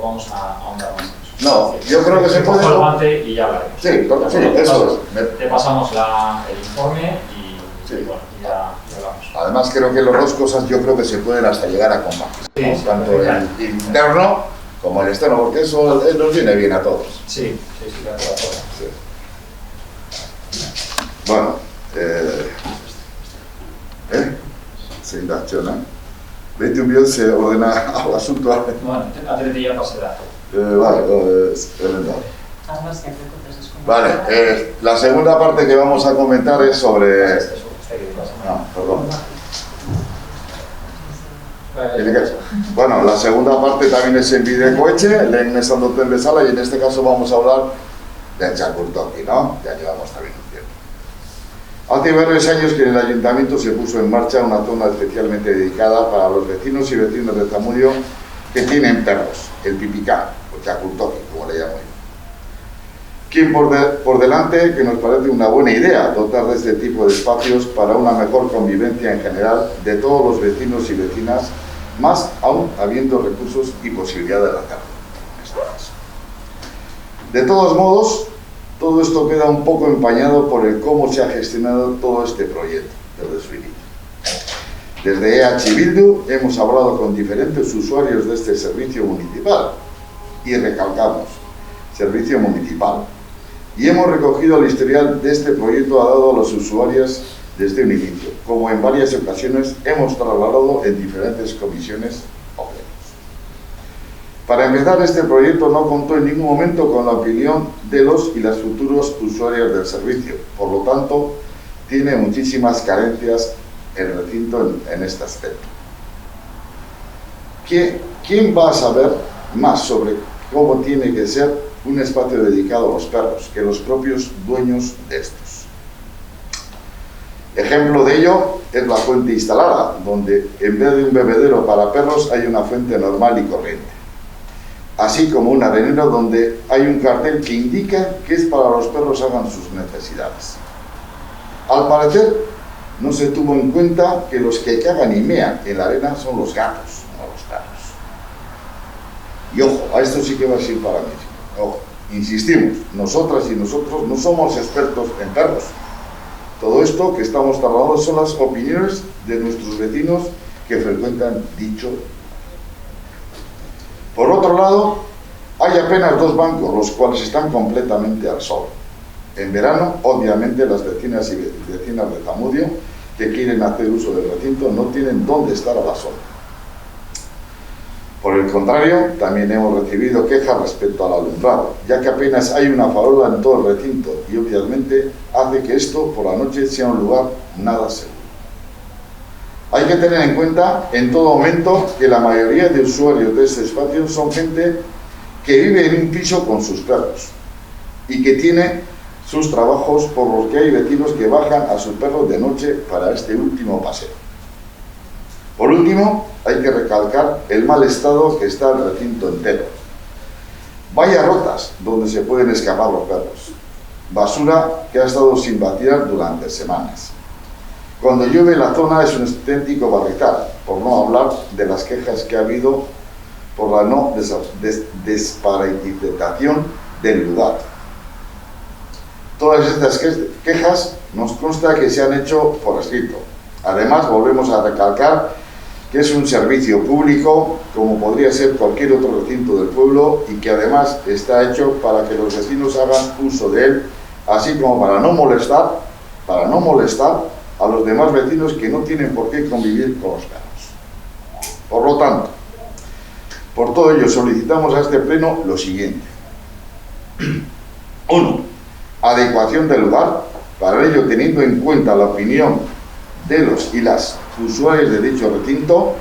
vamos a ahondar más en eso. No, yo creo que se puede... Cojo el guante y ya hablaremos. Sí, porque sí, eso es. Te pasamos el informe y, Sí. y bueno, ya hablamos. Además creo que las dos cosas yo creo que se pueden hasta llegar a compartir, Sí, ¿no? sí, Tanto perfectamente. el interno como el externo, porque eso nos viene bien a todos. Sí, de acuerdo. Sí. Bueno, Seguidazione. 21 bios se ordena all'assunto. Bueno, a 30 ya pasará. Vale, es elemental. Argazkiak daukotez eskumen. Vale, la segunda parte que vamos a comentar es sobre... No, perdón. Bueno, la segunda parte también es en bidecoetxe, lehen esan duten bezala, y en este caso vamos a hablar del txakurtoki, ¿no? Ya llevamos también un tiempo. Hace varios años que en el ayuntamiento se puso en marcha una zona especialmente dedicada para los vecinos y vecinos de Zamudio que tienen perros, el pipicá, o txakurtoki, como le llamo yo. Quien por delante que nos parece una buena idea dotar de este tipo de espacios para una mejor convivencia en general de todos los vecinos y vecinas, más aún habiendo recursos y posibilidad de hacerlo. De todos modos, todo esto queda un poco empañado por el cómo se ha gestionado todo este proyecto desde su inicio. Desde EH Bildu hemos hablado con diferentes usuarios de este servicio municipal y recalcamos, servicio municipal, y hemos recogido el historial de este proyecto dado a los usuarios desde un inicio, como en varias ocasiones hemos trasladado en diferentes comisiones o plenos. Para empezar, este proyecto no contó en ningún momento con la opinión de los y las futuros usuarios del servicio, por lo tanto, tiene muchísimas carencias el recinto en este aspecto. ¿Quién va a saber más sobre cómo tiene que ser un espacio dedicado a los perros que los propios dueños de estos? Ejemplo de ello es la fuente instalada, donde en vez de un bebedero para perros hay una fuente normal y corriente, así como un arenero donde hay un cartel que indica que es para los perros hagan sus necesidades. Al parecer, no se tuvo en cuenta que los que cagan y mean en la arena son los gatos, no los perros. Y ojo, a esto sí que va a ser para mí. Ojo, insistimos, nosotras y nosotros no somos expertos en perros. Todo esto que estamos trasladando son las opiniones de nuestros vecinos que frecuentan dicho. Por otro lado, hay apenas 2 bancos, los cuales están completamente al sol. En verano, obviamente, las vecinas y vecinas de Zamudio que quieren hacer uso del recinto no tienen dónde estar a la sombra. Por el contrario, también hemos recibido quejas respecto al alumbrado, ya que apenas hay una farola en todo el recinto y obviamente hace que esto por la noche sea un lugar nada seguro. Hay que tener en cuenta en todo momento que la mayoría de usuarios de este espacio son gente que vive en un piso con sus perros y que tiene sus trabajos, por los que hay vecinos que bajan a sus perros de noche para este último paseo. Por último, hay que recalcar el mal estado que está el recinto entero. Vallas rotas donde se pueden escapar los perros. Basura que ha estado sin vaciar durante semanas. Cuando llueve la zona es un auténtico barrizal, por no hablar de las quejas que ha habido por la no desparasitación del lugar. Todas estas quejas nos consta que se han hecho por escrito. Además, volvemos a recalcar que es un servicio público, como podría ser cualquier otro recinto del pueblo, y que además está hecho para que los vecinos hagan uso de él, así como para no molestar a los demás vecinos que no tienen por qué convivir con los perros. Por lo tanto, por todo ello solicitamos a este pleno lo siguiente. 1. Adecuación del lugar, para ello teniendo en cuenta la opinión de los y las usuarios de dicho recinto,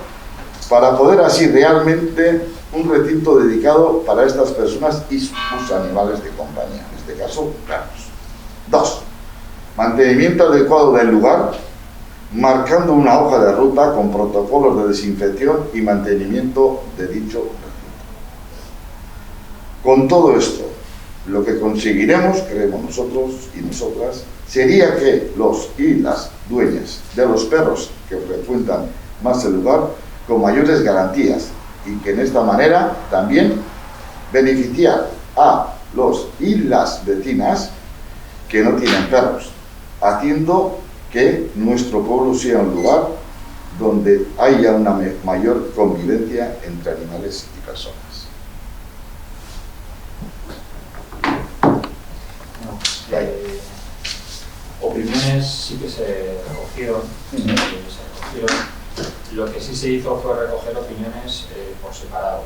para poder así realmente un recinto dedicado para estas personas y sus animales de compañía, en este caso perros. 2. Mantenimiento adecuado del lugar, marcando una hoja de ruta con protocolos de desinfección y mantenimiento de dicho recinto. Con todo esto, lo que conseguiremos, creemos nosotros y nosotras, sería que los y las dueñas de los perros que frecuentan más el lugar con mayores garantías, y que en esta manera también beneficiar a los y las vecinas que no tienen perros, haciendo que nuestro pueblo sea un lugar donde haya una mayor convivencia entre animales y personas. Opiniones sí que se recogieron, Lo que sí se hizo fue recoger opiniones por separado,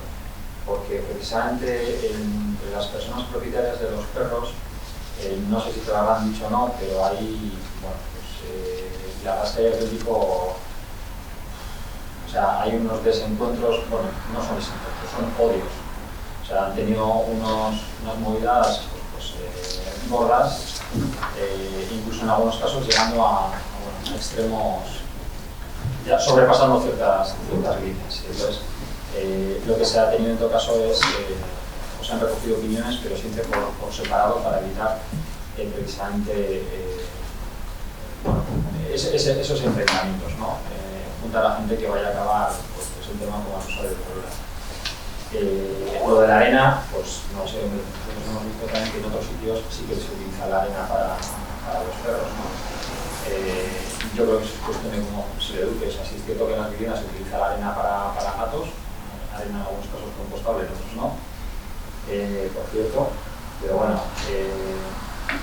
porque precisamente entre las personas propietarias de los perros, no sé si te lo habrán dicho o no, pero hay, bueno, pues la verdad es que hay auténtico, o sea, hay unos desencuentros, bueno, no son desencuentros, son odios. O sea, han tenido unas movidas pues, gordas, incluso en algunos casos llegando a extremos, ya sobrepasando ciertas líneas. Entonces, lo que se ha tenido en todo caso es, se han recogido opiniones, pero siempre por separado para evitar precisamente bueno, esos enfrentamientos, ¿no? Juntar a la gente que vaya a acabar pues, el tema como acusado de problema. Lo de la arena, pues no sé, nosotros hemos visto también que en otros sitios sí que se utiliza la arena para los perros, ¿no? Yo creo que es cuestión de cómo se le eduque. O sea, si es cierto que en las viviendas se utiliza la arena para gatos, arena en algunos casos compostable, en otros no, por cierto, pero bueno,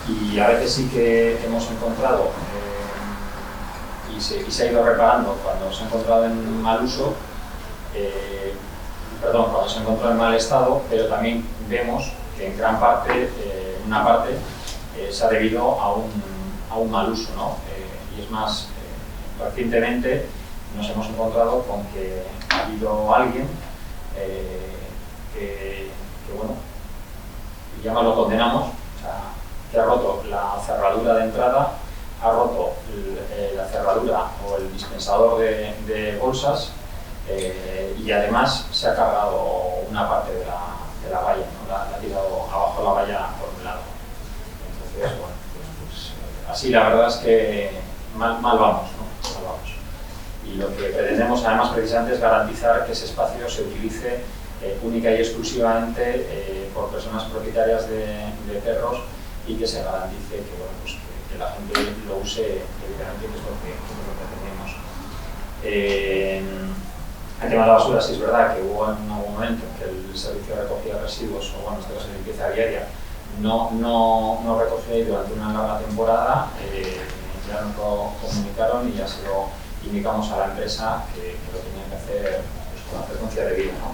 y a veces sí que hemos encontrado y se ha ido reparando cuando se ha encontrado en mal uso, cuando se ha encontrado en mal estado, pero también vemos que en gran parte, una parte, se ha debido a un mal uso, ¿no? Y es más, recientemente nos hemos encontrado con que ha habido alguien que bueno, ya más lo condenamos, o sea, que ha roto la cerradura de entrada, ha roto la cerradura o el dispensador de bolsas, y además se ha cargado una parte de la valla, ¿no? La ha tirado abajo la valla por un lado. Entonces, bueno, pues así la verdad es que mal vamos, ¿no? Mal vamos. Y lo que pretendemos además precisamente es garantizar que ese espacio se utilice única y exclusivamente por personas propietarias de perros, y que se garantice que, bueno, pues que la gente lo use debidamente, que es lo que pretendemos. El tema de la basura, sí es verdad que hubo en algún momento en que el servicio de recogida de residuos, o bueno, en este caso de limpieza viaria, no recogía, y durante una larga temporada ya nos lo comunicaron y ya se lo indicamos a la empresa que lo tenían que hacer pues, con la frecuencia debida, ¿no?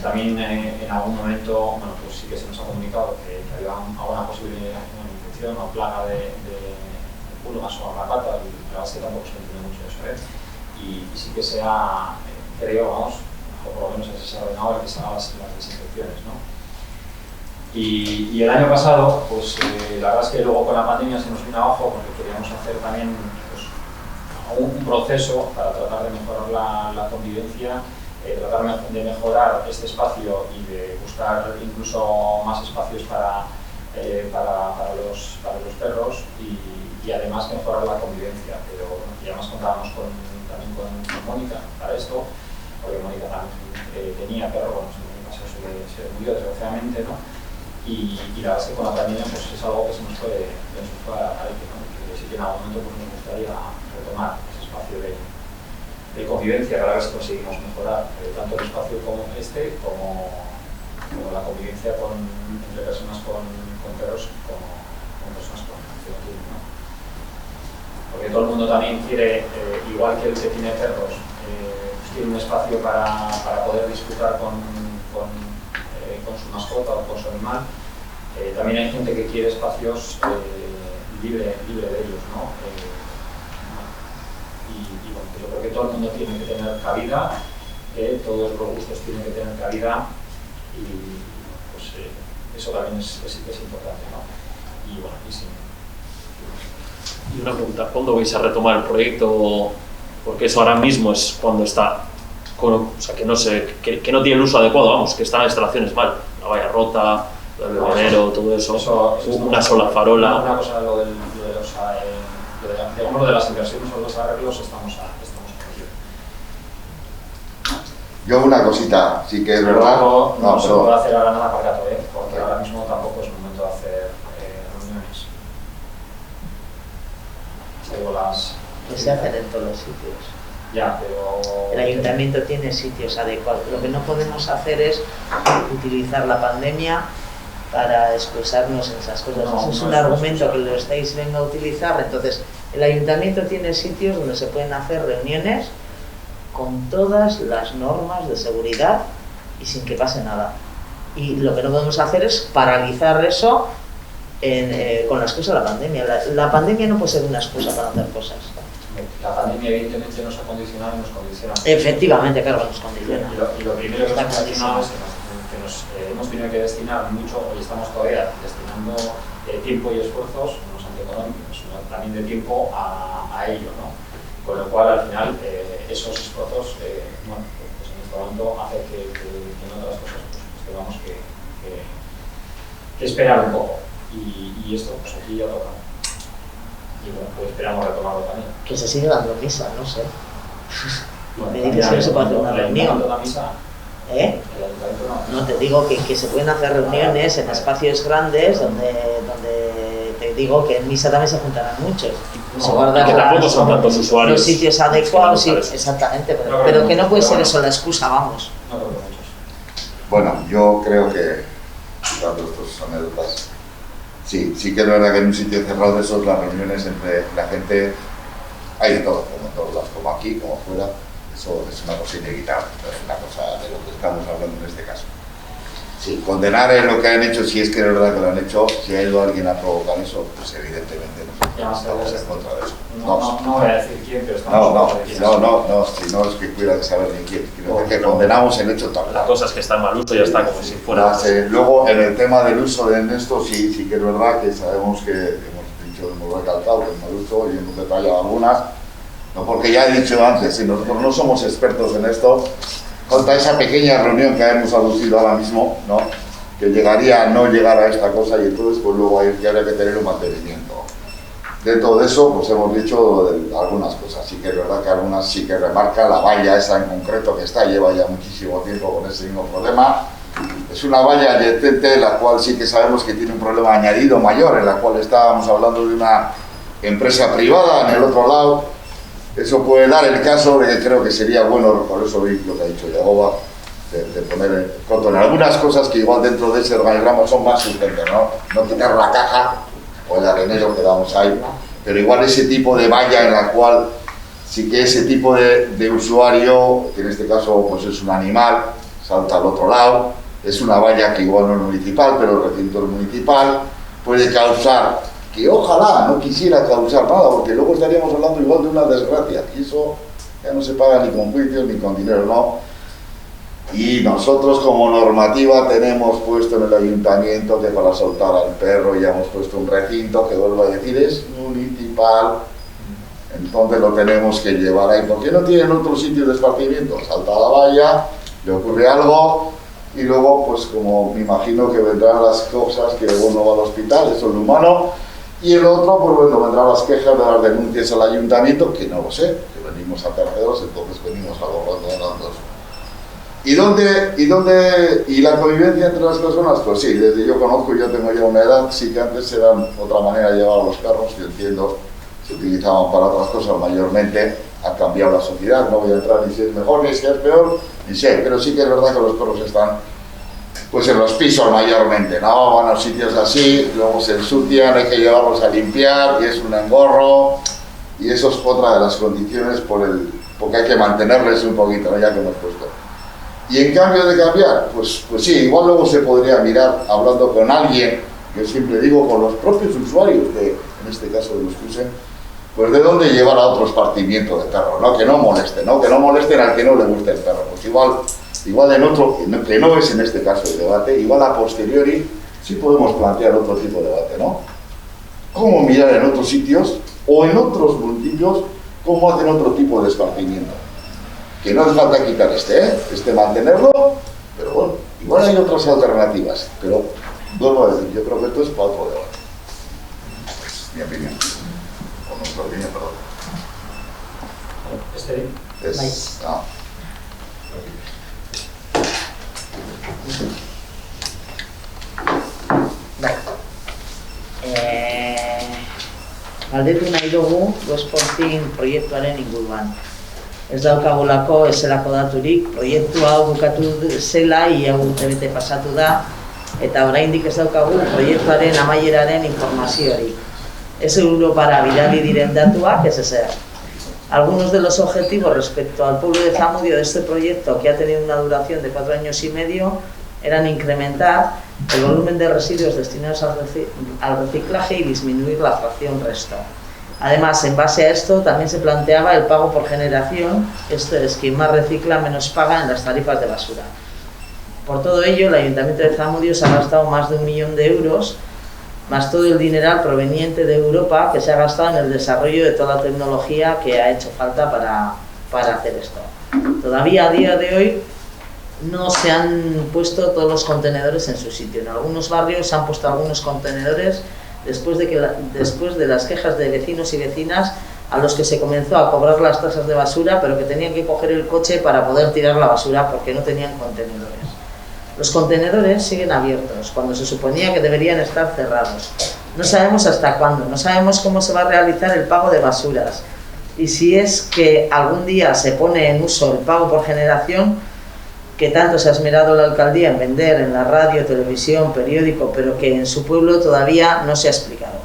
También en algún momento, bueno, pues sí que se nos ha comunicado que había alguna posible infección o plaga de pulgas o garrapatas, y la verdad es que tampoco se entiende mucho eso, y sí que se ha, creo, vamos, o por lo menos se ha ordenado que se hagan las desinfecciones, ¿no? Y el año pasado, pues la verdad es que luego con la pandemia se nos vino abajo, porque queríamos hacer también pues, un proceso para tratar de mejorar la convivencia, tratar de mejorar este espacio y de buscar incluso más espacios para los perros, y y además mejorar la convivencia. Pero ya nos contábamos también con Mónica para esto, porque Mónica también tenía perro, bueno, en mi caso se murió desgraciadamente, ¿no? Y la verdad es que con la pandemia pues, es algo que se nos fue a aire, ¿no? Que sí que en algún momento pues, nos gustaría retomar ese espacio de convivencia para ver si conseguimos mejorar tanto el espacio como como la convivencia entre personas con perros como con personas con fenotipo, ¿no? Porque todo el mundo también quiere, igual que el que tiene perros, pues tiene un espacio para poder disfrutar con su mascota o con su animal. También hay gente que quiere espacios libre de ellos, ¿no? Y bueno, yo creo que todo el mundo tiene que tener cabida, todos los gustos tienen que tener cabida y pues eso también es importante, ¿no? Y bueno, y sí. Y una pregunta, ¿cuándo vais a retomar el proyecto? Porque eso ahora mismo es cuando está, o sea, que no tiene el uso adecuado, vamos, que están las instalaciones mal, la valla rota, el bebedero, todo eso, una sola farola. Una cosa, lo de las inversiones o los arreglos estamos con ello. Yo una cosita, sí que es verdad. No se puede hacer ahora nada para gato, porque ahora mismo tampoco es el momento de hacer reuniones. Que se hacen en todos los sitios. Ya, pero... El ayuntamiento tiene sitios adecuados. Lo que no podemos hacer es utilizar la pandemia para excusarnos en esas cosas. No, Eso es no un es argumento que lo estáis viendo a utilizar. Entonces, el ayuntamiento tiene sitios donde se pueden hacer reuniones con todas las normas de seguridad y sin que pase nada. Y lo que no podemos hacer es paralizar eso con la excusa de la pandemia. La pandemia no puede ser una excusa para hacer cosas. La pandemia evidentemente nos ha condicionado y nos condiciona. Efectivamente, claro, nos condiciona. Y lo primero que nos ha condicionado es que nos hemos tenido que destinar mucho, hoy estamos todavía destinando tiempo y esfuerzos, no solamente económicos, sino también de tiempo a ello, ¿no? Con lo cual, al final, esos esfuerzos, bueno, pues en este momento hace que en otras cosas pues tengamos que esperar un poco. Y esto, pues aquí ya toca. Y bueno, pues esperamos retomarlo también. Que se sigue dando misa, no sé. Bueno, me dices que no se puede hacer una reunión. La misa, No, te digo que se pueden hacer reuniones en espacios grandes donde te digo que en misa también se juntarán muchos. Se guardan que tampoco son tantos usuarios. Los sitios adecuados, sí, exactamente, pero que no puede ser eso la excusa, vamos. no creo que muchos. Bueno, yo creo que, quitando estas anécdotas, sí que es verdad que en un sitio cerrado de esos las reuniones entre la gente hay de todo, como en todos lados, como aquí, como fuera, eso es una cosa inevitable, es una cosa de lo que estamos hablando en este caso. Sí, condenar lo que han hecho, si es que es verdad que lo han hecho, si ha ido alguien a provocar eso, pues evidentemente nosotros estamos en contra de eso. No voy a decir quién, pero estamos si no es que cuida de saber ni quién, que condenamos el hecho tal. La cosa es que está en mal uso y ya está, como si fuera... Luego, en el tema del uso de esto, sí que es verdad que sabemos que hemos recalcado que el mal uso y hemos detallado algunas, no porque ya he dicho antes, si nosotros no somos expertos en esto, contra esa pequeña reunión que hemos aducido ahora mismo, ¿no? Que llegaría a no llegar a esta cosa y entonces pues luego hay que tener un mantenimiento. Dentro de eso pues hemos dicho algunas cosas, sí que es verdad que algunas sí que remarca la valla esa en concreto que lleva ya muchísimo tiempo con ese mismo problema. Es una valla adyacente, la cual sí que sabemos que tiene un problema añadido mayor, en la cual estábamos hablando de una empresa privada en el otro lado. Eso puede dar el caso de que creo que sería bueno, por eso vi lo que ha dicho Yagoba, de poner en algunas cosas que igual dentro de ese organigrama son más urgentes, ¿no? No quitar la caja o el arenero que damos ahí, pero igual ese tipo de valla en la cual sí que ese tipo de usuario, que en este caso pues es un animal, salta al otro lado, es una valla que igual no es municipal, pero el recinto es municipal, puede causar, que ojalá no quisiera causar nada, porque luego estaríamos hablando igual de una desgracia, y eso ya no se paga ni con juicios ni con dinero, ¿no? Y nosotros como normativa tenemos puesto en el ayuntamiento que para soltar al perro ya hemos puesto un recinto que vuelvo a decir es municipal, entonces lo tenemos que llevar ahí, porque no tienen otro sitio de esparcimiento, salta la valla, le ocurre algo y luego pues como me imagino que vendrán las cosas que uno va al hospital, eso es lo humano, Y el otro, pues bueno, vendrán las quejas de las denuncias al ayuntamiento, que no lo sé, que venimos a terceros, entonces venimos a borrando de las dos. ¿Y la convivencia entre las personas? Pues sí, desde yo conozco, yo tengo ya una edad, sí que antes era otra manera de llevar a los perros, yo entiendo, se utilizaban para otras cosas mayormente, ha cambiado la sociedad, no voy a entrar ni si es mejor ni si es peor, ni sé, pero sí que es verdad que los perros están pues en los pisos mayormente, ¿no? Van a sitios así, luego se ensucian, hay que llevarlos a limpiar y es un engorro, y eso es otra de las condiciones porque hay que mantenerles un poquito, ¿no? Ya que hemos puesto. Y en cambio de cambiar, pues sí, igual luego se podría mirar hablando con alguien, yo siempre digo con los propios usuarios, en este caso de los que usen, pues de dónde llevar a otro esparcimiento de perros, ¿no? Que no molesten, ¿no? Que no molesten al que no le guste el perro. Pues igual en otro, que no es en este caso el debate, igual a posteriori sí podemos plantear otro tipo de debate, ¿no? Cómo mirar en otros sitios o en otros municipios cómo hacen otro tipo de esparcimiento. Que no hace falta quitar este mantenerlo, pero bueno, igual hay otras alternativas, pero vuelvo a decir, yo creo que esto es para otro debate. Es mi opinión. O nuestra opinión, perdón. Galdetu nahi dugu Sporting proiektuaren inguruan. Ez daukagulako ezelako daturik, proiektu hau bukatu zela, ia urtebete pasatu da, eta oraindik ez daukagu proiektuaren amaieraren informaziorik. Ez Europara bidali diren datuak, ez ezer. Algunos de los objetivos respecto al pueblo de Zamudio de este proyecto, que ha tenido una duración de 4 años y medio, eran incrementar el volumen de residuos destinados al reciclaje y disminuir la fracción resto. Además, en base a esto, también se planteaba el pago por generación, esto es, quien más recicla menos paga en las tarifas de basura. Por todo ello, el Ayuntamiento de Zamudio se ha gastado más de 1 millón de euros, más todo el dineral proveniente de Europa que se ha gastado en el desarrollo de toda la tecnología que ha hecho falta para hacer esto. Todavía a día de hoy no se han puesto todos los contenedores en su sitio. En algunos barrios se han puesto algunos contenedores después de las quejas de vecinos y vecinas a los que se comenzó a cobrar las tasas de basura, pero que tenían que coger el coche para poder tirar la basura porque no tenían contenedores. Los contenedores siguen abiertos, cuando se suponía que deberían estar cerrados. No sabemos hasta cuándo, no sabemos cómo se va a realizar el pago de basuras. Y si es que algún día se pone en uso el pago por generación, que tanto se ha esmerado la alcaldía en vender en la radio, televisión, periódico, pero que en su pueblo todavía no se ha explicado.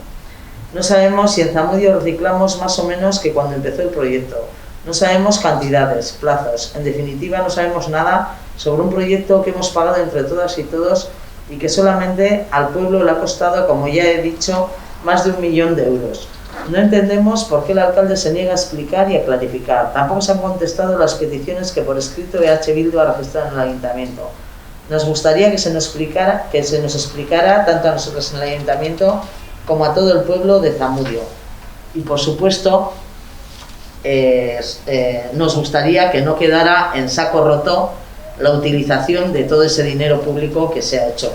No sabemos si en Zamudio reciclamos más o menos que cuando empezó el proyecto. No sabemos cantidades, plazos, en definitiva no sabemos nada sobre un proyecto que hemos pagado entre todas y todos y que solamente al pueblo le ha costado, como ya he dicho, más de 1 millón de euros. No entendemos por qué el alcalde se niega a explicar y a clarificar. Tampoco se han contestado las peticiones que por escrito EH Bildu ha registrado en el ayuntamiento. Nos gustaría que se nos explicara tanto a nosotros en el ayuntamiento como a todo el pueblo de Zamudio. Y por supuesto, nos gustaría que no quedara en saco roto la utilización de todo ese dinero público que se ha hecho.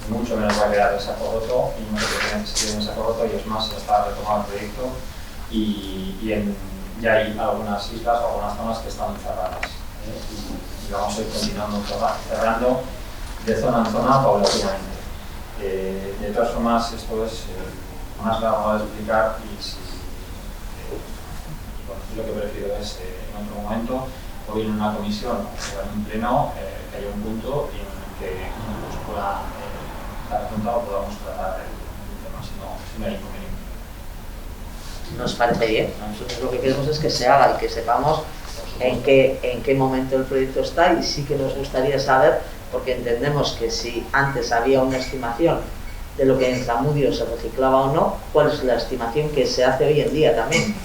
Mucho menos va a quedar en saco roto y no se tiene que seguir en saco roto, y es más, ya está retomado el proyecto y ya hay algunas islas o algunas zonas que están cerradas, y vamos a ir continuando cerrando de zona en zona paulatinamente. De todas formas, esto es más largo de explicar y bueno, lo que prefiero es en otro momento, o en una comisión o en un pleno, que haya un punto en el que pues, pueda estar apuntado o podamos tratar el tema, si no hay inconveniente. Nos parece bien. Nosotros lo que queremos es que se haga y que sepamos en qué momento el proyecto está, y sí que nos gustaría saber, porque entendemos que si antes había una estimación de lo que en Zamudio se reciclaba o no, ¿cuál es la estimación que se hace hoy en día también?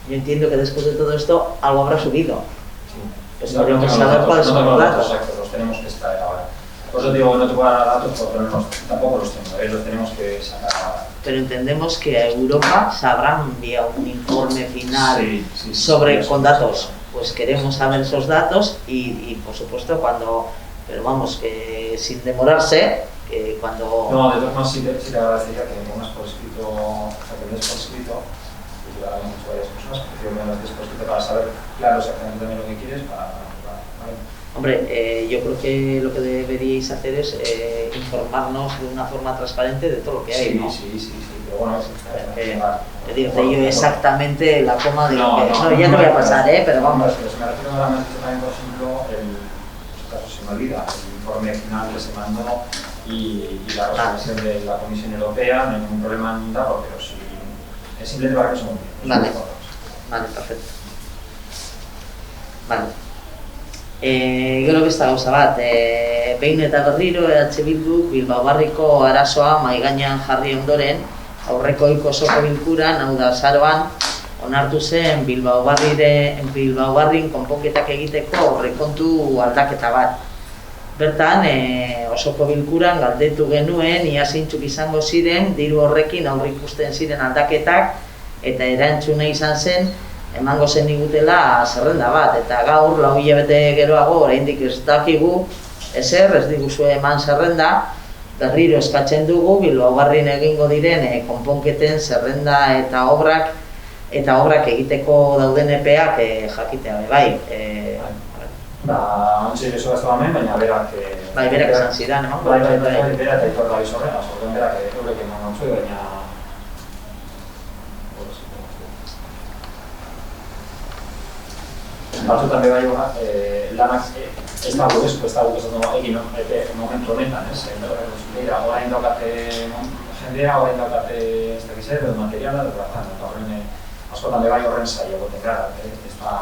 Yo entiendo que después de todo esto algo habrá subido. Pues no podríamos saber cuáles son los datos. Exacto, los tenemos que extraer ahora. Por eso digo que no te puedo dar datos porque tampoco los tengo, los tenemos que sacar ahora. Pero entendemos que a Europa se habrá enviado un informe final con datos. Pues queremos saber esos datos y por supuesto, cuando pero vamos, que sin demorarse, que cuando... No, de todas formas sí te agradecería que me pongas por escrito, o sea, que me des por escrito, y yo le hemos hecho varias personas, que me lo des por escrito para saber claro exactamente también lo que quieres, ¿vale? Hombre, yo creo que lo que deberíais hacer es informarnos de una forma transparente de todo lo que hay, ¿no? Sí, pero bueno, Decirte yo exactamente la coma de lo que... No, ya no voy a pasar, pero vamos. Pero se me refiero a la también, por ejemplo, en caso se me olvida, el informe final que se mandó y la resolución de la Comisión Europea, no hay ningún problema en darlo, pero sí, es simplemente para que se me olvide. Vale, perfecto. Vale. Gero beste gauza bat, behin eta berriro Bilduk Bilbao Barriko arazoa mahai gainean jarri ondoren, aurreko osoko bilkuran, hau da azaroan, onartu zen Bilbao Barrin konponketak egiteko aurrekontu aldaketa bat. Bertan, osoko bilkuran galdetu genuen ia zeintzuk izango ziren diru horrekin aurreikusten ziren aldaketak eta erantzuna izan zen emango zen digutela zerrenda bat, eta gaur, 4 hilabete geroago, oraindik ez dakigu, ez diguzue eman zerrenda, berriro eskatzen dugu, Bilbao Barrin egingo diren konponketen zerrenda eta obrak egiteko dauden epeak jakitea bai. Ontsi beso ez da hemen, baina berak... Bai, berak esan zidan, eman? Bai, berak eta ikorda bizorren, azorten berak eurek eman ontzui, baina... Batzutan bai lanak ez da gurezko, ez da egin momentu honetan, ez? Orain daukate jendea, orain daukate ez dakiz edo materiala, eta horren askotan bai horren saio goten gara, ez da...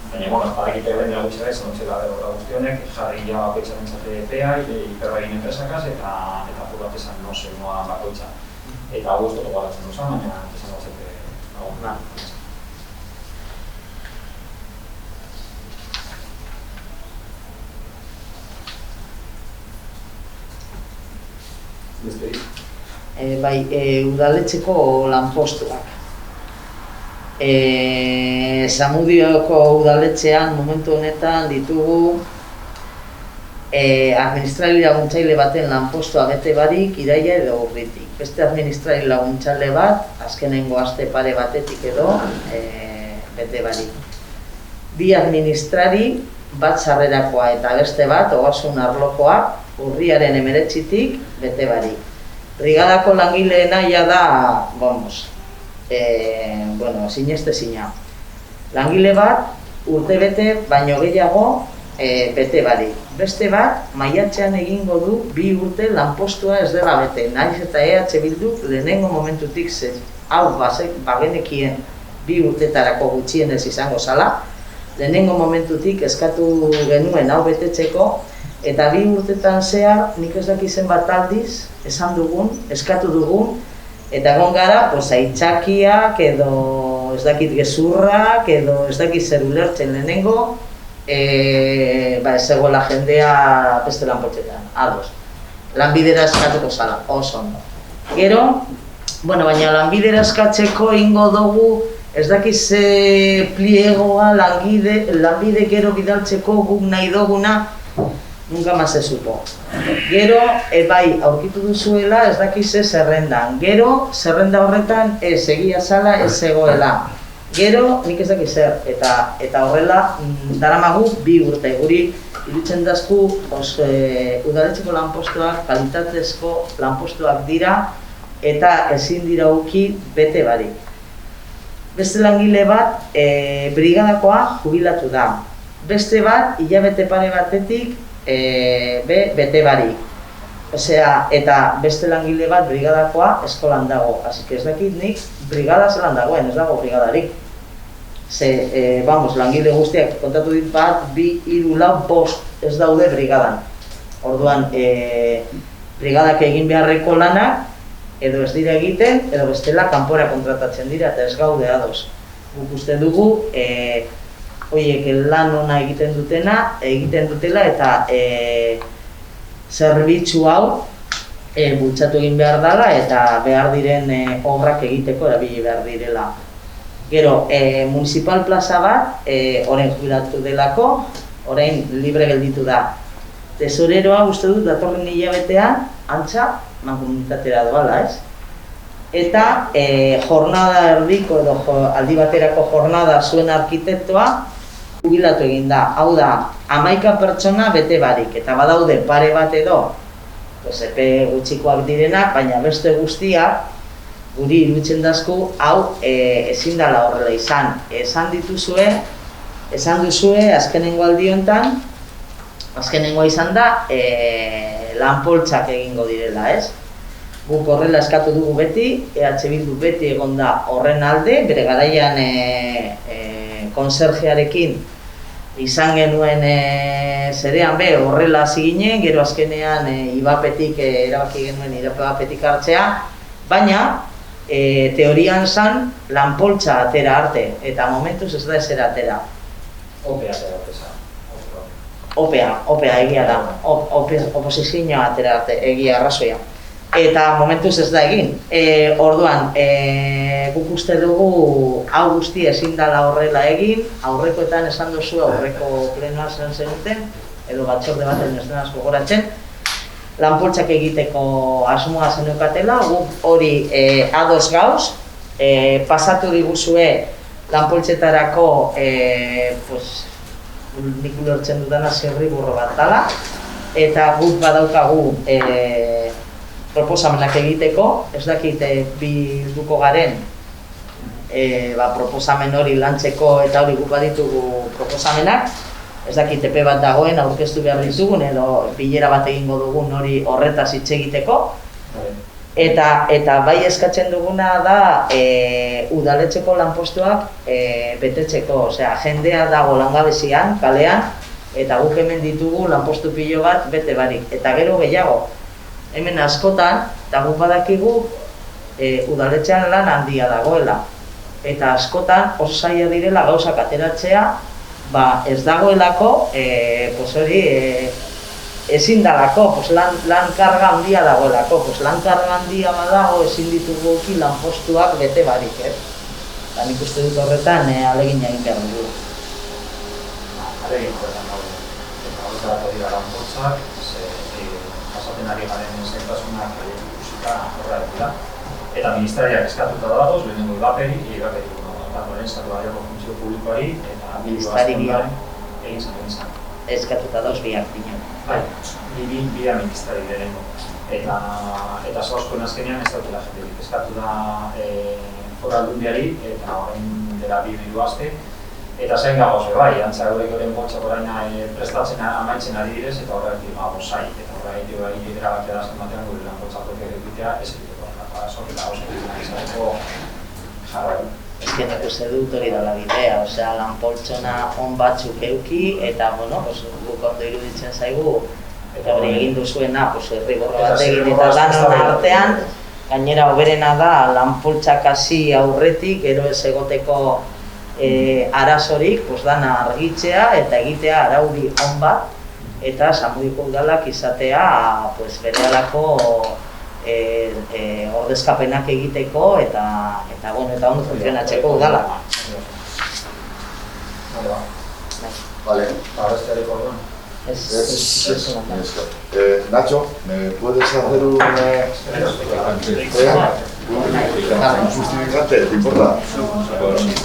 Baina, bueno, badakite horren dira gutxera izan dutxela horra guztionek, jarri ja bakoitzaren zate EPEA, hiperbain enpresakaz, eta apur bat esan noa bakoitza. Eta hau guztotu garatzen duzan, baina esan batzete lagun. Bai, udaletxeko lanpostuak. Zamudioko udaletxean momentu honetan ditugu administrari laguntzaile baten lanpostua bete barik iraila edo urritik. Beste administrari laguntzaile bat, azkenengo aste pare batetik edo bete barik. 2 administrari, bat sarrerakoa eta beste bat, ogasun arlokoa, urriaren 19tik bete barik. Brigadako langileena ja da, sinestezina. Langile bat, urte bete, baino gehiago bete barik. Beste bat, maiatzean egingo du 2 urte lanpostua ez dela bete. Nahiz eta EH Bilduk lehenengo momentutik zen. Hau bagenekien 2 urtetarako gutxienez izango zala. Lehenengo momentutik eskatu genuen hau betetzeko, eta 2 urtetan zehar, nik ez dakit zenbat aldiz, esan dugun, eskatu dugun, eta egon gara, aitzakiak edo ez dakit gezurrak edo ez dakit zer ulertzen lehenengo, ez egoela jendea beste lanpotxetan, ados. Lanbidera eskatuko zala, oso ondo. Gero, baina lanbidera eskatzeko ingo dugu, ez dakit ze pliegoa lanbide gero bidaltzeko guk nahi duguna, nunca más se supo. Gero, bai, aurkitu duzuela ez dakiz zerrendan. Gero, zerrenda horretan egia zala ez zegoela. Gero, nik ez dakiz zer. Eta horrela, daramagu 2 urte. Guri, iruditzen dazku, udaletxeko lanpostuak, kalitatezko lanpostuak dira, eta ezin dira uki bete barik. Beste langile bat, brigadakoa jubilatu da. Beste bat, hilabete pare batetik, bete barik. Eta beste langile bat brigadakoa eskolan dago. Así que ez dakit nik brigada zelan dagoen, ez dago brigadarik. Langile guztiak kontatu dit bat, 2, 3, 4, 5 ez daude brigadan. Orduan, brigadak egin beharreko lanak, edo ez dira egiten, edo bestela kanpora kontratatzen dira, eta ez gaude ados. Guk uste dugu, horiek lan ona egiten dutela eta zerbitzu hau bultzatu egin behar dela eta behar diren obrak egiteko erabili behar direla. Gero, municipal plaza bat, orain jubilatu delako, orain libre gelditu da. Tesoreroa uste dut datorren hilabetean antza mankomunitatera doala, ez? Eta jornada erdiko edo aldi baterako jornada zuen arkitektoa jubilatu egin da. Hau da, 11 pertsona bete barik, eta badaude pare bat edo epe gutxikoak direnak, baina beste guztiak guri iruditzen dazku hau ezin dela horrela izan. Esan duzue azkenengo aldi honetan, azkenengoa izan da lan-poltsak egingo direla, ez? Guk horrela eskatu dugu beti, EH Bildu beti egon da horren alde, bere garaian konserjearekin izan genuen zerean horrela hasi ginen, gero azkenean ibapetik erabaki genuen ibapetik hartzea, baina teorian zan lan-poltsa atera arte, eta momentuz ez da ezer atera. Opea atera arte zan. Opea egia da, oposizioa atera arte, egia arrazoia. Eta momentuz ez da egin. Orduan, guk uste dugu hau guzti ezin dela horrela egin, aurrekoetan esan duzu aurreko plenoa zenuten, edo batzorde baten ez denaz gogoratzen, lan-poltsak egiteko asmoa zeneukatela, guk hori ados gauz, pasatu diguzue lan-poltsetarako, nik ulertzen dudana zirriburro bat dela, eta guk badaukagu proposamenak egiteko, ez dakit bilduko garen proposamen hori lantzeko eta hori guk baditugu proposamenak, ez dakit epe bat dagoen aurkeztu behar ditugun edo bilera bat egingo dugun hori horretaz hitz egiteko, eta bai eskatzen duguna da udaletxeko lanpostuak betetzeko, osea, jendea dago langabezian, kalean, eta guk hemen ditugu lanpostu pilo bat bete barik, eta gero gehiago. Hemen askotan, eta guk badakigu udaletxean lan handia dagoela. Eta askotan oso zaila direla gauzak ateratzea, ez dagoelako, hori ezin dalako, lan karga handia dagoelako. Lan karga handia badago ezin ditugu lanpostuak bete barik, ez? Eta nik uste dut horretan alegin egin behar dugu. Alegin horretan dago. Eta horretarako dira lanpostuak, pasaten ari garen zaintasunak ikusita horrela dira. Eta ministeriak eskatuta dagoz, lehenengo ibaperi Estatu Balearko Funtzio Publikoari eta Ministeriak egin zan. Eskatuta dauz biak dinen. Bai, bia ministeri lehenengo. Eta zoazkoen azkenean ez dautela jenderik. Eskatu da Foru Aldundiari eta orain dela 2 aste. Eta zein gagoz, bai, antza eurek horren poltsak orain prestatzen amaitzen ari direz eta horretik zai. Eta horretik erabakia da azken batean gure lan poltsak egitea ez egiteko. Zorrela izateko jarrai. Ez que nik uste dut hori dela bidea, osea, lan poltsona on batzuk euki, eta, guk ondo iruditzen zaigu, eta hori egin duzuena, herriborro bat egin eta danon artean, gainera hoberena da, lan poltsak hasi aurretik, gero ez egoteko arazorik, dana argitzea eta egitea araudi on bat, eta Samudiko udalak izatea berehalako ordezkapenak egiteko eta ondo funtzionatzeko udala. Vale. Nacho, ¿me puedes hacer un justificante? ¿Te importa?